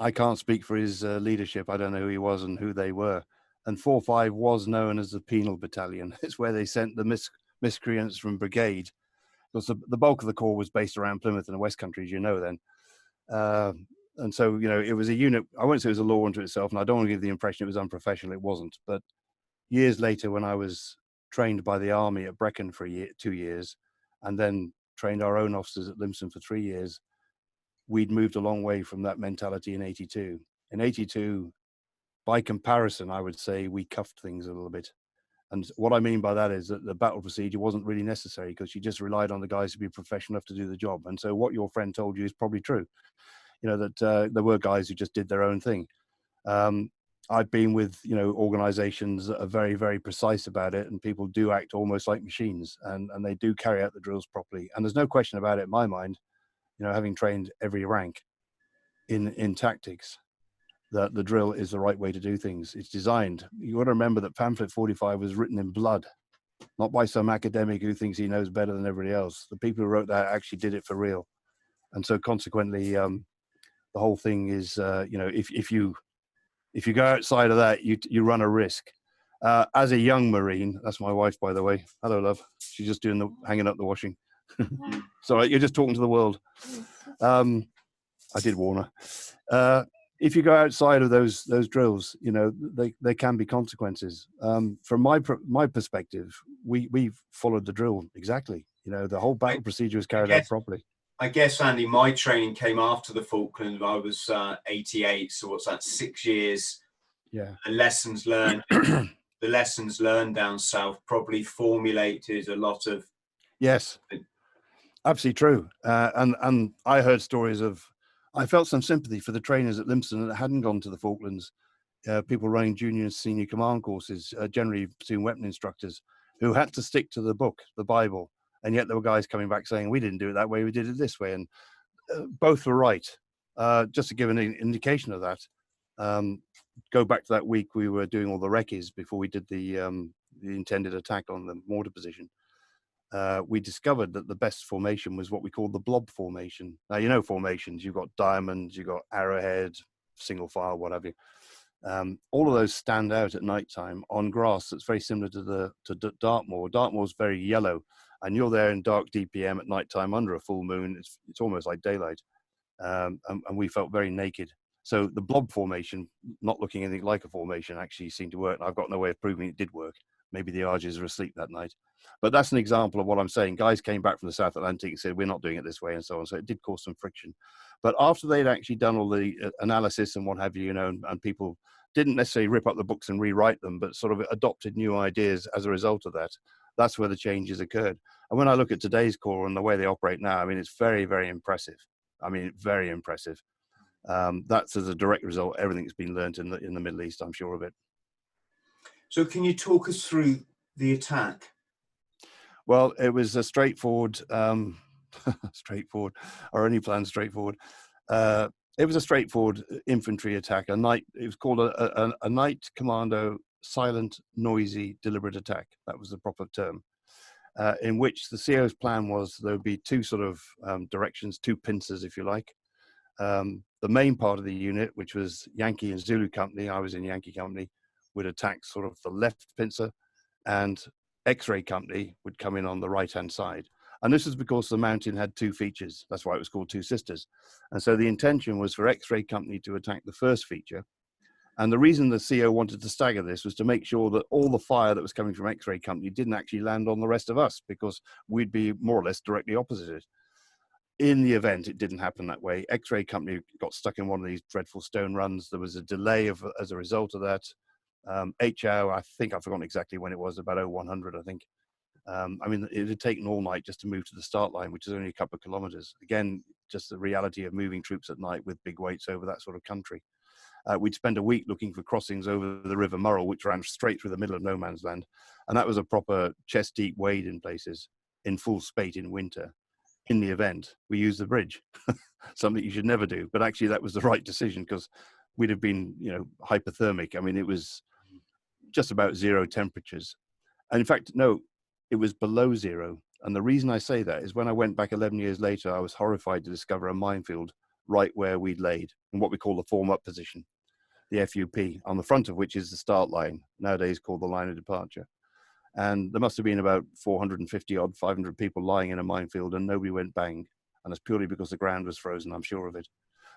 I can't speak for his leadership. I don't know who he was and who they were. And 4-5 was known as the penal battalion. It's where they sent the miscreants from brigade, because the bulk of the corps was based around Plymouth and the West Country, as you know then. And so, you know, it was a unit. I won't say it was a law unto itself, and I don't want to give the impression it was unprofessional. It wasn't. But years later, when I was trained by the army at Brecon for 2 years, and then trained our own officers at Lympstone for 3 years, we'd moved a long way from that mentality in 82. In 82, by comparison, I would say we cuffed things a little bit. And what I mean by that is that the battle procedure wasn't really necessary, because you just relied on the guys to be professional enough to do the job. And so what your friend told you is probably true. You know, that there were guys who just did their own thing. I've been with, you know, organizations that are very, very precise about it, and people do act almost like machines, and they do carry out the drills properly. And there's no question about it in my mind, you know, having trained every rank in tactics, that the drill is the right way to do things. It's designed. You got to remember that pamphlet 45 was written in blood, not by some academic who thinks he knows better than everybody else. The people who wrote that actually did it for real. And so consequently, the whole thing is, you know, if you go outside of that, you run a risk. As a young Marine, that's my wife, by the way. Hello, love. She's just doing hanging up the washing. Sorry, you're just talking to the world. I did warn her. If you go outside of those drills, you know, there can be consequences. From my perspective, we followed the drill exactly. You know, the whole battle procedure was carried out properly. I guess, Andy, my training came after the Falklands. I was 88, so what's that? 6 years. Yeah. The lessons learned, down south probably formulated a lot of. Yes, absolutely true. And I heard stories of. I felt some sympathy for the trainers at Lympstone that hadn't gone to the Falklands. People running junior and senior command courses, generally platoon weapon instructors, who had to stick to the book, the Bible. And yet there were guys coming back saying, we didn't do it that way, we did it this way. And both were right. Just to give an indication of that, go back to that week we were doing all the recce's before we did the intended attack on the mortar position. We discovered that the best formation was what we call the blob formation. Now, you know formations, you've got diamonds, you've got arrowhead, single file, what have you. All of those stand out at night time on grass that's very similar to Dartmoor. Dartmoor's very yellow, and you're there in dark DPM at night time under a full moon. It's almost like daylight, and we felt very naked. So the blob formation, not looking anything like a formation, actually seemed to work. I've got no way of proving it did work. Maybe the Argies were asleep that night. But that's an example of what I'm saying. Guys came back from the South Atlantic and said, we're not doing it this way, and so on. So it did cause some friction. But after they'd actually done all the analysis and what have you, you know, and people didn't necessarily rip up the books and rewrite them, but sort of adopted new ideas as a result of that, that's where the changes occurred. And when I look at today's Corps and the way they operate now, I mean, it's very, very impressive. I mean, very impressive. That's as a direct result, everything's been learnt in the Middle East, I'm sure of it. So can you talk us through the attack? Well, it was a straightforward, straightforward, or only planned straightforward. It was a straightforward infantry attack. It was called a night commando silent, noisy, deliberate attack. That was the proper term. In which the CO's plan was there would be two sort of directions, two pincers, if you like. The main part of the unit, which was Yankee and Zulu Company, I was in Yankee Company, would attack sort of the left pincer, and X-ray Company would come in on the right-hand side. And this was because the mountain had two features. That's why it was called Two Sisters. And so the intention was for X-ray Company to attack the first feature. And the reason the CO wanted to stagger this was to make sure that all the fire that was coming from X-ray Company didn't actually land on the rest of us, because we'd be more or less directly opposite it. In the event, it didn't happen that way. X-ray Company got stuck in one of these dreadful stone runs. There was a delay as a result of that. HO, I think I've forgotten exactly when it was, about 0100, I think. I mean, it had taken all night just to move to the start line, which is only a couple of kilometers. Again, just the reality of moving troops at night with big weights over that sort of country. We'd spend a week looking for crossings over the River Murrell, which ran straight through the middle of no man's land. And that was a proper chest-deep wade in places, in full spate in winter. In the event, we used the bridge, something you should never do. But actually, that was the right decision, because we'd have been, you know, hypothermic. I mean, it was just about zero temperatures. And in fact, no, it was below zero. And the reason I say that is when I went back 11 years later, I was horrified to discover a minefield right where we'd laid, in what we call the form-up position, the FUP, on the front of which is the start line, nowadays called the line of departure. And there must have been about 450 odd, 500 people lying in a minefield, and nobody went bang. And it's purely because the ground was frozen, I'm sure of it.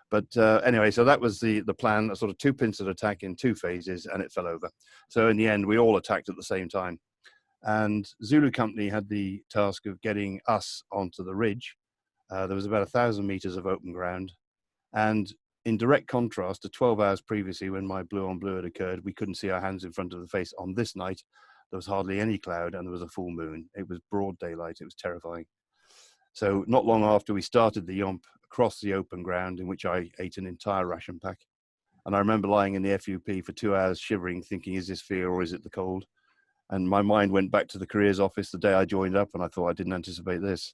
But anyway, so that was the plan, a sort of two-pincered attack in 2 phases, and it fell over. So in the end, we all attacked at the same time. And Zulu Company had the task of getting us onto the ridge. There was about 1,000 meters of open ground. And in direct contrast to 12 hours previously, when my blue on blue had occurred, we couldn't see our hands in front of the face. On this night, there was hardly any cloud and there was a full moon. It was broad daylight. It was terrifying. So not long after we started the Yomp, across the open ground, in which I ate an entire ration pack. And I remember lying in the FUP for 2 hours shivering, thinking, is this fear or is it the cold? And my mind went back to the careers office the day I joined up, and I thought, I didn't anticipate this.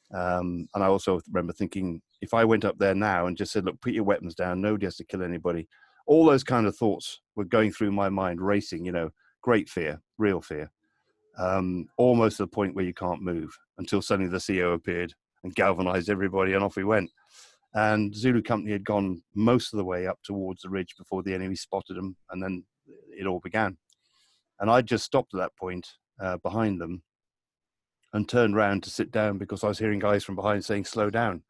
And I also remember thinking, if I went up there now and just said, look, put your weapons down, nobody has to kill anybody. All those kind of thoughts were going through my mind, racing, you know, great fear, real fear. Almost to the point where you can't move, until suddenly the CO appeared and galvanized everybody, and off we went. And Zulu Company had gone most of the way up towards the ridge before the enemy spotted them, and then it all began. And I just stopped at that point behind them and turned round to sit down, because I was hearing guys from behind saying, slow down.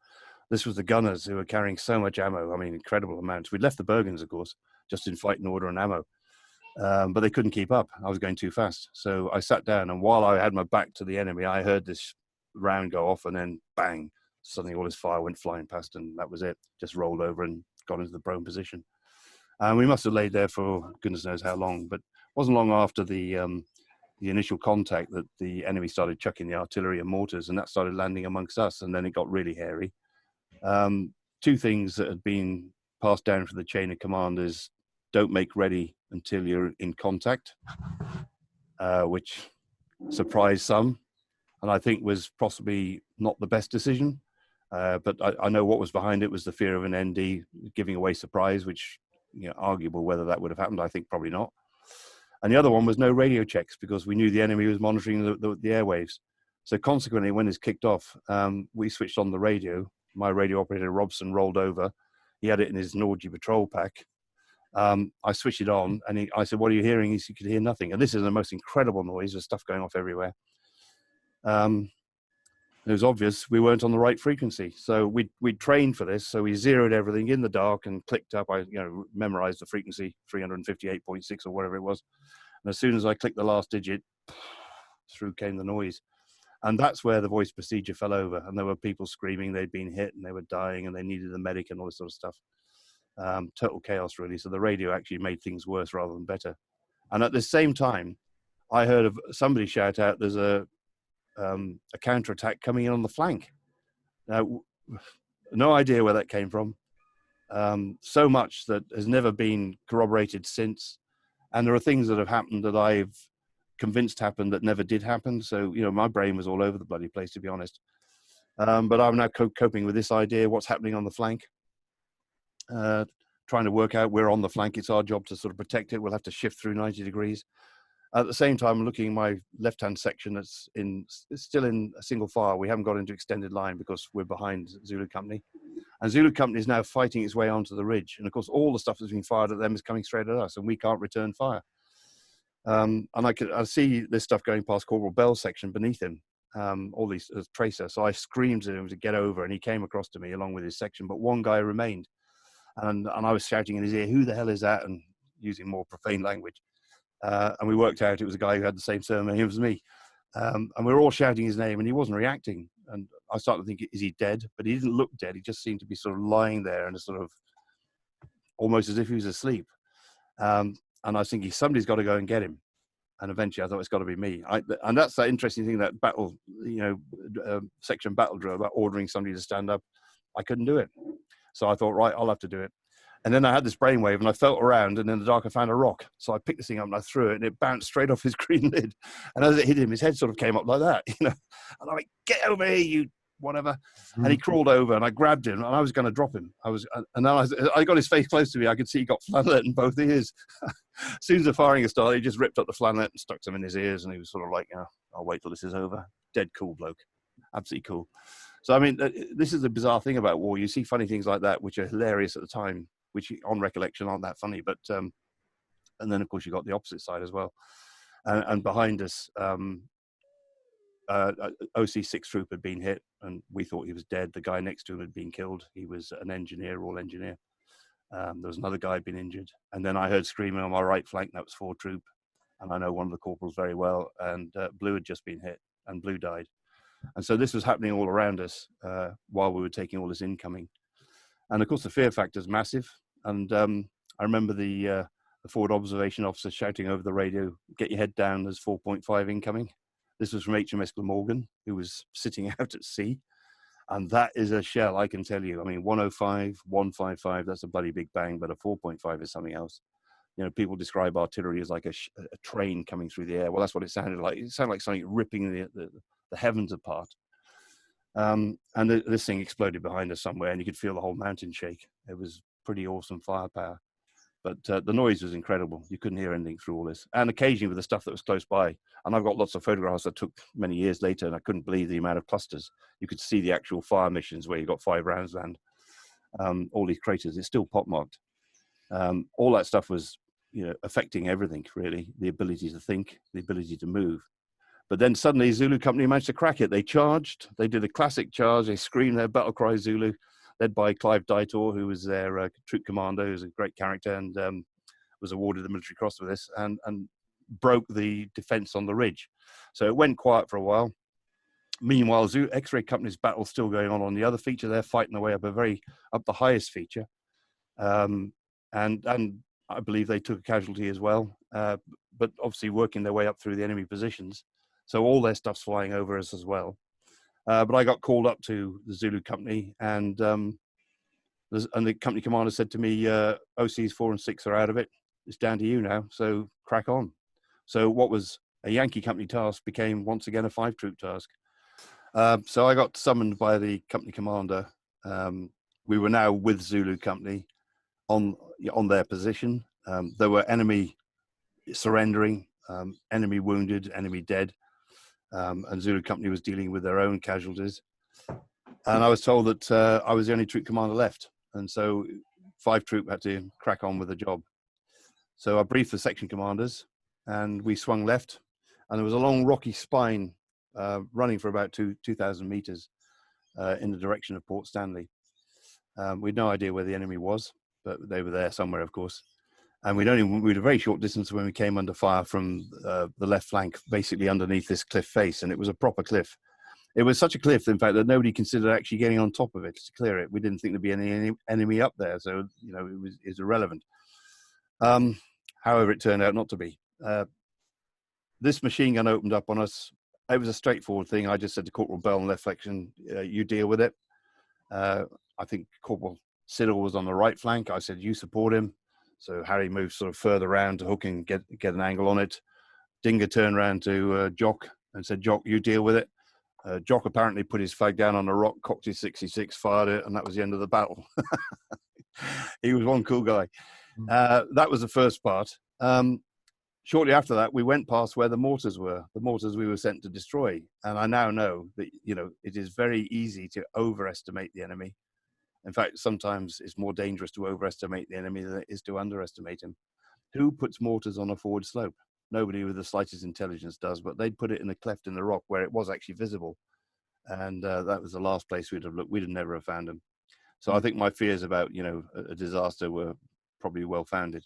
This was the gunners who were carrying so much ammo. I mean, incredible amounts. We'd left the Bergens, of course, just in fighting order and ammo. But they couldn't keep up. I was going too fast. So I sat down, and while I had my back to the enemy, I heard this round go off, and then bang, suddenly all his fire went flying past, and that was it. Just rolled over and got into the prone position. And we must have laid there for goodness knows how long, but it wasn't long after the initial contact that the enemy started chucking the artillery and mortars, and that started landing amongst us, and then it got really hairy. 2 things that had been passed down from the chain of command is, don't make ready until you're in contact, which surprised some, and I think was possibly not the best decision. But I know what was behind it was the fear of an ND giving away surprise, which, you know, arguable whether that would have happened. I think probably not. And the other one was no radio checks, because we knew the enemy was monitoring the airwaves. So consequently, when this kicked off, we switched on the radio. My radio operator, Robson, rolled over. He had it in his Norgy patrol pack. I switched it on, and I said, what are you hearing? He said, you could hear nothing. And this is the most incredible noise. There's stuff going off everywhere. It was obvious we weren't on the right frequency. So we'd trained for this. So we zeroed everything in the dark and clicked up. I memorized the frequency, 358.6 or whatever it was. And as soon as I clicked the last digit, through came the noise. And that's where the voice procedure fell over. And there were people screaming they'd been hit and they were dying and they needed a medic and all this sort of stuff. Total chaos, really. So the radio actually made things worse rather than better. And at the same time, I heard of somebody shout out, there's a counterattack coming in on the flank. Now, no idea where that came from. So much that has never been corroborated since. And there are things that have happened that I've convinced happened that never did happen. So, my brain was all over the bloody place, to be honest. But I'm now coping with this idea, what's happening on the flank. Trying to work out we're on the flank. It's our job to sort of protect it. We'll have to shift through 90 degrees. At the same time, looking at my left-hand section, it's still in a single file. We haven't got into extended line because we're behind Zulu Company. And Zulu Company is now fighting its way onto the ridge. And of course, all the stuff that's been fired at them is coming straight at us, and we can't return fire. And I see this stuff going past Corporal Bell's section beneath him, all these tracer. So I screamed at him to get over, and he came across to me along with his section, but one guy remained. And I was shouting in his ear, who the hell is that? And using more profane language. And we worked out it was a guy who had the same surname as me. And we were all shouting his name, and he wasn't reacting. And I started to think, is he dead? But he didn't look dead. He just seemed to be sort of lying there and sort of almost as if he was asleep. And I was thinking, somebody's got to go and get him. And eventually I thought, it's got to be me. And that's that interesting thing, that battle, section battle drill about ordering somebody to stand up. I couldn't do it. So I thought, right, I'll have to do it. And then I had this brainwave, and I felt around, and in the dark I found a rock. So I picked this thing up and I threw it, and it bounced straight off his green lid. And as it hit him, his head sort of came up like that, And I'm like, get over here, you whatever. And he crawled over, and I grabbed him, and I was going to drop him. And then I got his face close to me. I could see he got flannelette in both ears. As soon as the firing had started, he just ripped up the flannelette and stuck some in his ears, and he was sort of like, I'll wait till this is over. Dead cool bloke. Absolutely cool. So, I mean, this is the bizarre thing about war. You see funny things like that, which are hilarious at the time, which on recollection aren't that funny. But, and then, of course, you got the opposite side as well. And behind us, OC6 troop had been hit, and we thought he was dead. The guy next to him had been killed. He was an engineer, Royal Engineer. There was another guy had been injured. And then I heard screaming on my right flank. That was 4 troop. And I know one of the corporals very well. And Blue had just been hit, and Blue died. And so this was happening all around us while we were taking all this incoming. And of course, the fear factor is massive. And I remember the forward observation officer shouting over the radio, "Get your head down, there's 4.5 incoming." This was from HMS Glamorgan, who was sitting out at sea. And that is a shell, I can tell you. I mean, 105, 155, that's a bloody big bang, but a 4.5 is something else. You know, people describe artillery as like a train coming through the air. Well, that's what it sounded like. It sounded like something ripping the heavens apart. And this thing exploded behind us somewhere, and you could feel the whole mountain shake. It was pretty awesome firepower. But the noise was incredible. You couldn't hear anything through all this. And occasionally with the stuff that was close by, and I've got lots of photographs that took many years later, and I couldn't believe the amount of clusters. You could see the actual fire missions where you got 5 rounds land. All these craters, it's still pot-marked. All that stuff was, you know, affecting everything, really. The ability to think, the ability to move. But then suddenly Zulu Company managed to crack it. They charged. They did a classic charge. They screamed their battle cry Zulu, led by Clive Deitor, who was their troop commander, who's a great character, and was awarded the Military Cross for this, and broke the defense on the ridge. So it went quiet for a while. Meanwhile, X-Ray Company's battle still going on the other feature. They're fighting their way up the highest feature. And I believe they took a casualty as well, but obviously working their way up through the enemy positions. So all their stuff's flying over us as well. But I got called up to the Zulu Company, and the company commander said to me, "OCs 4 and 6 are out of it. It's down to you now, so crack on." So what was a Yankee Company task became once again a 5-troop task. So I got summoned by the company commander. We were now with Zulu Company on their position. There were enemy surrendering, enemy wounded, enemy dead, and Zulu Company was dealing with their own casualties. And I was told that I was the only troop commander left, and so 5 troop had to crack on with the job. So I briefed the section commanders, and we swung left, and there was a long rocky spine running for about 2,000 meters in the direction of Port Stanley. We had no idea where the enemy was, but they were there somewhere, of course. And we were a very short distance when we came under fire from the left flank, basically underneath this cliff face, and it was a proper cliff. It was such a cliff, in fact, that nobody considered actually getting on top of it to clear it. We didn't think there'd be any enemy up there, so you know it was irrelevant. However, it turned out not to be. This machine gun opened up on us. It was a straightforward thing. I just said to Corporal Bell on left flank, "You deal with it." I think Corporal Siddle was on the right flank. I said, "You support him." So Harry moved sort of further around to hook and get an angle on it. Dinger turned around to Jock and said, "Jock, you deal with it." Jock apparently put his flag down on a rock, cocked his 66, fired it, and that was the end of the battle. He was one cool guy. That was the first part. Shortly after that, we went past where the mortars were, the mortars we were sent to destroy. And I now know that, you know, it is very easy to overestimate the enemy. In fact, sometimes it's more dangerous to overestimate the enemy than it is to underestimate him. Who puts mortars on a forward slope? Nobody with the slightest intelligence does, but they'd put it in a cleft in the rock where it was actually visible. And that was the last place we'd have looked. We'd have never have found them. So I think my fears about, you know, a disaster were probably well founded.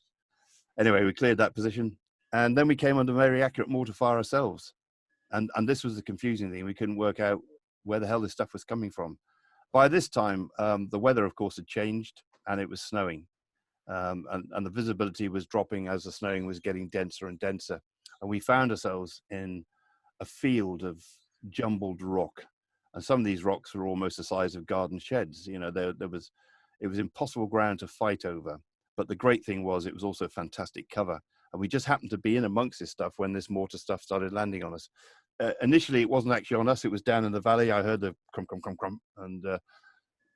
Anyway, we cleared that position. And then we came under very accurate mortar fire ourselves. And this was the confusing thing. We couldn't work out where the hell this stuff was coming from. By this time, the weather, of course, had changed, and it was snowing. And the visibility was dropping as the snowing was getting denser and denser. And we found ourselves in a field of jumbled rock. And some of these rocks were almost the size of garden sheds. You know, it was impossible ground to fight over. But the great thing was it was also fantastic cover. And we just happened to be in amongst this stuff when this mortar stuff started landing on us. Initially, it wasn't actually on us. It was down in the valley. I heard the crump, crump, crump, crump. And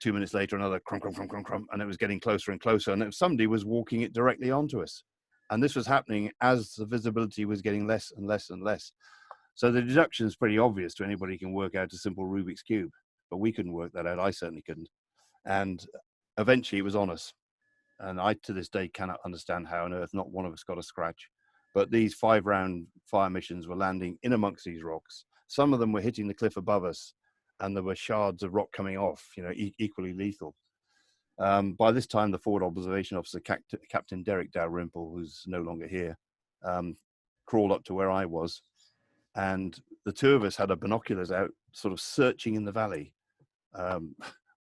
2 minutes later, another crump, crump, crump, crump, crump. And it was getting closer and closer. And somebody was walking it directly onto us. And this was happening as the visibility was getting less and less and less. So the deduction is pretty obvious to anybody who can work out a simple Rubik's Cube. but we couldn't work that out. I certainly couldn't. And eventually it was on us. And I, to this day, cannot understand how on earth not one of us got a scratch. But these 5-round fire missions were landing in amongst these rocks. Some of them were hitting the cliff above us, and there were shards of rock coming off, you know, equally lethal. By this time, the forward observation officer, Captain Derek Dalrymple, who's no longer here, crawled up to where I was. And the two of us had our binoculars out, sort of searching in the valley,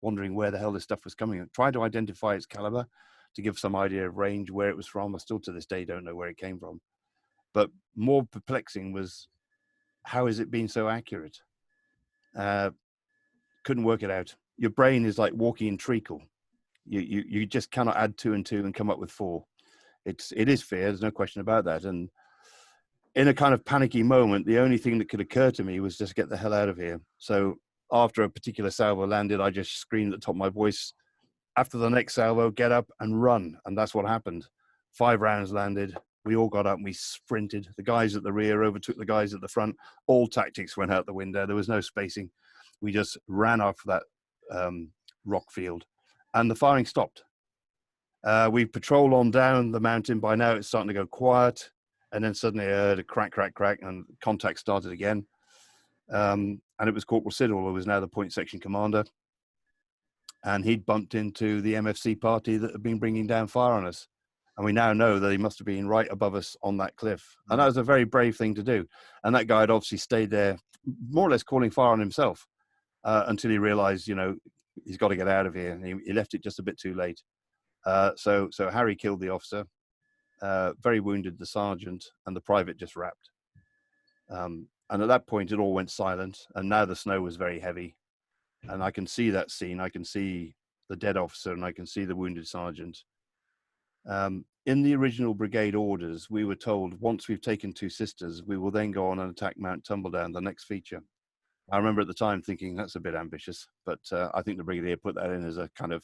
wondering where the hell this stuff was coming. Trying to identify its caliber to give some idea of range, where it was from. I still to this day don't know where it came from. But more perplexing was, how is it being so accurate? Couldn't work it out. Your brain is like walking in treacle. You just cannot add 2 and 2 and come up with 4. It is fear, there's no question about that. And in a kind of panicky moment, the only thing that could occur to me was just get the hell out of here. So after a particular salvo landed, I just screamed at the top of my voice, after the next salvo, get up and run. And that's what happened. 5 rounds landed. We all got up and we sprinted. The guys at the rear overtook the guys at the front. All tactics went out the window. There was no spacing. We just ran off that rock field, and the firing stopped. We patrolled on down the mountain. By now, it's starting to go quiet. And then suddenly I heard a crack, crack, crack, and contact started again. And it was Corporal Siddle, who was now the point section commander. And he'd bumped into the MFC party that had been bringing down fire on us. And we now know that he must have been right above us on that cliff. And that was a very brave thing to do. And that guy had obviously stayed there, more or less calling fire on himself, until he realized, you know, he's got to get out of here. And he left it just a bit too late. So Harry killed the officer, very wounded the sergeant, and the private just wrapped. And at that point, it all went silent. And now the snow was very heavy. And I can see that scene. I can see the dead officer, and I can see the wounded sergeant. In the original brigade orders, we were told, once we've taken 2 sisters, we will then go on and attack Mount Tumbledown, the next feature. I remember at the time thinking that's a bit ambitious, but I think the brigadier put that in as a kind of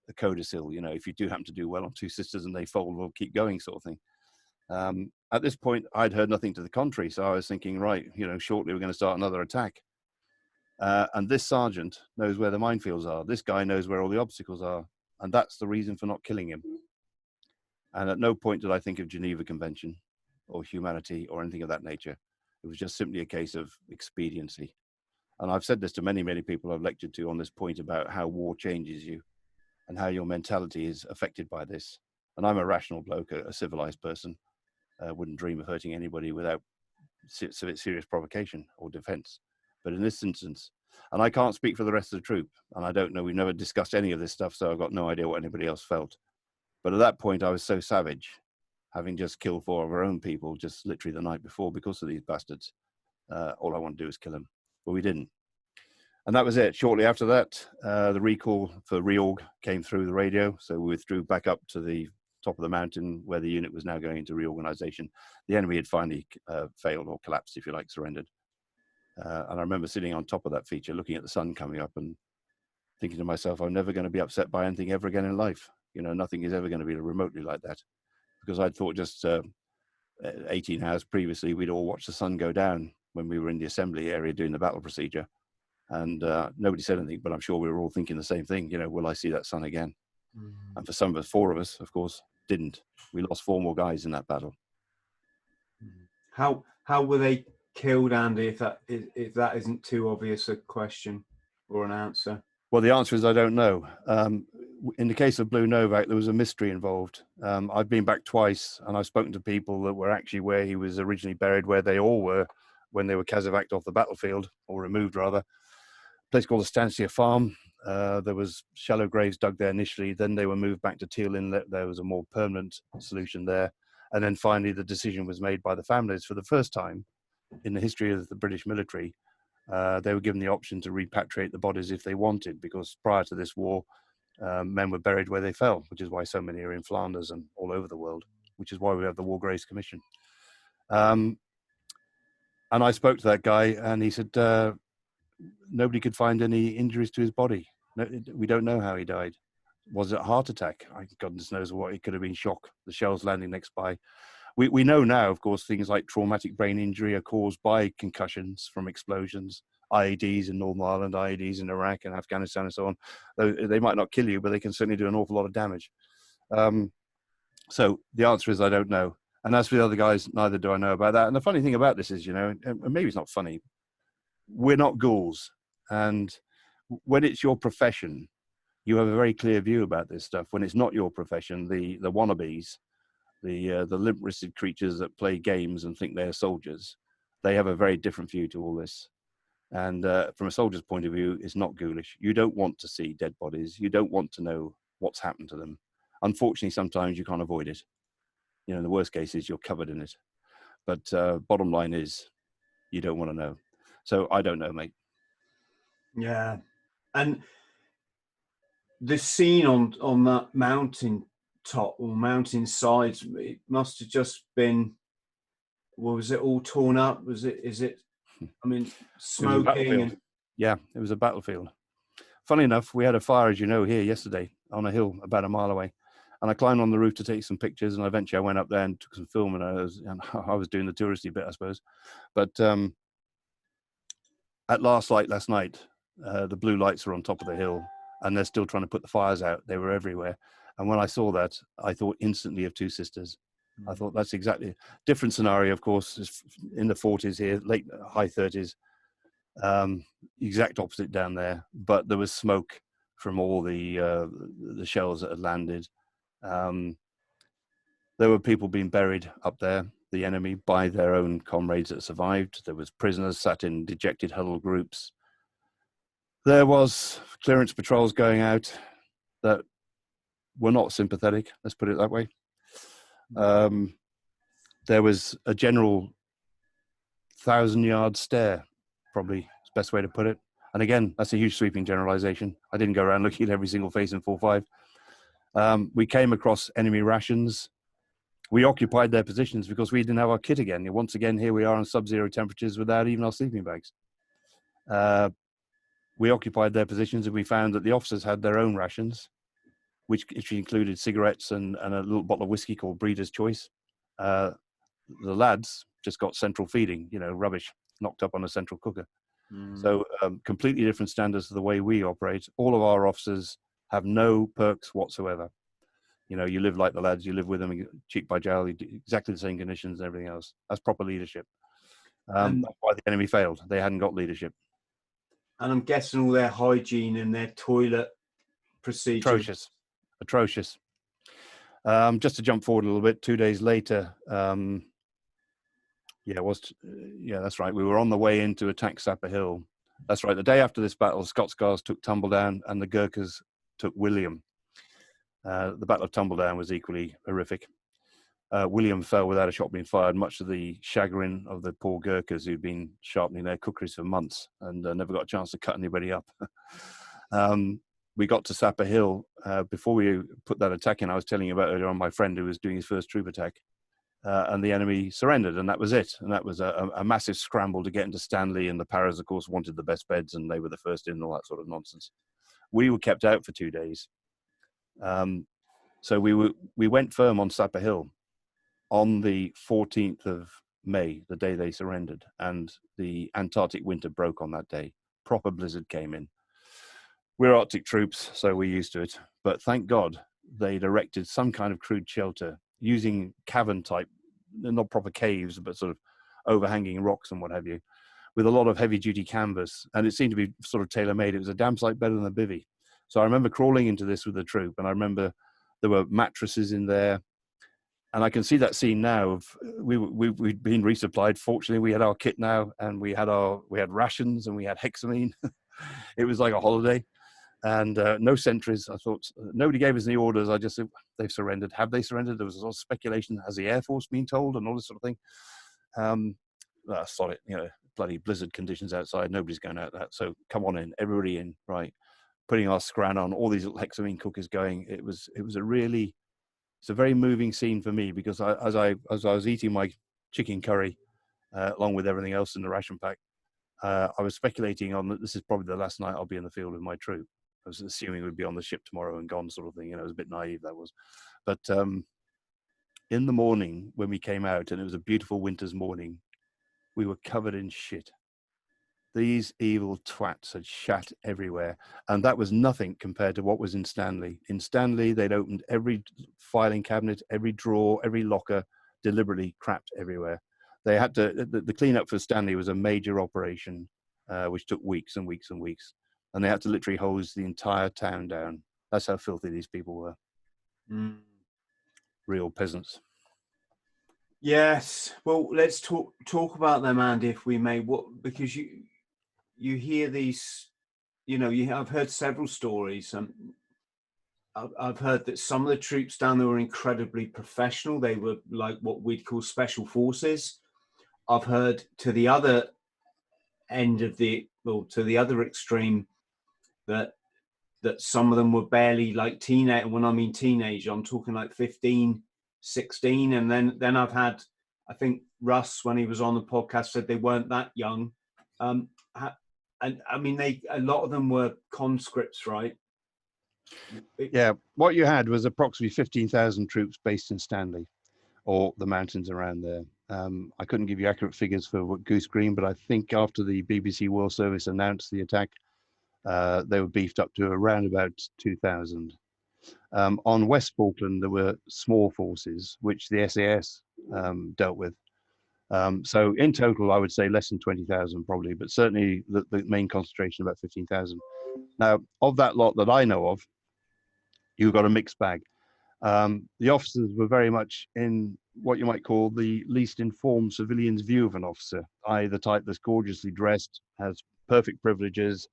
a codicil. You know, if you do happen to do well on 2 sisters and they fold, we'll keep going, sort of thing. At this point, I'd heard nothing to the contrary, so I was thinking, right, you know, shortly we're going to start another attack. And this sergeant knows where the minefields are. This guy knows where all the obstacles are, and that's the reason for not killing him. And at no point did I think of Geneva Convention or humanity or anything of that nature. It was just simply a case of expediency. And I've said this to many, many people I've lectured to on this point about how war changes you and how your mentality is affected by this. And I'm a rational bloke, a civilized person. Wouldn't dream of hurting anybody without serious provocation or defense. But in this instance, and I can't speak for the rest of the troop, and I don't know, we've never discussed any of this stuff, so I've got no idea what anybody else felt. But at that point, I was so savage, having just killed 4 of our own people just literally the night before because of these bastards. All I want to do is kill them. But we didn't. And that was it. Shortly after that, the recall for reorg came through the radio. So we withdrew back up to the top of the mountain where the unit was now going into reorganization. The enemy had finally failed or collapsed, if you like, surrendered. And I remember sitting on top of that feature, looking at the sun coming up and thinking to myself, I'm never going to be upset by anything ever again in life. You know, nothing is ever going to be remotely like that. Because I'd thought just 18 hours previously, we'd all watched the sun go down when we were in the assembly area doing the battle procedure. And nobody said anything, but I'm sure we were all thinking the same thing. You know, will I see that sun again? Mm-hmm. And for some of us, 4 of us, of course, didn't. We lost 4 more guys in that battle. How were they killed, Andy, if that isn't too obvious a question or an answer? Well, the answer is I don't know. In the case of Blue Novak, there was a mystery involved. I've been back twice, and I've spoken to people that were actually where he was originally buried, where they all were when they were casevaced off the battlefield, or removed rather. A place called Estancia Farm. There was shallow graves dug there initially. Then they were moved back to Teal Inlet. There was a more permanent solution there. And then finally, the decision was made by the families for the first time in the history of the British military. They were given the option to repatriate the bodies if they wanted, because prior to this war, men were buried where they fell, which is why so many are in Flanders and all over the world, which is why we have the War Graves Commission. And I spoke to that guy, and he said nobody could find any injuries to his body. No, we don't know how he died. Was it a heart attack? Goodness knows what. It could have been shock, the shells landing next by. We know now, of course, things like traumatic brain injury are caused by concussions from explosions, IEDs in Northern Ireland, IEDs in Iraq and Afghanistan and so on. They might not kill you, but they can certainly do an awful lot of damage. So the answer is I don't know. And as for the other guys, neither do I know about that. And the funny thing about this is, and maybe it's not funny, we're not ghouls. And when it's your profession, you have a very clear view about this stuff. When it's not your profession, the wannabes, the limp-wristed creatures that play games and think they're soldiers, they have a very different view to all this. And from a soldier's point of view, it's not ghoulish. You don't want to see dead bodies. You don't want to know what's happened to them. Unfortunately, sometimes you can't avoid it. In the worst cases, you're covered in it. But bottom line is, you don't want to know. So I don't know, mate. Yeah. And the scene on that mountain top or mountain sides, it must have just been, well, was it all torn up? Is it, I mean, smoking and... Yeah, it was a battlefield. Funny enough, we had a fire, as you know, here yesterday on a hill about a mile away. And I climbed on the roof to take some pictures, and eventually I went up there and took some film, and I was doing the touristy bit, I suppose. But at last light last night, the blue lights are on top of the hill, and they're still trying to put the fires out. They were everywhere. And when I saw that, I thought instantly of Two Sisters. I thought that's exactly different scenario, of course, in the 40s here, high 30s, exact opposite down there. But there was smoke from all the shells that had landed. There were people being buried up there, the enemy, by their own comrades that survived. There was prisoners sat in dejected huddled groups. There was clearance patrols going out that were not sympathetic, let's put it that way. There was a general 1,000-yard stare, probably is the best way to put it. And again, that's a huge sweeping generalization. I didn't go around looking at every single face in 4-5. We came across enemy rations. We occupied their positions because we didn't have our kit again. Once again, here we are on sub-zero temperatures without even our sleeping bags. We occupied their positions, and we found that the officers had their own rations, which included cigarettes and a little bottle of whiskey called Breeder's Choice. The lads just got central feeding, rubbish knocked up on a central cooker. So completely different standards to the way we operate. All of our officers have no perks whatsoever. You live like the lads, you live with them cheek by jowl, you do exactly the same conditions and everything else. That's proper leadership. That's why the enemy failed. They hadn't got leadership. And I'm guessing all their hygiene and their toilet procedures. Atrocious. Just to jump forward a little bit, 2 days later, that's right. We were on the way in to attack Sapper Hill. That's right. The day after this battle, Scots Guards took Tumbledown and the Gurkhas took William. The Battle of Tumbledown was equally horrific. William fell without a shot being fired, much to the chagrin of the poor Gurkhas who'd been sharpening their cookeries for months and never got a chance to cut anybody up. We got to Sapper Hill. Before we put that attack in, I was telling you about earlier on my friend who was doing his first troop attack. And the enemy surrendered, and that was it. And that was a massive scramble to get into Stanley, and the Paras, of course, wanted the best beds, and they were the first in, and all that sort of nonsense. We were kept out for 2 days. So we went firm on Sapper Hill on the 14th of May, the day they surrendered, and the Antarctic winter broke on that day. Proper blizzard came in. We're Arctic troops, so we're used to it. But thank God they'd erected some kind of crude shelter using cavern type, not proper caves, but sort of overhanging rocks and what have you, with a lot of heavy duty canvas. And it seemed to be sort of tailor made. It was a damn sight better than a bivvy. So I remember crawling into this with the troop, and I remember there were mattresses in there. And I can see that scene now of we'd been resupplied. Fortunately, we had our kit now, and we had rations, and we had hexamine. It was like a holiday. And no sentries. I thought nobody gave us any orders. I just said they've surrendered. Have they surrendered? There was a lot of speculation. Has the Air Force been told and all this sort of thing? Sorry, bloody blizzard conditions outside. Nobody's going out that. So come on in, everybody in, right? Putting our scran on, all these little hexamine cookers going. It's a very moving scene for me because as I was eating my chicken curry along with everything else in the ration pack, I was speculating on that this is probably the last night I'll be in the field with my troop. I was assuming we'd be on the ship tomorrow and gone, sort of thing. It was a bit naive, that was. But in the morning when we came out, and it was a beautiful winter's morning, we were covered in shit. These evil twats had shat everywhere, and that was nothing compared to what was in Stanley. In Stanley, they'd opened every filing cabinet, every drawer, every locker, deliberately crapped everywhere. They had to, the cleanup for Stanley was a major operation, which took weeks and weeks and weeks, and they had to literally hose the entire town down. That's how filthy these people were. Mm. Real peasants. Yes. Well, let's talk about them, Andy, if we may. Because you hear these, I've heard several stories. I've heard that some of the troops down there were incredibly professional. They were like what we'd call special forces. I've heard to the other end of to the other extreme, that some of them were barely like teenage. And when I mean teenage, I'm talking like 15, 16. And then I've had, I think Russ, when he was on the podcast, said they weren't that young. And I mean, a lot of them were conscripts, right? Yeah, what you had was approximately 15,000 troops based in Stanley or the mountains around there. I couldn't give you accurate figures for Goose Green, but I think after the BBC World Service announced the attack, they were beefed up to around about 2,000. On West Falkland, there were small forces, which the SAS dealt with. So in total, I would say less than 20,000 probably, but certainly the main concentration about 15,000. Now, of that lot that I know of, you've got a mixed bag. The officers were very much in what you might call the least informed civilian's view of an officer, i.e. the type that's gorgeously dressed, has perfect privileges,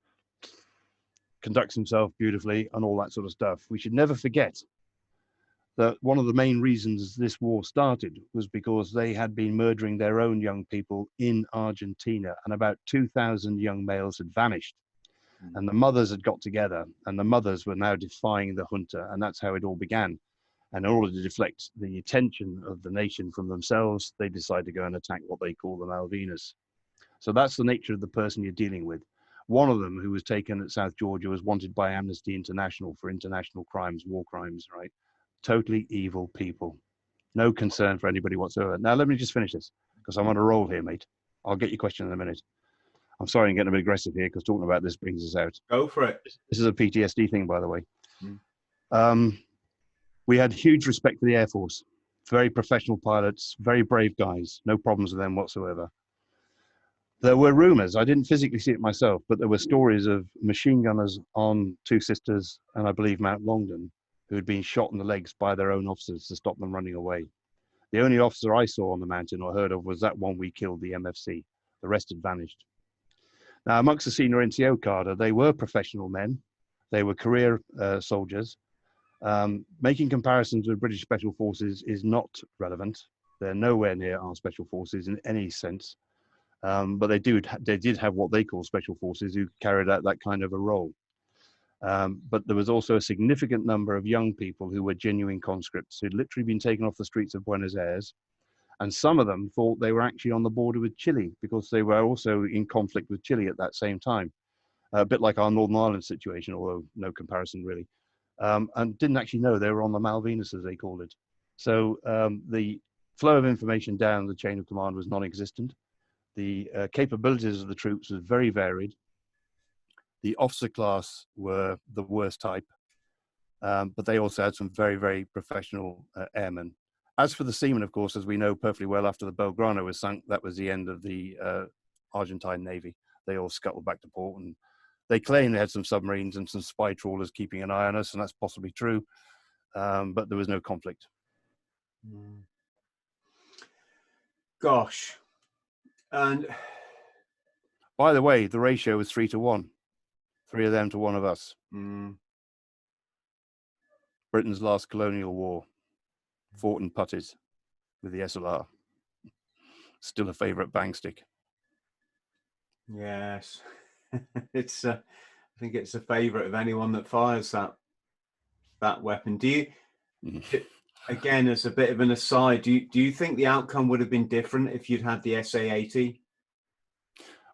conducts himself beautifully, and all that sort of stuff. We should never forget that one of the main reasons this war started was because they had been murdering their own young people in Argentina, and about 2,000 young males had vanished. And the mothers had got together, and the mothers were now defying the junta, and that's how it all began. And in order to deflect the attention of the nation from themselves, they decided to go and attack what they call the Malvinas. So that's the nature of the person you're dealing with. One of them, who was taken at South Georgia, was wanted by Amnesty International for international crimes, war crimes, right? Totally evil people. No concern for anybody whatsoever. Now, let me just finish this, because I'm on a roll here, mate. I'll get your question in a minute. I'm sorry I'm getting a bit aggressive here, because talking about this brings us out. Go for it. This is a PTSD thing, by the way. We had huge respect for the Air Force. Very professional pilots, very brave guys. No problems with them whatsoever. There were rumors, I didn't physically see it myself, but there were stories of machine gunners on Two Sisters and I believe Mount Longdon who had been shot in the legs by their own officers to stop them running away. The only officer I saw on the mountain or heard of was that one we killed, the MFC. The rest had vanished. Now, amongst the senior NCO cadre, they were professional men. They were career soldiers. Making comparisons with British Special Forces is not relevant. They're nowhere near our Special Forces in any sense. But they did have what they call Special Forces who carried out that kind of a role. But there was also a significant number of young people who were genuine conscripts who'd literally been taken off the streets of Buenos Aires. And some of them thought they were actually on the border with Chile because they were also in conflict with Chile at that same time. A bit like our Northern Ireland situation, although no comparison really. And didn't actually know they were on the Malvinas, as they called it. So the flow of information down the chain of command was non-existent. The capabilities of the troops was very varied. The officer class were the worst type, but they also had some very, very professional airmen. As for the seamen, of course, as we know perfectly well, after the Belgrano was sunk, that was the end of the Argentine Navy. They all scuttled back to port, and they claim they had some submarines and some spy trawlers keeping an eye on us, and that's possibly true, but there was no conflict. Gosh. And by the way, the ratio was 3-1. 3 of them to 1 of us. Britain's last colonial war. Fought and putted with the SLR. Still a favourite bang stick. Yes. It's I think it's a favourite of anyone that fires that weapon. Do you again, as a bit of an aside, do you think the outcome would have been different if you'd had the SA-80?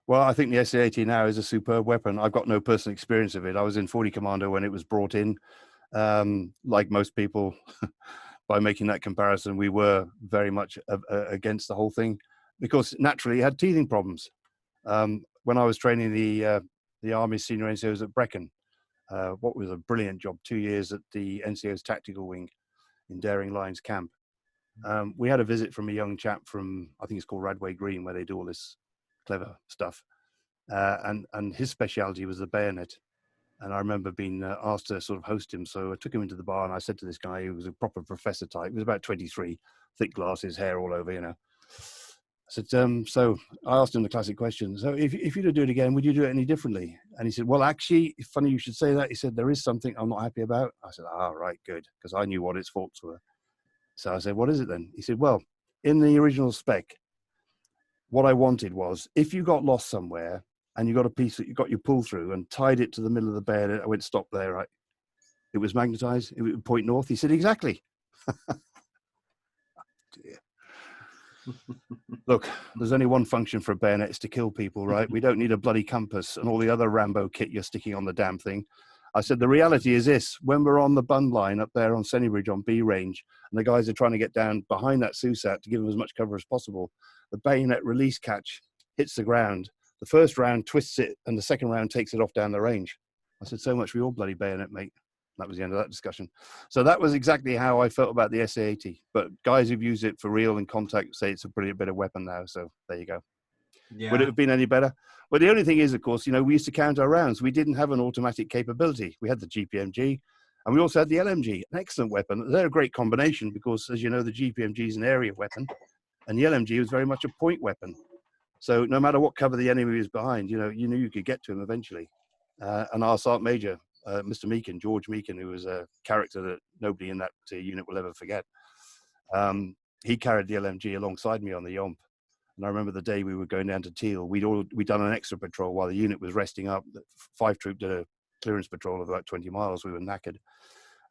Well, I think the SA-80 now is a superb weapon. I've got no personal experience of it. I was in 40 Commando when it was brought in. Like most people, by making that comparison, we were very much against the whole thing because naturally it had teething problems. when I was training the Army senior NCOs at Brecon, what was a brilliant job, 2 years at the NCO's tactical wing in Daring Lines Camp. We had a visit from a young chap from, I think it's called Radway Green, where they do all this clever stuff. And his speciality was the bayonet. And I remember being asked to sort of host him. So I took him into the bar and I said to this guy, who was a proper professor type, he was about 23, thick glasses, hair all over, you know. I said, so I asked him the classic question. So if you were to do it again, would you do it any differently? And he said, well, actually, it's funny you should say that. He said, there is something I'm not happy about. I said, right, good. Because I knew what its faults were. So I said, what is it then? He said, well, in the original spec, what I wanted was if you got lost somewhere and you got a piece that you got your pull through and tied it to the middle of the bed, I went, stop there, right? It was magnetized, it would point north. He said, exactly. Dear. Look, there's only one function for a bayonet, it's to kill people, right? We don't need a bloody compass and all the other Rambo kit you're sticking on the damn thing. I said, the reality is this, when we're on the bund line up there on Sennybridge on B range, and the guys are trying to get down behind that SUSAT to give them as much cover as possible, the bayonet release catch hits the ground. The first round twists it, and the second round takes it off down the range. I said, so much for your bloody bayonet, mate. That was the end of that discussion. So that was exactly how I felt about the SA-80. But guys who've used it for real in contact say it's a pretty better weapon now. So there you go. Yeah. Would it have been any better? Well, the only thing is, of course, you know, we used to count our rounds. We didn't have an automatic capability. We had the GPMG, and we also had the LMG, an excellent weapon. They're a great combination because, as you know, the GPMG is an area weapon, and the LMG was very much a point weapon. So no matter what cover the enemy was behind, you know, you knew you could get to him eventually. And our Sergeant Major, Mr. Meakin, George Meakin, who was a character that nobody in that unit will ever forget, he carried the LMG alongside me on the Yomp. And I remember the day we were going down to Teal, we'd done an extra patrol while the unit was resting up. 5 Troop did a clearance patrol of about 20 miles. We were knackered.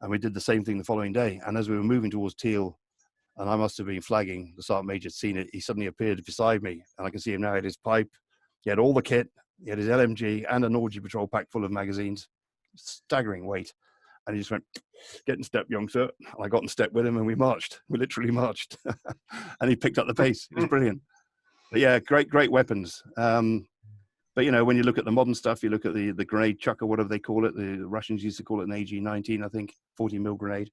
And we did the same thing the following day. And as we were moving towards Teal, and I must have been flagging, the Sergeant Major had seen it, he suddenly appeared beside me. And I can see him now. He had his pipe, he had all the kit, he had his LMG and an orgy patrol pack full of magazines. Staggering weight. And he just went, get in step, young sir. And I got in step with him and we marched. We literally marched. And he picked up the pace. It was brilliant. But yeah, great weapons. But you know, when you look at the modern stuff, you look at the grenade chuck or whatever they call it. The Russians used to call it an AG-19, I think, 40 mil grenade.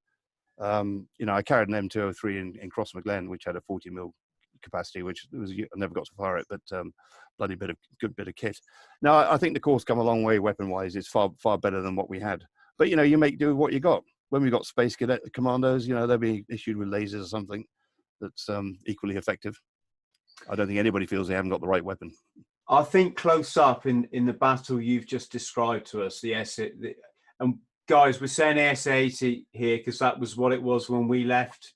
You know, I carried an M203 in Crossmaglen, which had a 40 mil capacity, which was, I never got to fire it, but bloody good bit of kit. Now, I think the course come a long way weapon-wise. It's far better than what we had. But you know, you make do with what you got. When we got Space Cadet Commandos, you know, they'll be issued with lasers or something that's equally effective. I don't think anybody feels they haven't got the right weapon. I think close up in the battle you've just described to us, and guys, we're saying SA-80 here because that was what it was when we left.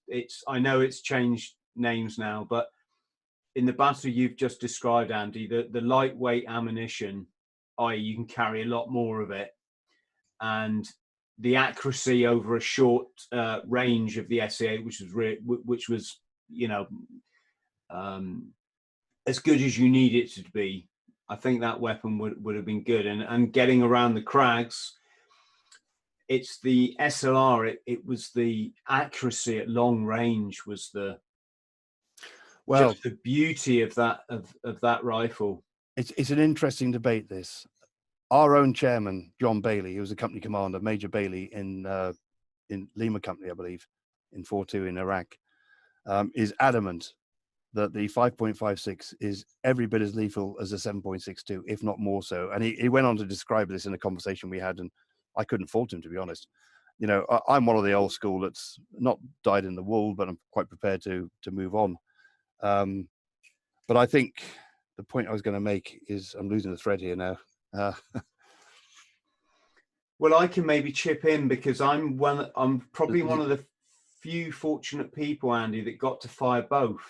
I know it's changed names now, but in the battle you've just described, Andy, the lightweight ammunition, i.e. you can carry a lot more of it, and the accuracy over a short range of the SA, which was you know, as good as you need it to be. I think that weapon would have been good. And getting around the crags, it's the SLR. It was the accuracy at long range was just the beauty of that rifle. It's an interesting debate, this. Our own chairman, John Bailey, who was a company commander, Major Bailey in Lima Company, I believe, in 4-2 in Iraq, is adamant that the 5.56 is every bit as lethal as the 7.62, if not more so. And he went on to describe this in a conversation we had, and I couldn't fault him, to be honest. You know, I'm one of the old school that's not dyed in the wool, but I'm quite prepared to move on. But I think the point I was going to make is, I'm losing the thread here now. Well, I can maybe chip in because I'm probably one of the few fortunate people, Andy, that got to fire both.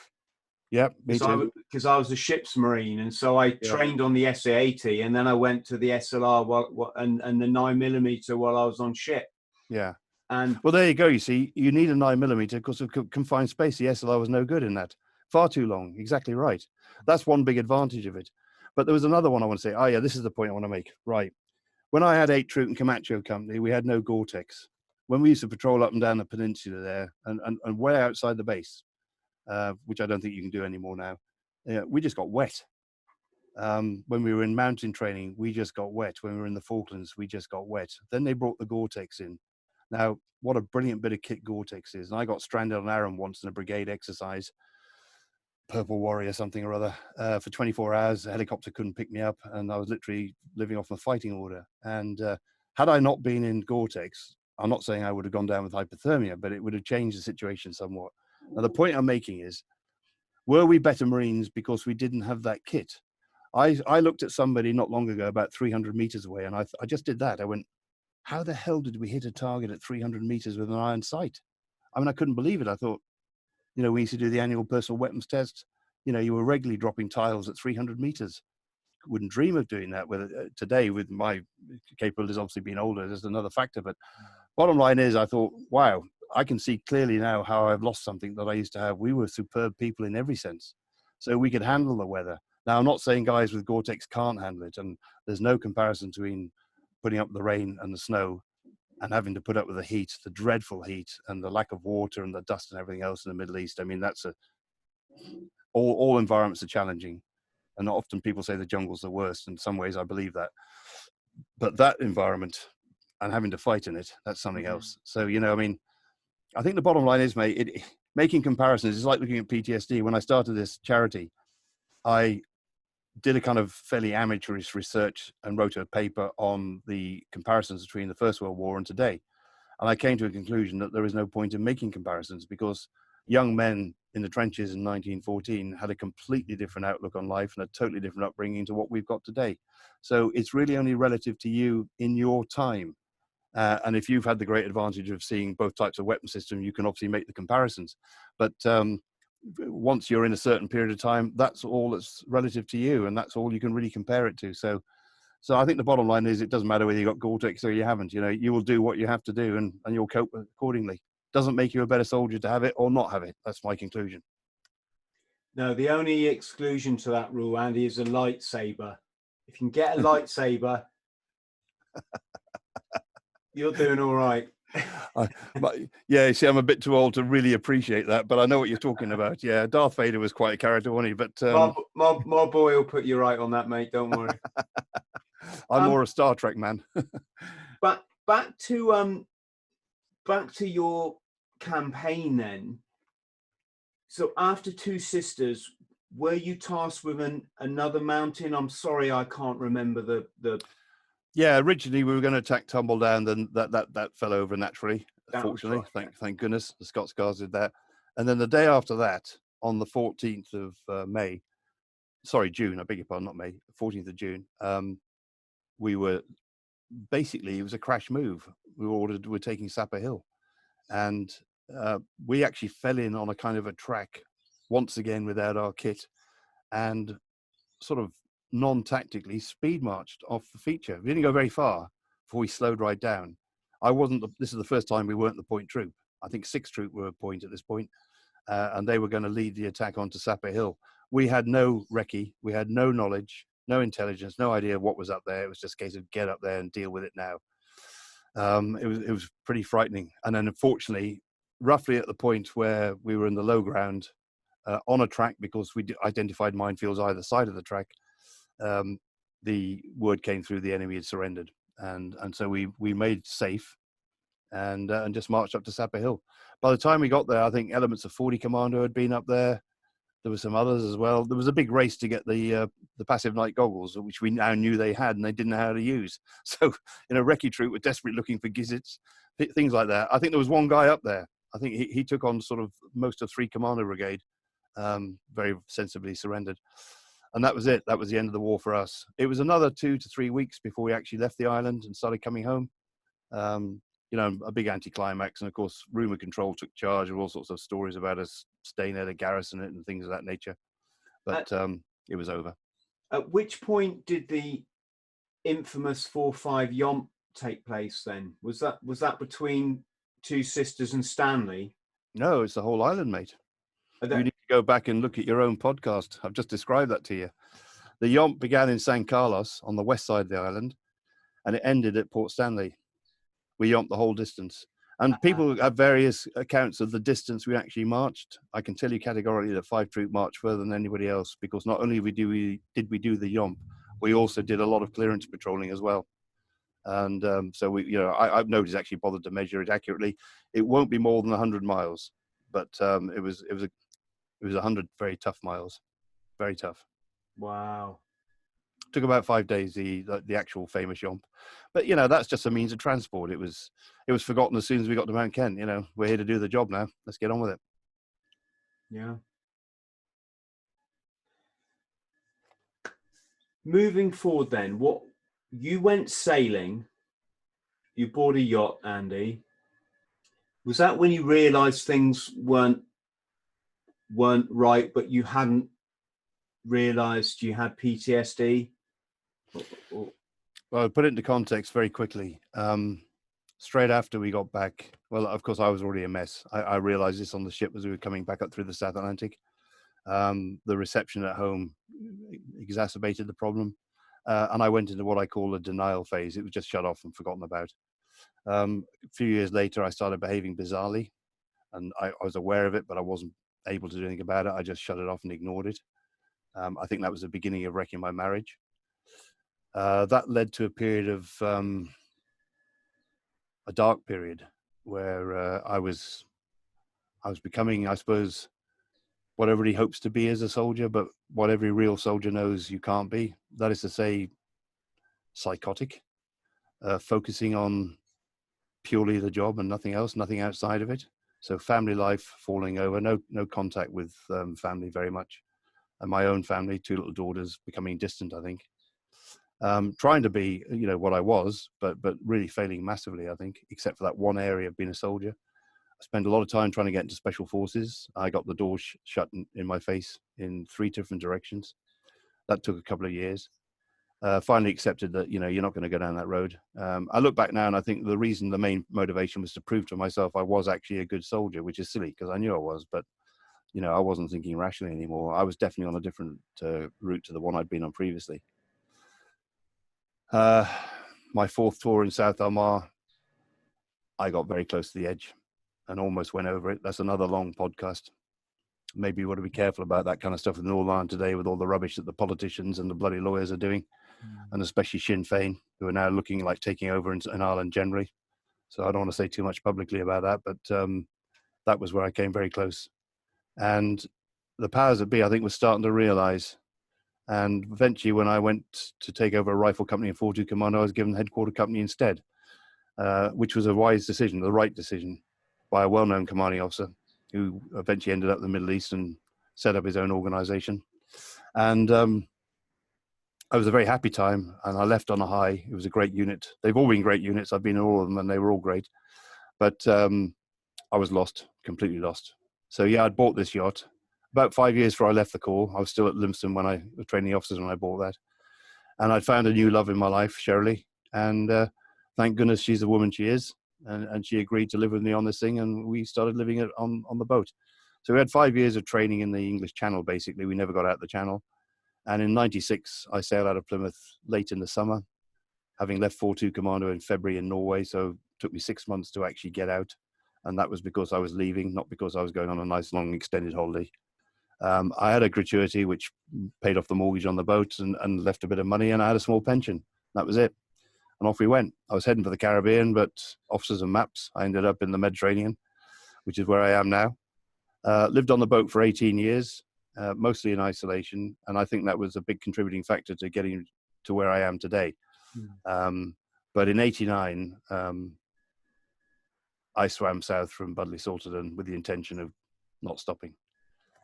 Yeah, me too. Because I was a ship's marine, and so I trained on the SA-80, and then I went to the SLR and the 9mm while I was on ship. Yeah. And well, there you go. You see, you need a 9mm because of confined space. The SLR was no good in that. Far too long. Exactly right. That's one big advantage of it. But there was another one I want to say. Oh yeah, this is the point I want to make. Right. When I had 8 Troop and Camacho Company, we had no Gore-Tex. When we used to patrol up and down the peninsula there and way outside the base, which I don't think you can do anymore now, we just got wet. When we were in mountain training, we just got wet. When we were in the Falklands, we just got wet. Then they brought the Gore-Tex in. Now, what a brilliant bit of kit Gore-Tex is. And I got stranded on Arran once in a brigade exercise, Purple Warrior something or other, for 24 hours. The helicopter couldn't pick me up, and I was literally living off a fighting order. And had I not been in Gore-Tex, I'm not saying I would have gone down with hypothermia, but it would have changed the situation somewhat. Now, the point I'm making is, were we better Marines because we didn't have that kit? I looked at somebody not long ago, about 300 meters away, and I just did that. I went, how the hell did we hit a target at 300 meters with an iron sight? I mean, I couldn't believe it. I thought, you know, we used to do the annual personal weapons test. You know, you were regularly dropping tiles at 300 meters. Wouldn't dream of doing that with today, with my capabilities obviously being older. There's another factor, but bottom line is, I thought, wow, I can see clearly now how I've lost something that I used to have. We were superb people in every sense, so we could handle the weather. Now, I'm not saying guys with Gore-Tex can't handle it, and there's no comparison between putting up the rain and the snow and having to put up with the heat, the dreadful heat, and the lack of water and the dust and everything else in the Middle East. I mean, that's all environments are challenging, and often people say the jungle's the worst. In some ways, I believe that, but that environment and having to fight in it, that's something else. So, you know, I mean, I think the bottom line is, mate, making comparisons is like looking at PTSD. When I started this charity, I did a kind of fairly amateurish research and wrote a paper on the comparisons between the First World War and today. And I came to a conclusion that there is no point in making comparisons, because young men in the trenches in 1914 had a completely different outlook on life and a totally different upbringing to what we've got today. So it's really only relative to you in your time. And if you've had the great advantage of seeing both types of weapon system, you can obviously make the comparisons. But once you're in a certain period of time, that's all that's relative to you, and that's all you can really compare it to. So I think the bottom line is, it doesn't matter whether you got Gore-Tex or you haven't. You know, you will do what you have to do, and you'll cope accordingly. Doesn't make you a better soldier to have it or not have it. That's my conclusion. No, the only exclusion to that rule, Andy, is a lightsaber. If you can get a lightsaber, you're doing all right. Yeah, see, I'm a bit too old to really appreciate that, but I know what you're talking about. Yeah, Darth Vader was quite a character, wasn't he? But my boy will put you right on that, mate. Don't worry. I'm more a Star Trek man. But back to your campaign then. So after Two Sisters, were you tasked with another mountain? I'm sorry, I can't remember the. Yeah, originally we were going to attack Tumbledown, then that fell over naturally. Fortunately, right, thank goodness the Scots Guards did that. And then the day after that, on the 14th of June, I beg your pardon, not May, 14th of June, we were basically, it was a crash move. We were ordered, we're taking Sapper Hill, and we actually fell in on a kind of a track once again without our kit, and sort of non-tactically speed marched off the feature. We didn't go very far before we slowed right down. This is the first time we weren't the point troop. I think 6th troop were a point at this point, and they were going to lead the attack onto Sapper Hill. We had no recce, we had no knowledge, no intelligence, no idea of what was up there. It was just a case of get up there and deal with it now. It was pretty frightening. And then unfortunately, roughly at the point where we were in the low ground, on a track, because we identified minefields either side of the track, the word came through the enemy had surrendered, and so we made safe and just marched up to Sapper Hill. By the time we got there, I think elements of 40 Commando had been up there. There were some others as well. There was a big race to get the passive night goggles, which we now knew they had, and they didn't know how to use. So, recce troop were desperately looking for gizzards, things like that. I think there was one guy up there. I think he took on sort of most of 3 Commando Brigade, very sensibly surrendered. And that was it. That was the end of the war for us. It was another 2 to 3 weeks before we actually left the island and started coming home. A big anticlimax. And of course, Rumour Control took charge of all sorts of stories about us staying at a garrison and things of that nature. But it was over. At which point did the infamous 4-5 Yomp take place then? Was that between Two Sisters and Stanley? No, it's the whole island, mate. You need to go back and look at your own podcast. I've just described that to you. The Yomp began in San Carlos on the west side of the island, and it ended at Port Stanley. We yomped the whole distance. And people have various accounts of the distance we actually marched. I can tell you categorically that 5 Troop marched further than anybody else, because not only did we do the Yomp, we also did a lot of clearance patrolling as well. And so we, you know, I've nobody's actually bothered to measure it accurately. It won't be more than 100 miles, but it was 100 very tough miles, very tough. Wow. Took about 5 days, the actual famous Yomp, but you know, that's just a means of transport. It was forgotten as soon as we got to Mount Kent. You know, we're here to do the job now. Let's get on with it. Yeah. Moving forward, then, what you went sailing? You bought a yacht, Andy. Was that when you realised things weren't right, but you hadn't realised you had PTSD? Well, I'll put it into context very quickly. Straight after we got back, well, of course, I was already a mess. I realized this on the ship as we were coming back up through the South Atlantic. The reception at home exacerbated the problem. And I went into what I call a denial phase. It was just shut off and forgotten about. A few years later, I started behaving bizarrely, and I was aware of it, but I wasn't able to do anything about it. I just shut it off and ignored it. I think that was the beginning of wrecking my marriage. That led to a period of a dark period where I was becoming, I suppose, what everybody hopes to be as a soldier, but what every real soldier knows you can't be. That is to say, psychotic, focusing on purely the job and nothing else, nothing outside of it. So family life falling over, no contact with family very much. And my own family, 2 little daughters, becoming distant, I think. Trying to be, you know, what I was, but really failing massively, I think, except for that one area of being a soldier. I spent a lot of time trying to get into special forces. I got the door shut in my face in 3 different directions. That took a couple of years. Finally accepted that, you know, you're not going to go down that road. I look back now and I think the main motivation was to prove to myself I was actually a good soldier, which is silly because I knew I was, but, you know, I wasn't thinking rationally anymore. I was definitely on a different route to the one I'd been on previously. My 4th tour in South Armagh, I got very close to the edge and almost went over it. That's another long podcast. Maybe you want to be careful about that kind of stuff in Northern Ireland today with all the rubbish that the politicians and the bloody lawyers are doing, and especially Sinn Féin, who are now looking like taking over in Ireland generally. So I don't want to say too much publicly about that, but that was where I came very close. And the powers that be, I think, was starting to realise. And eventually, when I went to take over a rifle company in 42 Commando, I was given headquarter company instead, which was a wise decision, the right decision, by a well-known commanding officer who eventually ended up in the Middle East and set up his own organization. And it was a very happy time, and I left on a high. It was a great unit. They've all been great units. I've been in all of them, and they were all great. But I was lost, completely lost. So yeah, I'd bought this yacht. About 5 years before I left the Corps, I was still at Lympstone when I was training officers when I bought that. And I'd found a new love in my life, Shirley. And thank goodness she's the woman she is. And she agreed to live with me on this thing. And we started living it on the boat. So we had 5 years of training in the English Channel, basically. We never got out the Channel. And in 96, I sailed out of Plymouth late in the summer, having left 42 Commando in February in Norway. So it took me 6 months to actually get out. And that was because I was leaving, not because I was going on a nice long extended holiday. I had a gratuity which paid off the mortgage on the boat and left a bit of money, and I had a small pension. That was it. And off we went. I was heading for the Caribbean, but officers and maps, I ended up in the Mediterranean, which is where I am now. Lived on the boat for 18 years, mostly in isolation. And I think that was a big contributing factor to getting to where I am today. But in 89, I swam south from Budleigh Salterton with the intention of not stopping.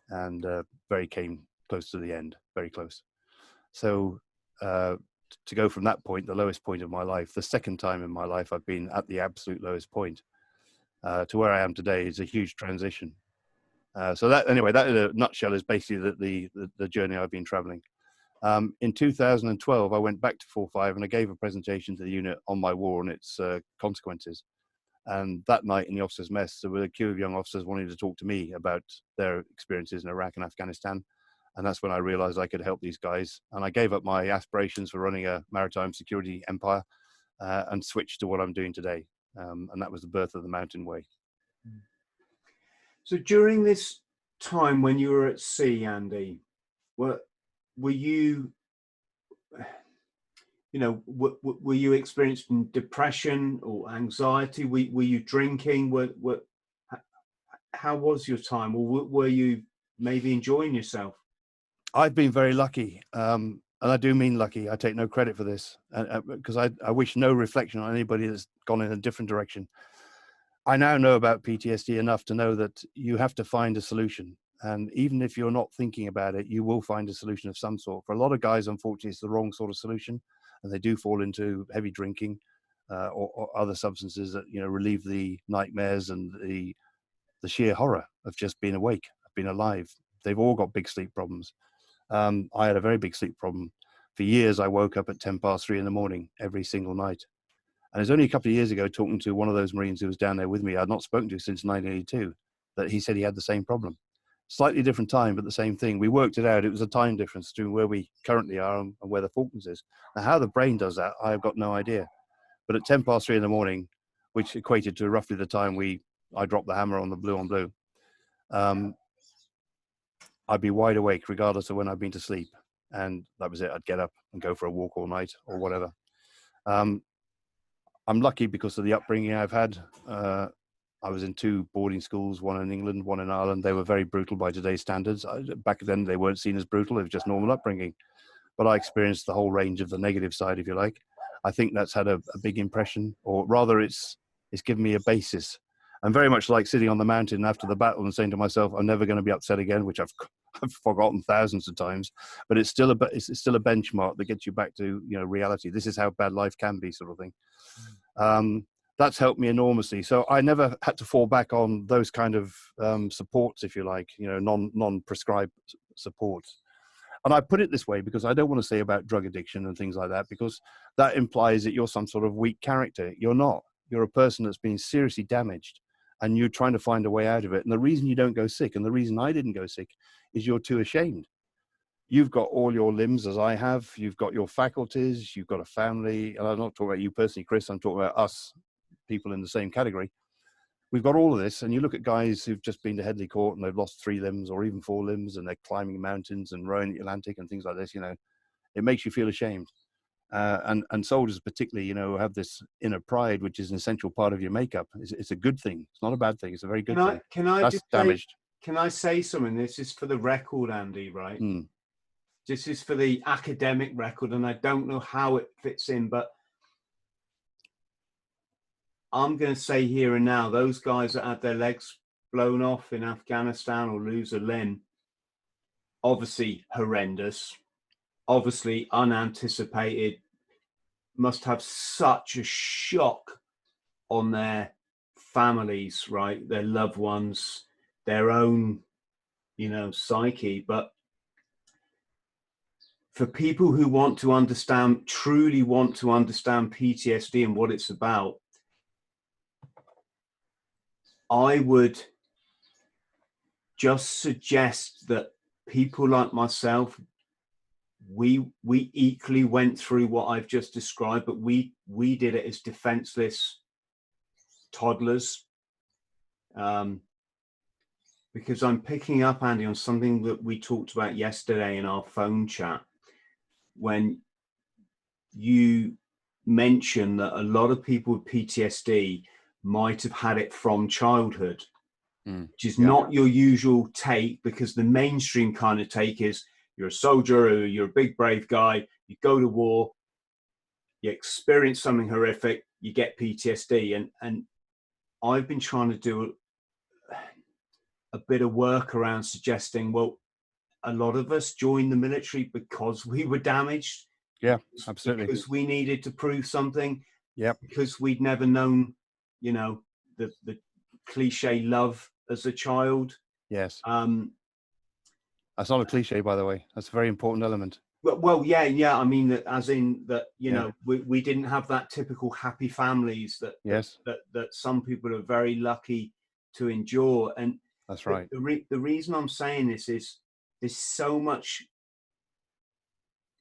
And very came close to the end, very close. So to go from that point, the lowest point of my life, the second time in my life I've been at the absolute lowest point, to where I am today is a huge transition. So that, anyway, that in a nutshell is basically the journey I've been traveling. In 2012, I went back to 4-5 and I gave a presentation to the unit on my war and its consequences. And that night in the officers' mess, there were a queue of young officers wanting to talk to me about their experiences in Iraq and Afghanistan. And that's when I realized I could help these guys. And I gave up my aspirations for running a maritime security empire and switched to what I'm doing today. And that was the birth of the Mountain Way. So during this time when you were at sea, Andy, were you, you know, were you experiencing depression or anxiety? Were you drinking? How was your time, or were you maybe enjoying yourself? I've been very lucky, and I do mean lucky. I take no credit for this, because I wish no reflection on anybody that's gone in a different direction. I now know about PTSD enough to know that you have to find a solution. And even if you're not thinking about it, you will find a solution of some sort. For a lot of guys, unfortunately, it's the wrong sort of solution, and they do fall into heavy drinking or other substances that, you know, relieve the nightmares and the sheer horror of just being awake, of being alive. They've all got big sleep problems. I had a very big sleep problem. For years, I woke up at 3:10 in the morning every single night. And it was only a couple of years ago, talking to one of those Marines who was down there with me, I'd not spoken to since 1982, that he said he had the same problem. Slightly different time, but the same thing. We worked it out. It was a time difference between where we currently are and where the Falklands is. Now, how the brain does that, I've got no idea. But at 3:10 in the morning, which equated to roughly the time I dropped the hammer on the blue on blue, I'd be wide awake regardless of when I'd been to sleep. And that was it. I'd get up and go for a walk all night or whatever. I'm lucky because of the upbringing I've had. I was in 2 boarding schools, one in England, one in Ireland. They were very brutal by today's standards. Back then, they weren't seen as brutal. It was just normal upbringing. But I experienced the whole range of the negative side, if you like. I think that's had a big impression, or rather it's given me a basis. I'm very much like sitting on the mountain after the battle and saying to myself, I'm never going to be upset again, which I've forgotten thousands of times. But it's still a benchmark that gets you back to, you know, reality. This is how bad life can be, sort of thing. That's helped me enormously. So I never had to fall back on those kind of supports, if you like, you know, non-prescribed supports. And I put it this way because I don't want to say about drug addiction and things like that, because that implies that you're some sort of weak character. You're not. You're a person that's been seriously damaged, and you're trying to find a way out of it. And the reason you don't go sick, and the reason I didn't go sick, is you're too ashamed. You've got all your limbs, as I have. You've got your faculties. You've got a family. And I'm not talking about you personally, Chris. I'm talking about us, people in the same category. We've got all of this. And you look at guys who've just been to Headley Court and they've lost 3 limbs or even 4 limbs, and they're climbing mountains and rowing the Atlantic and things like this. You know, it makes you feel ashamed. And soldiers particularly, you know, have this inner pride, which is an essential part of your makeup. It's a good thing. It's not a bad thing. It's a very good thing. That's damaged. Can I say something? This is for the record, Andy, right? This is for the academic record, and I don't know how it fits in, but I'm going to say here and now, those guys that had their legs blown off in Afghanistan or lose a limb, obviously horrendous, obviously unanticipated, must have such a shock on their families, right? Their loved ones, their own, you know, psyche. But for people who want to understand, truly want to understand PTSD and what it's about, I would just suggest that people like myself, we equally went through what I've just described, but we did it as defenseless toddlers. Because I'm picking up, Andy, on something that we talked about yesterday in our phone chat, when you mentioned that a lot of people with PTSD might have had it from childhood, which is not your usual take, because the mainstream kind of take is you're a soldier, or you're a big brave guy, you go to war, you experience something horrific, you get PTSD. And I've been trying to do a bit of work around suggesting, well, a lot of us joined the military because we were damaged. Yeah, absolutely. Because we needed to prove something. Yeah. Because we'd never known, you know, the cliche love as a child. Yes. That's not a cliche, by the way. That's a very important element. Well, yeah. I mean, that as in that, you know, we didn't have that typical happy families that that some people are very lucky to endure. And that's right. The reason I'm saying this is there's so much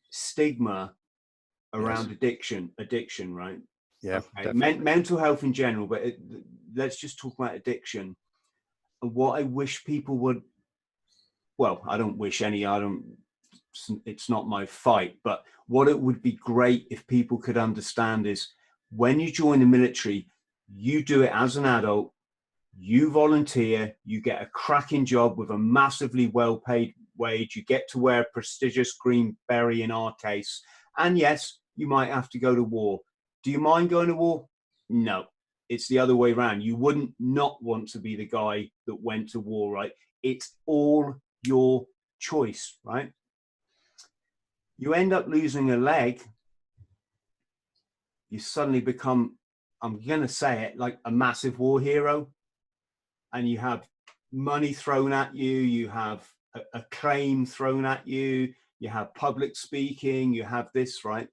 stigma around addiction, right? Yeah, Okay, mental health in general, but let's just talk about addiction. And what I wish people would, well, I don't wish any, it's not my fight, but what it would be great if people could understand is when you join the military, you do it as an adult, you volunteer, you get a cracking job with a massively well-paid wage, you get to wear a prestigious green beret in our case, and yes, you might have to go to war. Do you mind going to war? No, it's the other way around. You wouldn't not want to be the guy that went to war, right? It's all your choice, right? You end up losing a leg, you suddenly become, I'm going to say it, like a massive war hero. And you have money thrown at you, you have a claim thrown at you, you have public speaking, you have this, right?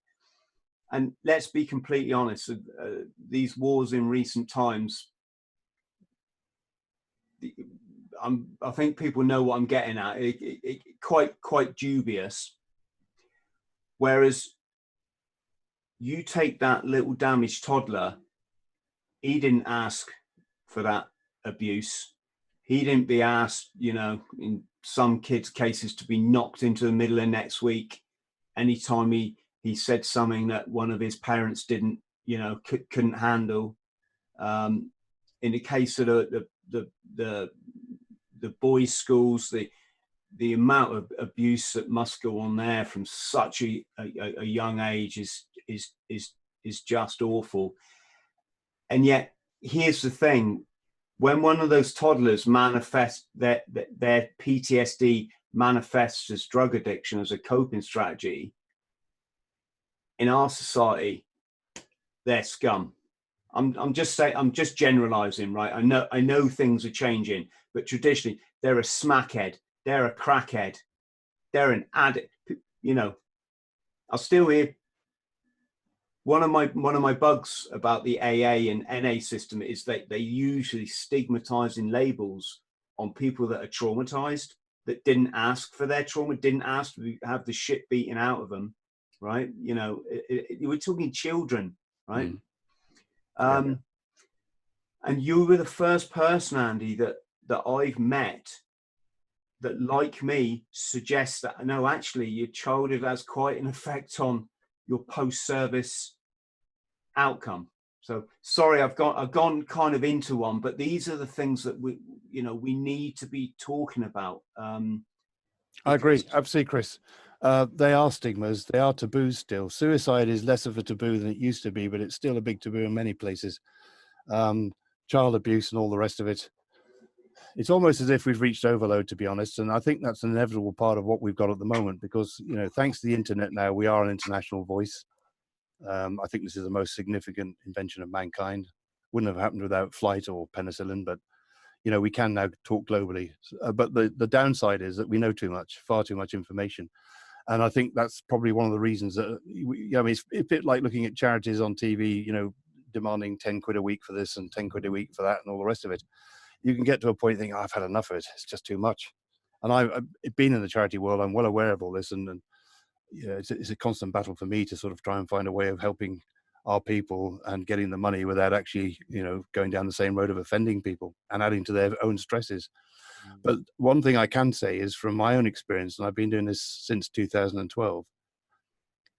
And let's be completely honest, these wars in recent times, I think people know what I'm getting at, quite dubious. Whereas you take that little damaged toddler, he didn't ask for that abuse. He didn't be asked, you know, in some kids' cases, to be knocked into the middle of next week anytime he said something that one of his parents didn't, you know, couldn't handle. In the case of the boys' schools, the amount of abuse that must go on there from such a young age is just awful. And yet, here's the thing: when one of those toddlers manifests their PTSD manifests as drug addiction as a coping strategy, in our society, they're scum. I'm just saying, I'm just generalizing, right? I know things are changing, but traditionally they're a smackhead, they're a crackhead, they're an addict. You know, I'll still hear one of my bugs about the AA and NA system is that they usually stigmatizing labels on people that are traumatized, that didn't ask for their trauma, didn't ask to have the shit beaten out of them, right? You know, we're talking children, right? Yeah. And you were the first person, Andy, that I've met that, like me, suggests that no, actually, your childhood has quite an effect on your post-service outcome. So sorry, I've gone kind of into one, but these are the things that we need to be talking about. I agree, absolutely, Chris. They are stigmas, they are taboos still. Suicide is less of a taboo than it used to be, but it's still a big taboo in many places. Child abuse and all the rest of it. It's almost as if we've reached overload, to be honest. And I think that's an inevitable part of what we've got at the moment, because, you know, thanks to the internet now, we are an international voice. I think this is the most significant invention of mankind. Wouldn't have happened without flight or penicillin, but, you know, we can now talk globally. But the downside is that we know too much, far too much information. And I think that's probably one of the reasons that, I mean, it's a bit like looking at charities on TV, you know, demanding 10 quid a week for this and 10 quid a week for that and all the rest of it. You can get to a point thinking, oh, I've had enough of it. It's just too much. And I've been in the charity world. I'm well aware of all this. And you know, it's a constant battle for me to sort of try and find a way of helping our people and getting the money without actually, you know, going down the same road of offending people and adding to their own stresses. But one thing I can say is from my own experience, and I've been doing this since 2012,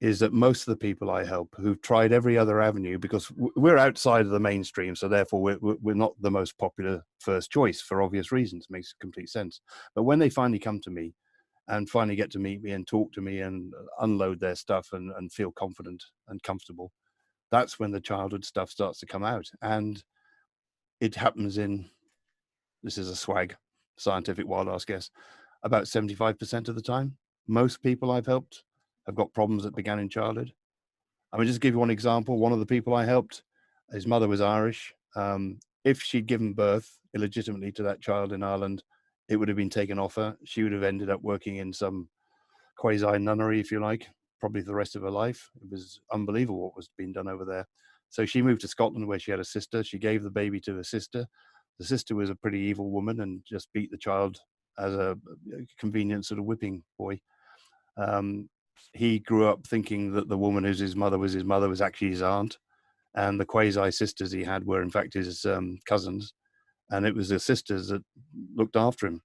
is that most of the people I help who've tried every other avenue, because we're outside of the mainstream, so therefore we're not the most popular first choice for obvious reasons, makes complete sense. But when they finally come to me and finally get to meet me and talk to me and unload their stuff and feel confident and comfortable, that's when the childhood stuff starts to come out. And it happens in, this is a swag, scientific wild ass guess, about 75% of the time. Most people I've helped have got problems that began in childhood. I mean, just to give you one example, one of the people I helped, his mother was Irish. If she'd given birth illegitimately to that child in Ireland, it would have been taken off her. She would have ended up working in some quasi-nunnery, if you like, probably for the rest of her life. It was unbelievable what was being done over there. So she moved to Scotland, where she had a sister. She gave the baby to her sister. The sister was a pretty evil woman and just beat the child as a convenient sort of whipping boy. He grew up thinking that the woman who's his mother was actually his aunt. and the quasi sisters he had were in fact his cousins, and it was the sisters that looked after him.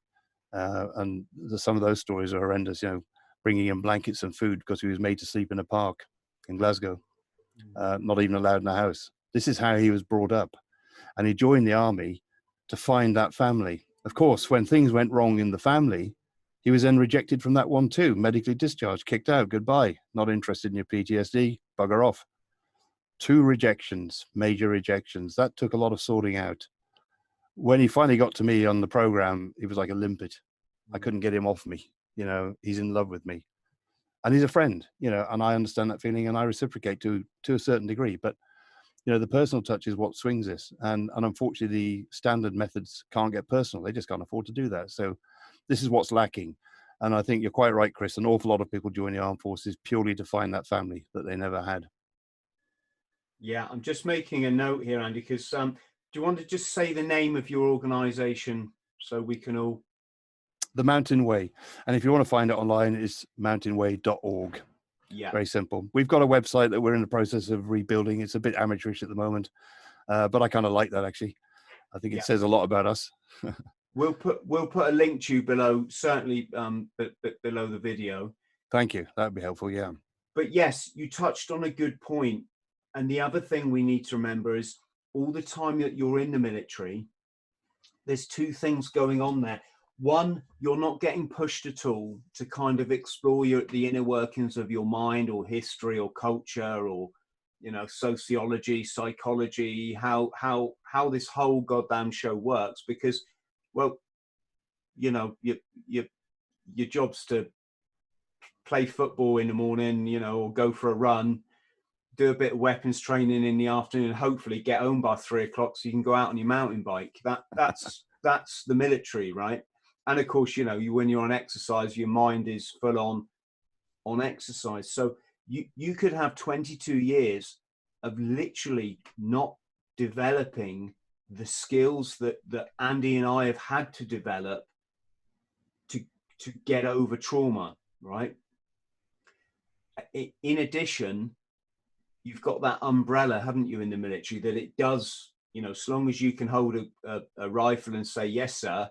And some of those stories are horrendous, you know, bringing him blankets and food because he was made to sleep in a park in Glasgow, not even allowed in the house. This is how he was brought up. And he joined the army to find that family. Of course, when things went wrong in the family, he was then rejected from that one too, medically discharged, kicked out, goodbye, not interested in your PTSD, bugger off. 2 rejections, major rejections. That took a lot of sorting out. When he finally got to me on the program, he was like a limpet. I couldn't get him off me. You know, he's in love with me. And he's a friend, you know, and I understand that feeling and I reciprocate to a certain degree. But, you know, the personal touch is what swings this. And unfortunately, the standard methods can't get personal. They just can't afford to do that. So this is what's lacking. And I think you're quite right, Chris. An awful lot of people join the armed forces purely to find that family that they never had. Yeah, I'm just making a note here, Andy, because do you want to just say the name of your organization so we can all... The Mountain Way. And if you want to find it online, it's mountainway.org. Yeah. Very simple. We've got a website that we're in the process of rebuilding. It's a bit amateurish at the moment, but I kind of like that, actually. I think it says a lot about us. We'll put a link to you below, certainly below the video. Thank you. That would be helpful, yeah. But yes, you touched on a good point. And the other thing we need to remember is all the time that you're in the military, there's 2 things going on there. One, you're not getting pushed at all to kind of explore the inner workings of your mind or history or culture or, you know, sociology, psychology, how this whole goddamn show works, because, well, you know, your job's to play football in the morning, you know, or go for a run, do a bit of weapons training in the afternoon, and hopefully get home by 3 o'clock so you can go out on your mountain bike. That's the military, right? And of course, you know, when you're on exercise, your mind is full on exercise. So you could have 22 years of literally not developing the skills that Andy and I have had to develop to get over trauma, right? In addition, you've got that umbrella, haven't you, in the military, that it does, you know, as long as you can hold a rifle and say, yes, sir,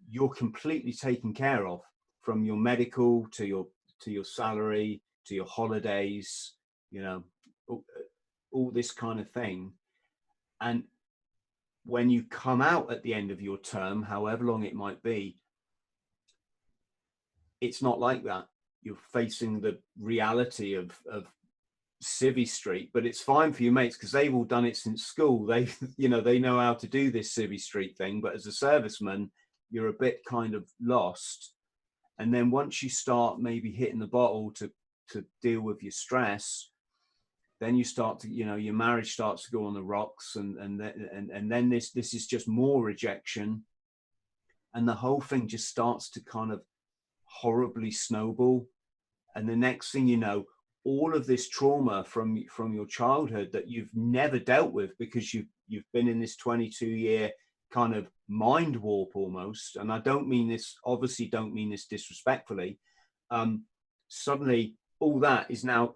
you're completely taken care of, from your medical to your salary, to your holidays, you know, all this kind of thing. And when you come out at the end of your term, however long it might be, it's not like that. You're facing the reality of Civvy Street, but it's fine for your mates because they've all done it since school. They, you know, they know how to do this Civvy Street thing. But as a serviceman, you're a bit kind of lost. And then once you start maybe hitting the bottle to deal with your stress, then you start to, you know, your marriage starts to go on the rocks, and then this is just more rejection, and the whole thing just starts to kind of horribly snowball. And the next thing you know, all of this trauma from your childhood that you've never dealt with because you've been in this 22-year kind of mind warp almost. And I don't mean this, obviously don't mean this disrespectfully. Suddenly all that is now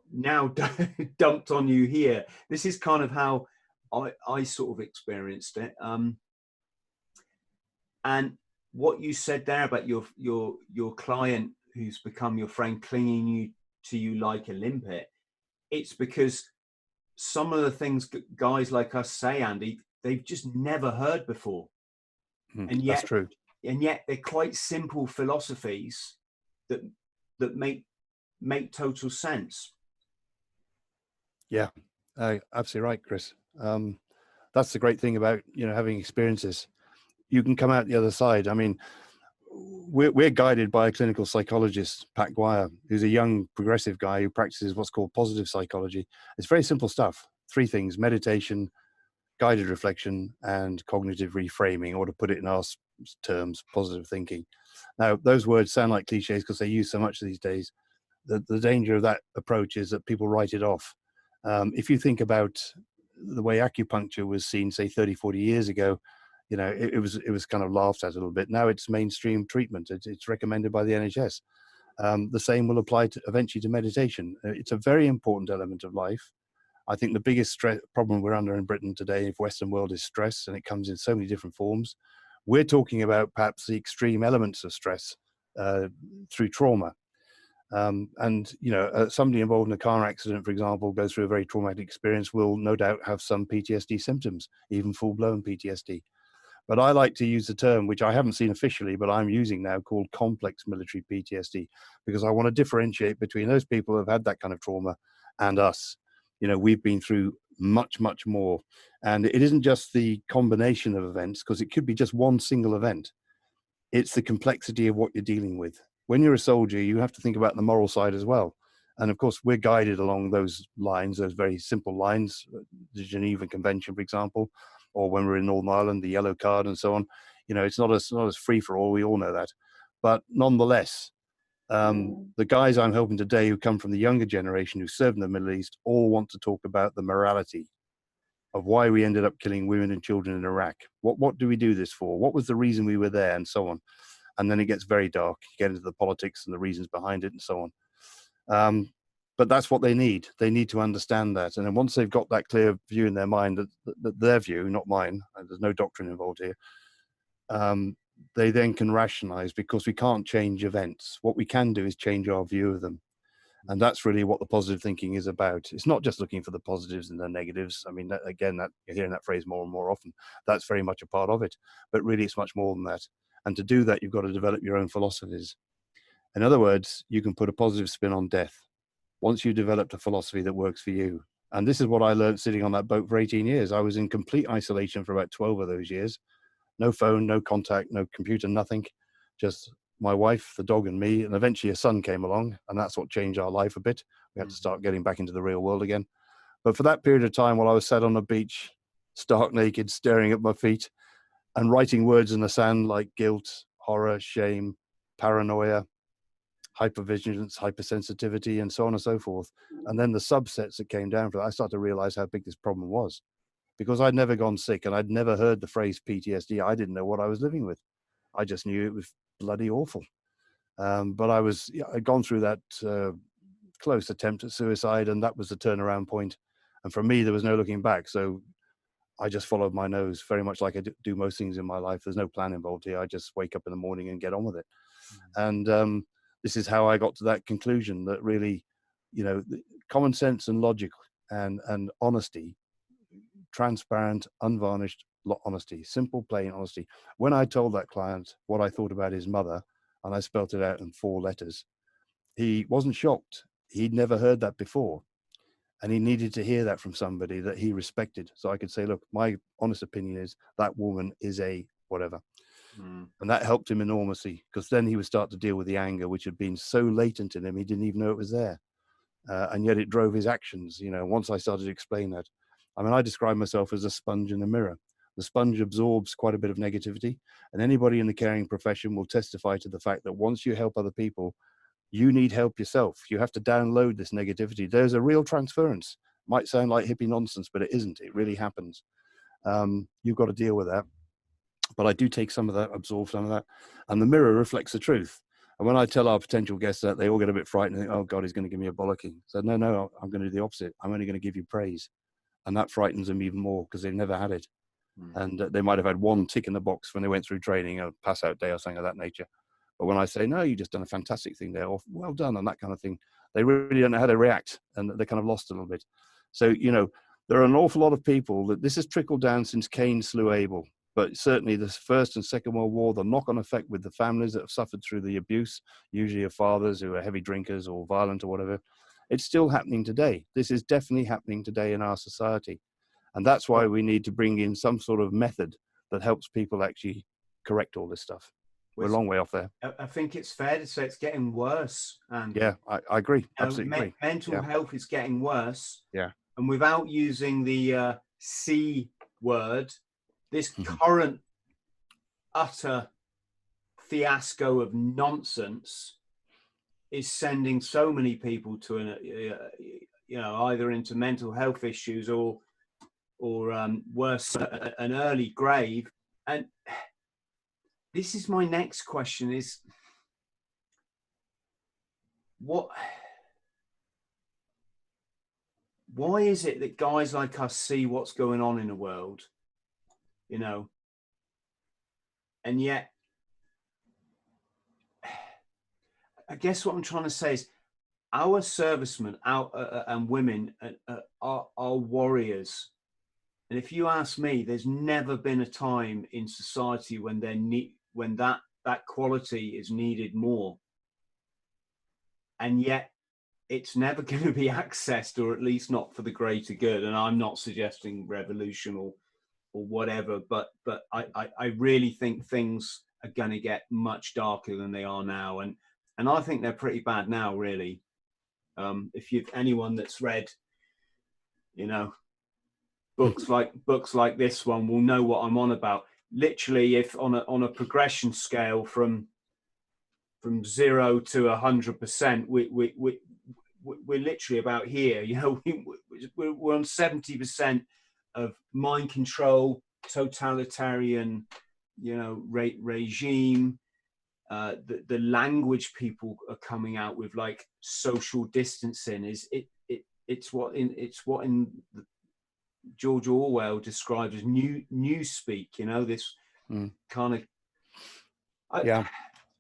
dumped on you here. This is kind of how I sort of experienced it. And what you said there about your client who's become your friend clinging to you like a limpet, it's because some of the things guys like us say, Andy, they've just never heard before. And yet, that's true. And yet they're quite simple philosophies that make total sense. Yeah, absolutely right, Chris. That's the great thing about, you know, having experiences. You can come out the other side. I mean, we're guided by a clinical psychologist, Pat Guire, who's a young progressive guy who practices what's called positive psychology. It's very simple stuff. 3 things: meditation, guided reflection, and cognitive reframing, or to put it in our terms, positive thinking. Now, those words sound like cliches because they use so much these days. The danger of that approach is that people write it off. If you think about the way acupuncture was seen, say 30, 40 years ago, you know, it was kind of laughed at a little bit. Now it's mainstream treatment. It's recommended by the NHS. The same will apply eventually to meditation. It's a very important element of life. I think the biggest problem we're under in Britain today, if Western world, is stress, and it comes in so many different forms. We're talking about perhaps the extreme elements of stress through trauma. And, you know, somebody involved in a car accident, for example, goes through a very traumatic experience, will no doubt have some PTSD symptoms, even full-blown PTSD. But I like to use the term, which I haven't seen officially, but I'm using now, called complex military PTSD, because I want to differentiate between those people who have had that kind of trauma and us. You know, we've been through much, much more. And it isn't just the combination of events, because it could be just one single event. It's the complexity of what you're dealing with. When you're a soldier, you have to think about the moral side as well. And of course, we're guided along those lines, those very simple lines, the Geneva Convention, for example, or when we're in Northern Ireland, the yellow card and so on. You know, it's not as free for all. We all know that. But nonetheless, the guys I'm helping today who come from the younger generation who served in the Middle East all want to talk about the morality of why we ended up killing women and children in Iraq. What do we do this for? What was the reason we were there, and so on. And then it gets very dark. You get into the politics and the reasons behind it and so on. But that's what they need. They need to understand that. And then once they've got that clear view in their mind, that their view, not mine, there's no doctrine involved here, they then can rationalize, because we can't change events. What we can do is change our view of them. And that's really what the positive thinking is about. It's not just looking for the positives and the negatives. I mean, that, again, that you're hearing that phrase more and more often. That's very much a part of it. But really, it's much more than that. And to do that, you've got to develop your own philosophies. In other words, you can put a positive spin on death once you've developed a philosophy that works for you. And this is what I learned sitting on that boat for 18 years. I was in complete isolation for about 12 of those years. No phone, no contact, no computer, nothing. Just my wife, the dog, and me. And eventually a son came along, and that's what changed our life a bit. We had to start getting back into the real world again. But for that period of time, while I was sat on a beach, stark naked, staring at my feet, and writing words in the sand like guilt, horror, shame, paranoia, hypervigilance, hypersensitivity, and so on and so forth. And then the subsets that came down for that, I started to realize how big this problem was. Because I'd never gone sick and I'd never heard the phrase PTSD. I didn't know what I was living with. I just knew it was bloody awful. But I'd gone through that close attempt at suicide, and that was the turnaround point. And for me, there was no looking back. So I just followed my nose, very much like I do most things in my life. There's no plan involved here. I just wake up in the morning and get on with it. And this is how I got to that conclusion, that really, you know, common sense and logic and honesty, transparent, unvarnished honesty, simple, plain honesty. When I told that client what I thought about his mother, and I spelt it out in 4 letters, he wasn't shocked. He'd never heard that before. And he needed to hear that from somebody that he respected. So I could say, look, my honest opinion is that woman is a whatever. And that helped him enormously, because then he would start to deal with the anger, which had been so latent in him, he didn't even know it was there. And yet it drove his actions. You know, once I started to explain that, I mean, I describe myself as a sponge in a mirror. The sponge absorbs quite a bit of negativity, and anybody in the caring profession will testify to the fact that once you help other people, you need help yourself. You have to download this negativity. There's a real transference. Might sound like hippie nonsense, but it isn't. It really happens. You've got to deal with that. But I do take some of that, absorb some of that, and the mirror reflects the truth. And when I tell our potential guests that, they all get a bit frightened and think, oh God, he's going to give me a bollocking. So no, I'm going to do the opposite. I'm only going to give you praise. And that frightens them even more, because they've never had it. And they might have had one tick in the box when they went through training, a pass out day or something of that nature. But when I say, no, you just done a fantastic thing there, or well done, and that kind of thing, they really don't know how to react, and they're kind of lost a little bit. So, you know, there are an awful lot of people that this has trickled down since Cain slew Abel. But certainly the First and Second World War, the knock-on effect with the families that have suffered through the abuse, usually of fathers who are heavy drinkers or violent or whatever, it's still happening today. This is definitely happening today in our society. And that's why we need to bring in some sort of method that helps people actually correct all this stuff. We're a long way off there. I think it's fair to say it's getting worse. And yeah, I agree. Absolutely agree. Mental health is getting worse. Yeah. And without using the C word, this current utter fiasco of nonsense is sending so many people to either into mental health issues or worse, an early grave. And this is my next question: is what why is it that guys like us see what's going on in the world, you know, and yet, I guess what I'm trying to say is our servicemen and women are warriors. And if you ask me, there's never been a time in society when that quality is needed more. And yet it's never going to be accessed, or at least not for the greater good. And I'm not suggesting revolution or whatever, but I really think things are going to get much darker than they are now. And I think they're pretty bad now, really. If you've anyone that's read, you know, books like this one will know what I'm on about. Literally, if on a progression scale from 0 to 100%, we're literally about here. You know, we're on 70% of mind control, totalitarian, you know, regime. The language people are coming out with, like social distancing, it's what in George Orwell described as new speak. You know, this kind of.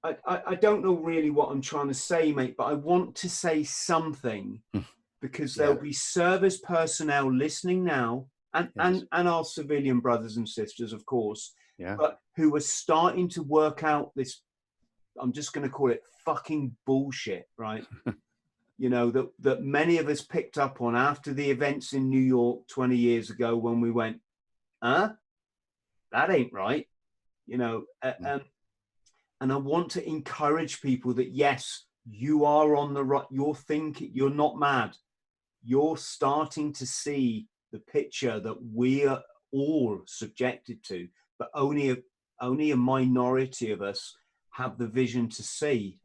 I don't know really what I'm trying to say, mate, but I want to say something because there'll be service personnel listening now, and our civilian brothers and sisters, of course, but who are starting to work out this. I'm just going to call it fucking bullshit, right? You know, that many of us picked up on after the events in New York 20 years ago when we went, that ain't right, you know. And I want to encourage people that, yes, you are on the right, you're thinking, you're not mad. You're starting to see the picture that we are all subjected to, but only a minority of us have the vision to see.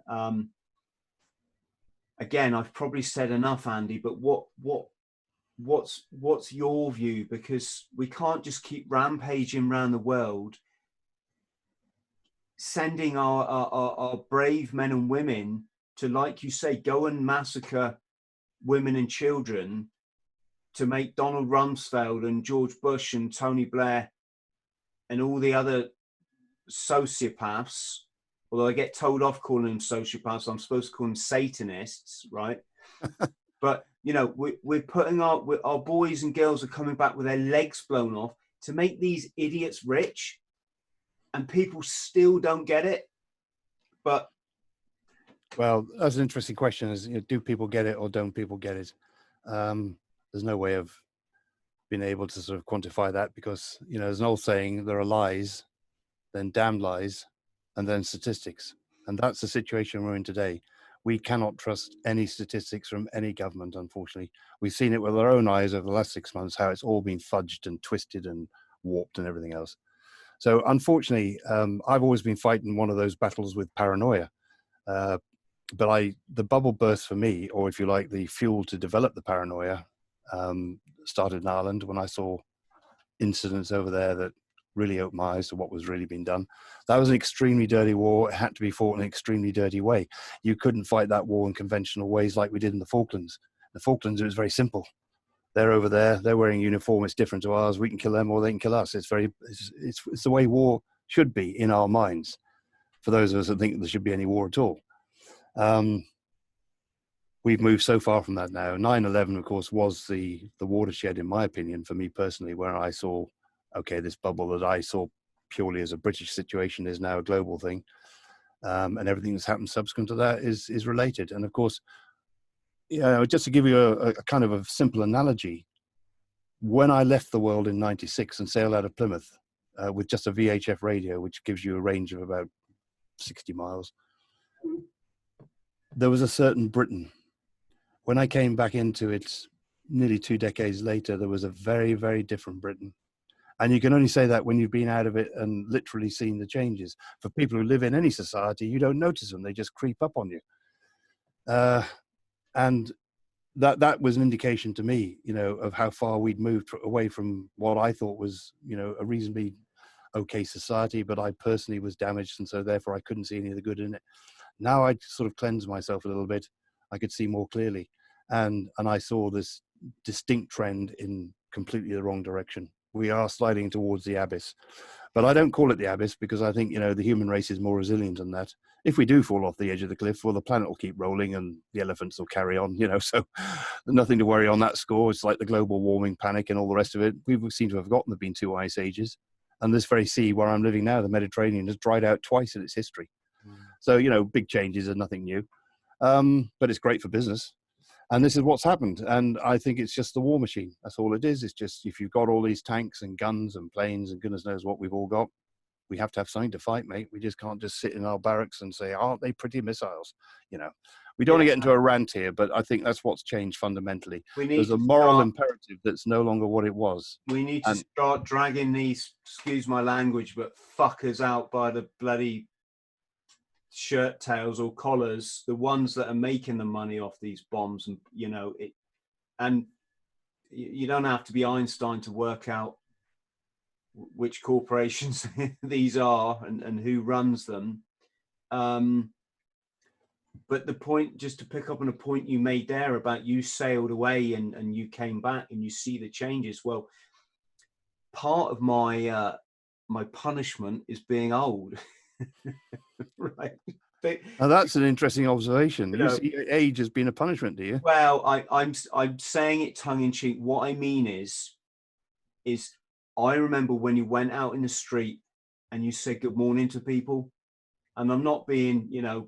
Again, I've probably said enough, Andy, but what's your view? Because we can't just keep rampaging around the world, sending our brave men and women to, like you say, go and massacre women and children to make Donald Rumsfeld and George Bush and Tony Blair and all the other sociopaths, although I get told off calling them sociopaths, I'm supposed to call them Satanists, right? But, you know, we're putting our boys and girls are coming back with their legs blown off to make these idiots rich, and people still don't get it. But well, that's an interesting question. Is, you know, do people get it or don't people get it? There's no way of being able to sort of quantify that, because, you know, there's an old saying: there are lies, then damn lies, and then statistics. And that's the situation we're in today. We cannot trust any statistics from any government, unfortunately. We've seen it with our own eyes over the last 6 months, how it's all been fudged and twisted and warped and everything else. So unfortunately, I've always been fighting one of those battles with paranoia. But the bubble burst for me, or if you like, the fuel to develop the paranoia, started in Ireland when I saw incidents over there that really opened my eyes to what was really being done. That was an extremely dirty war. It had to be fought in an extremely dirty way. You couldn't fight that war in conventional ways like we did in the Falklands. The Falklands, it was very simple. They're over there, they're wearing uniform, it's different to ours. We can kill them or they can kill us. It's the way war should be in our minds, for those of us that think there should be any war at all. We've moved so far from that now. 9/11, of course, was the watershed, in my opinion, for me personally, where I saw, okay, this bubble that I saw purely as a British situation is now a global thing. And everything that's happened subsequent to that is related. And of course, you know, just to give you a kind of a simple analogy, when I left the world in '96 and sailed out of Plymouth with just a VHF radio, which gives you a range of about 60 miles, there was a certain Britain. When I came back into it nearly 2 decades later, there was a very, very different Britain. And you can only say that when you've been out of it and literally seen the changes. For people who live in any society, you don't notice them. They just creep up on you. And that was an indication to me, you know, of how far we'd moved away from what I thought was, you know, a reasonably okay society, but I personally was damaged, and so therefore I couldn't see any of the good in it. Now I sort of cleansed myself a little bit. I could see more clearly, and I saw this distinct trend in completely the wrong direction. We are sliding towards the abyss. But I don't call it the abyss because I think, the human race is more resilient than that. If we do fall off the edge of the cliff, well, the planet will keep rolling and the elephants will carry on, so nothing to worry on that score. It's like the global warming panic and all the rest of it. We seem to have forgotten there have been 2 ice ages. And this very sea where I'm living now, the Mediterranean, has dried out twice in its history. So, big changes are nothing new. But it's great for business. And this is what's happened. And I think it's just the war machine. That's all it is. It's just, if you've got all these tanks and guns and planes and goodness knows what we've all got, we have to have something to fight, mate. We just can't just sit in our barracks and say, aren't they pretty missiles? We don't want to get into a rant here, but I think that's what's changed fundamentally. There's a moral imperative that's no longer what it was. We need to start dragging these, excuse my language, but fuckers out by the bloody shirt tails or collars, the ones that are making the money off these bombs. And you don't have to be Einstein to work out which corporations these are and who runs them. But the point, just to pick up on a point you made there about you sailed away and you came back and you see the changes. Well, part of my my punishment is being old. Right. Now that's an interesting observation. You see age has been a punishment, do you? Well, I'm saying it tongue in cheek. What I mean is I remember when you went out in the street and you said good morning to people, and I'm not being, I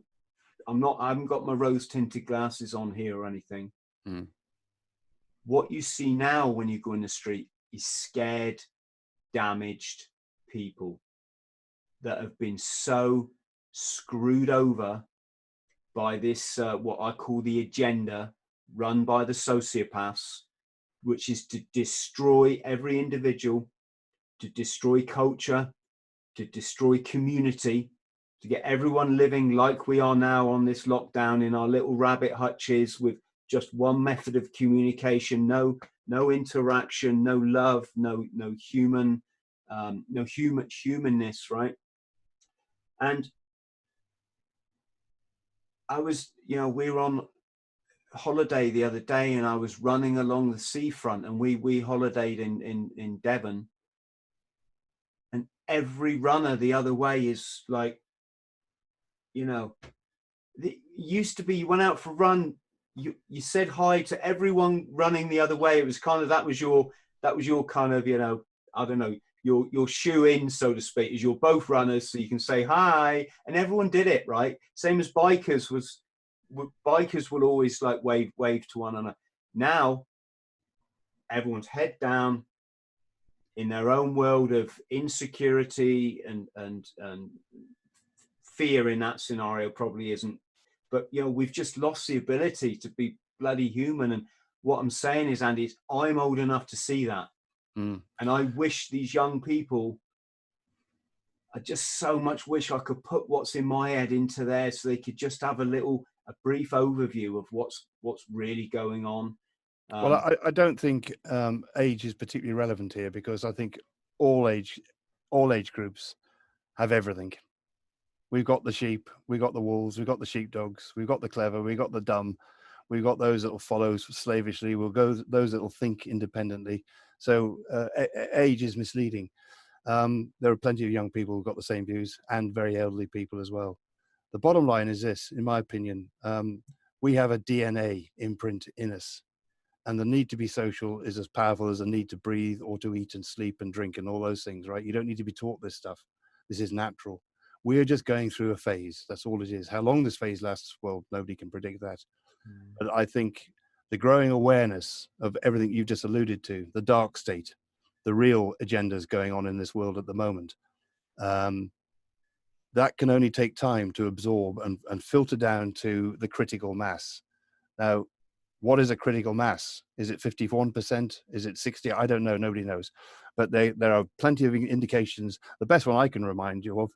haven't got my rose tinted glasses on here or anything. What you see now when you go in the street is scared, damaged people that have been so screwed over by this, what I call the agenda run by the sociopaths, which is to destroy every individual, to destroy culture, to destroy community, to get everyone living like we are now on this lockdown in our little rabbit hutches with just one method of communication, no interaction, no love, no human, humanness, right? And I was, we were on holiday the other day and I was running along the seafront and we holidayed in Devon, and every runner the other way is like, it used to be you went out for a run, you said hi to everyone running the other way. It was kind of, that was your kind of, I don't know, your shoe in, so to speak, is you're both runners, so you can say hi, and everyone did it, right? Same as bikers will always like wave to one another. Now everyone's head down in their own world of insecurity and fear. In that scenario probably isn't, but we've just lost the ability to be bloody human. And what I'm saying is, Andy, I'm old enough to see that. And I wish these young people, I just so much wish I could put what's in my head into there so they could just have a brief overview of what's really going on. Well, I don't think age is particularly relevant here, because I think all age groups have everything. We've got the sheep, we've got the wolves, we've got the sheepdogs, we've got the clever, we've got the dumb, we've got those that will follow slavishly, we'll go those that will think independently. So age is misleading. There are plenty of young people who've got the same views, and very elderly people as well. The bottom line is this, in my opinion, we have a DNA imprint in us, and the need to be social is as powerful as the need to breathe or to eat and sleep and drink and all those things, right? You don't need to be taught this stuff. This is natural. We're just going through a phase. That's all it is. How long this phase lasts, well, nobody can predict that. But I think the growing awareness of everything you've just alluded to, the dark state, the real agendas going on in this world at the moment, that can only take time to absorb and filter down to the critical mass. Now, what is a critical mass? Is it 51%? Is it 60? I don't know. Nobody knows. But there are plenty of indications. The best one I can remind you of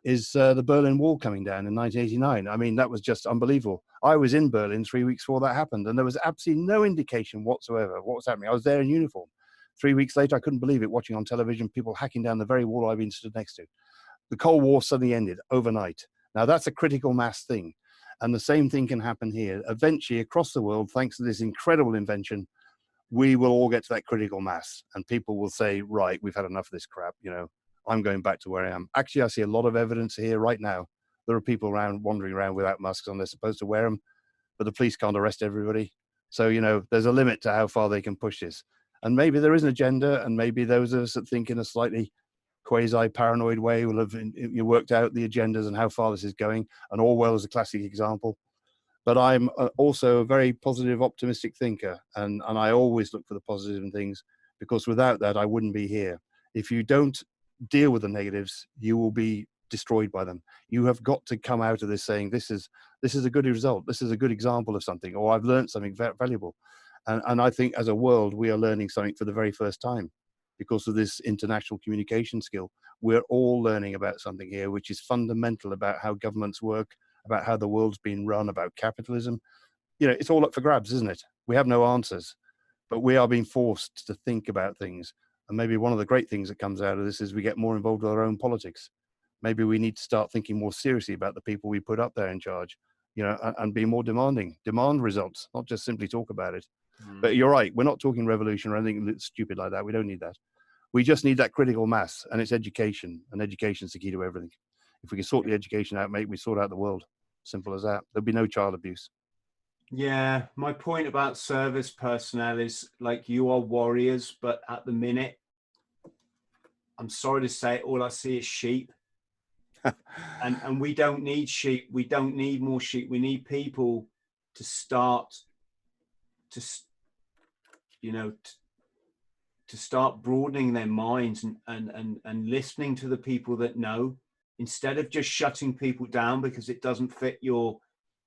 is the Berlin Wall coming down in 1989. I mean, that was just unbelievable. I was in Berlin 3 weeks before that happened, and there was absolutely no indication whatsoever of what was happening. I was there in uniform. 3 weeks later, I couldn't believe it, watching on television people hacking down the very wall I've been stood next to. The Cold War suddenly ended overnight. Now, that's a critical mass thing. And the same thing can happen here. Eventually, across the world, thanks to this incredible invention, we will all get to that critical mass, and people will say, right, we've had enough of this crap. You know, I'm going back to where I am. Actually, I see a lot of evidence here right now. There are people around wandering around without masks on. They're supposed to wear them, but the police can't arrest everybody. So, you know, there's a limit to how far they can push this. And maybe there is an agenda, and maybe those of us that think in a slightly quasi-paranoid way will have worked out the agendas and how far this is going. And Orwell is a classic example. But I'm also a very positive, optimistic thinker, and I always look for the positive in things, because without that, I wouldn't be here. If you don't deal with the negatives, you will be destroyed by them. You have got to come out of this saying, this is a good result, this is a good example of something, or I've learned something valuable. And I think as a world, we are learning something for the very first time because of this international communication skill. We're all learning about something here, which is fundamental about how governments work, about how the world's been run, about capitalism. You know, it's all up for grabs, isn't it? We have no answers, but we are being forced to think about things. And maybe one of the great things that comes out of this is we get more involved with our own politics. Maybe we need to start thinking more seriously about the people we put up there in charge, you know, and be more demanding, demand results, not just simply talk about it. But you're right, we're not talking revolution or anything stupid like that. We don't need that. We just need that critical mass, and it's education, and education's the key to everything. If we can sort the education out, mate, we sort out the world. Simple as that. There'll be no child abuse. Yeah, my point about service personnel is, like, you are warriors, but at the minute, I'm sorry to say it, all I see is sheep. and we don't need sheep. We don't need more sheep. We need people to start to, you know, to start broadening their minds and listening to the people that know, instead of just shutting people down because it doesn't fit your,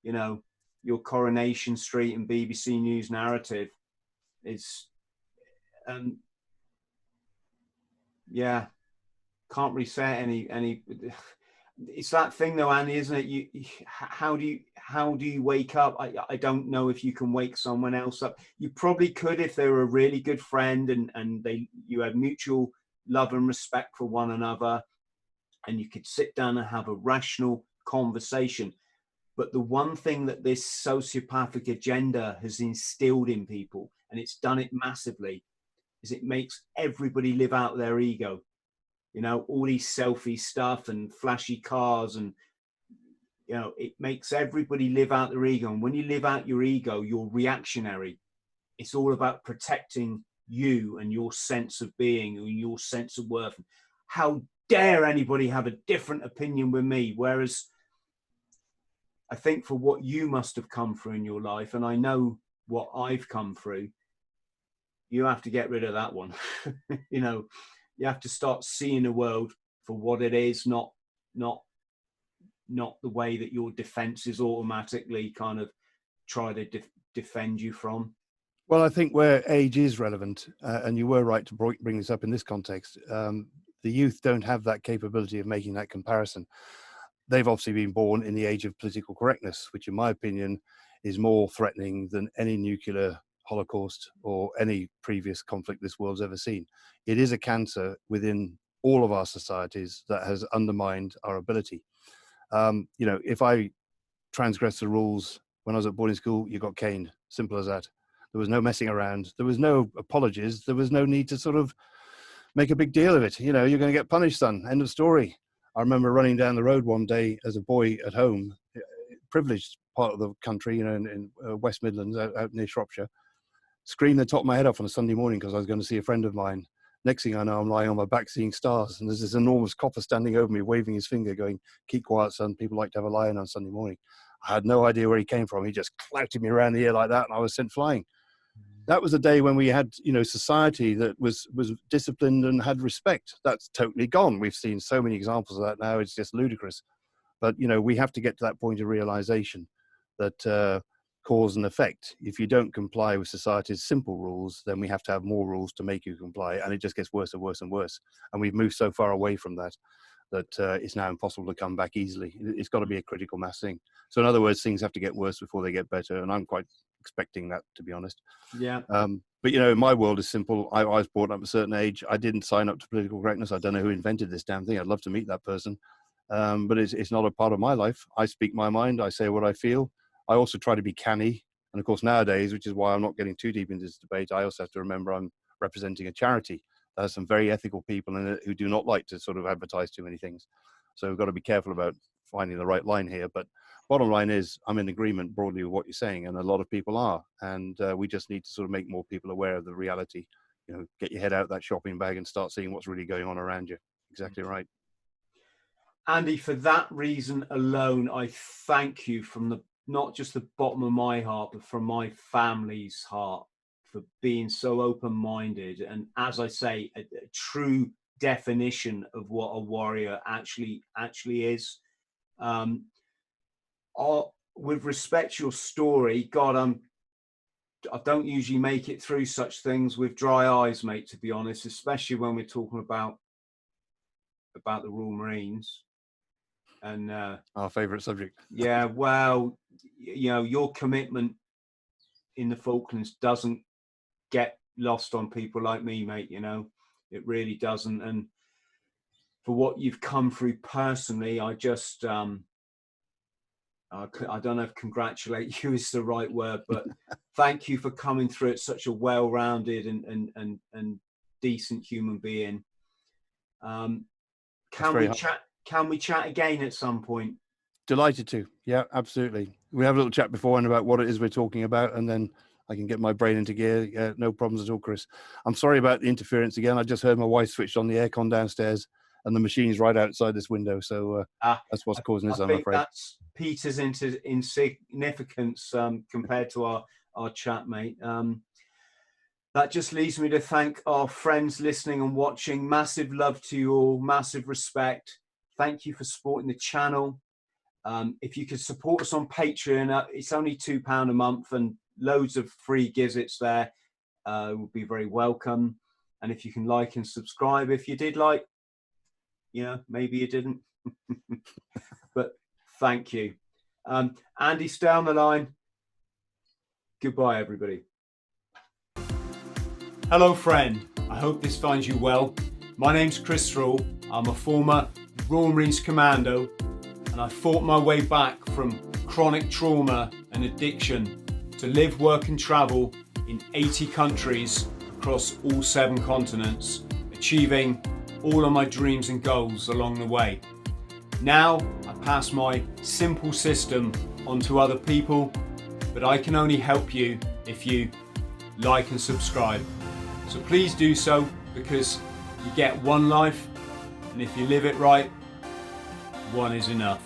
you know, your Coronation Street and BBC News narrative. It's, yeah, can't really say any. It's that thing though, Andy, isn't it? How do you wake up? I don't know if you can wake someone else up. You probably could if they were a really good friend and you had mutual love and respect for one another, and you could sit down and have a rational conversation. But the one thing that this sociopathic agenda has instilled in people, and it's done it massively, is it makes everybody live out their ego. You know, all these selfie stuff and flashy cars, and, you know, it makes everybody live out their ego. And when you live out your ego, you're reactionary. It's all about protecting you and your sense of being and your sense of worth. How dare anybody have a different opinion with me? Whereas I think for what you must have come through in your life, and I know what I've come through, you have to get rid of that one. You know, you have to start seeing the world for what it is, not the way that your defenses automatically kind of try to defend you from. Well, I think where age is relevant, and you were right to bring this up in this context, the youth don't have that capability of making that comparison. They've obviously been born in the age of political correctness, which in my opinion is more threatening than any nuclear holocaust or any previous conflict this world's ever seen. It is a cancer within all of our societies that has undermined our ability. You know, if I transgressed the rules when I was at boarding school, you got caned. Simple as that. There was no messing around. There was no apologies. There was no need to sort of make a big deal of it. You know, you're going to get punished, son. End of story. I remember running down the road one day as a boy at home, privileged part of the country, you know, in West Midlands, out near Shropshire, screamed the top of my head off on a Sunday morning because I was going to see a friend of mine. Next thing I know, I'm lying on my back seeing stars, and there's this enormous copper standing over me, waving his finger, going, "Keep quiet, son. People like to have a lie-in on Sunday morning." I had no idea where he came from. He just clouted me around the ear like that, and I was sent flying. That was a day when we had, you know, society that was disciplined and had respect. That's totally gone. We've seen so many examples of that now. It's just ludicrous. But, you know, we have to get to that point of realization that cause and effect. If you don't comply with society's simple rules, then we have to have more rules to make you comply. And it just gets worse and worse and worse. And we've moved so far away from that it's now impossible to come back easily. It's got to be a critical mass thing. So in other words, things have to get worse before they get better. And I'm quite expecting that, to be honest. Yeah. But, you know, my world is simple. I was brought up at a certain age. I didn't sign up to political correctness. I don't know who invented this damn thing. I'd love to meet that person. But it's not a part of my life. I speak my mind. I say what I feel. I also try to be canny And of course, nowadays, which is why I'm not getting too deep into this debate, I also have to remember I'm representing a charity. There are some very ethical people in it who do not like to sort of advertise too many things. So we've got to be careful about finding the right line here. But bottom line is, I'm in agreement broadly with what you're saying, and a lot of people are. And we just need to sort of make more people aware of the reality. You know, get your head out that shopping bag and start seeing what's really going on around you. Exactly right. Andy, for that reason alone, I thank you from the not just the bottom of my heart, but from my family's heart, for being so open-minded. And as I say, a true definition of what a warrior actually is. With respect to your story, God, I don't usually make it through such things with dry eyes, mate, to be honest, especially when we're talking about the Royal Marines. And our favorite subject. Yeah, well, you know, your commitment in the Falklands doesn't get lost on people like me, mate. You know, it really doesn't. And for what you've come through personally, I just I don't know if congratulate you is the right word, but thank you for coming through it, such a well-rounded and decent human being. Can we chat again at some point? Delighted to. Yeah, absolutely. We have a little chat beforehand about what it is we're talking about, and then I can get my brain into gear. Yeah, no problems at all, Chris. I'm sorry about the interference again. I just heard my wife switched on the aircon downstairs, and the machine's right outside this window. So that's what's causing this, I'm afraid. That's Peter's insignificance compared to our chat, mate. That just leaves me to thank our friends listening and watching. Massive love to you all. Massive respect. Thank you for supporting the channel. If you could support us on Patreon, it's only £2 a month and loads of free gizzits there. Would be very welcome. And if you can like and subscribe, if you did like, you know, maybe you didn't, but thank you. Andy, stay on the line. Goodbye, everybody. Hello, friend. I hope this finds you well. My name's Chris THRALL. I'm a former Royal Marines Commando, and I fought my way back from chronic trauma and addiction to live, work and travel in 80 countries across all 7 continents, achieving all of my dreams and goals along the way. Now I pass my simple system on to other people, but I can only help you if you like and subscribe. So please do so, because you get one life, and if you live it right, one is enough.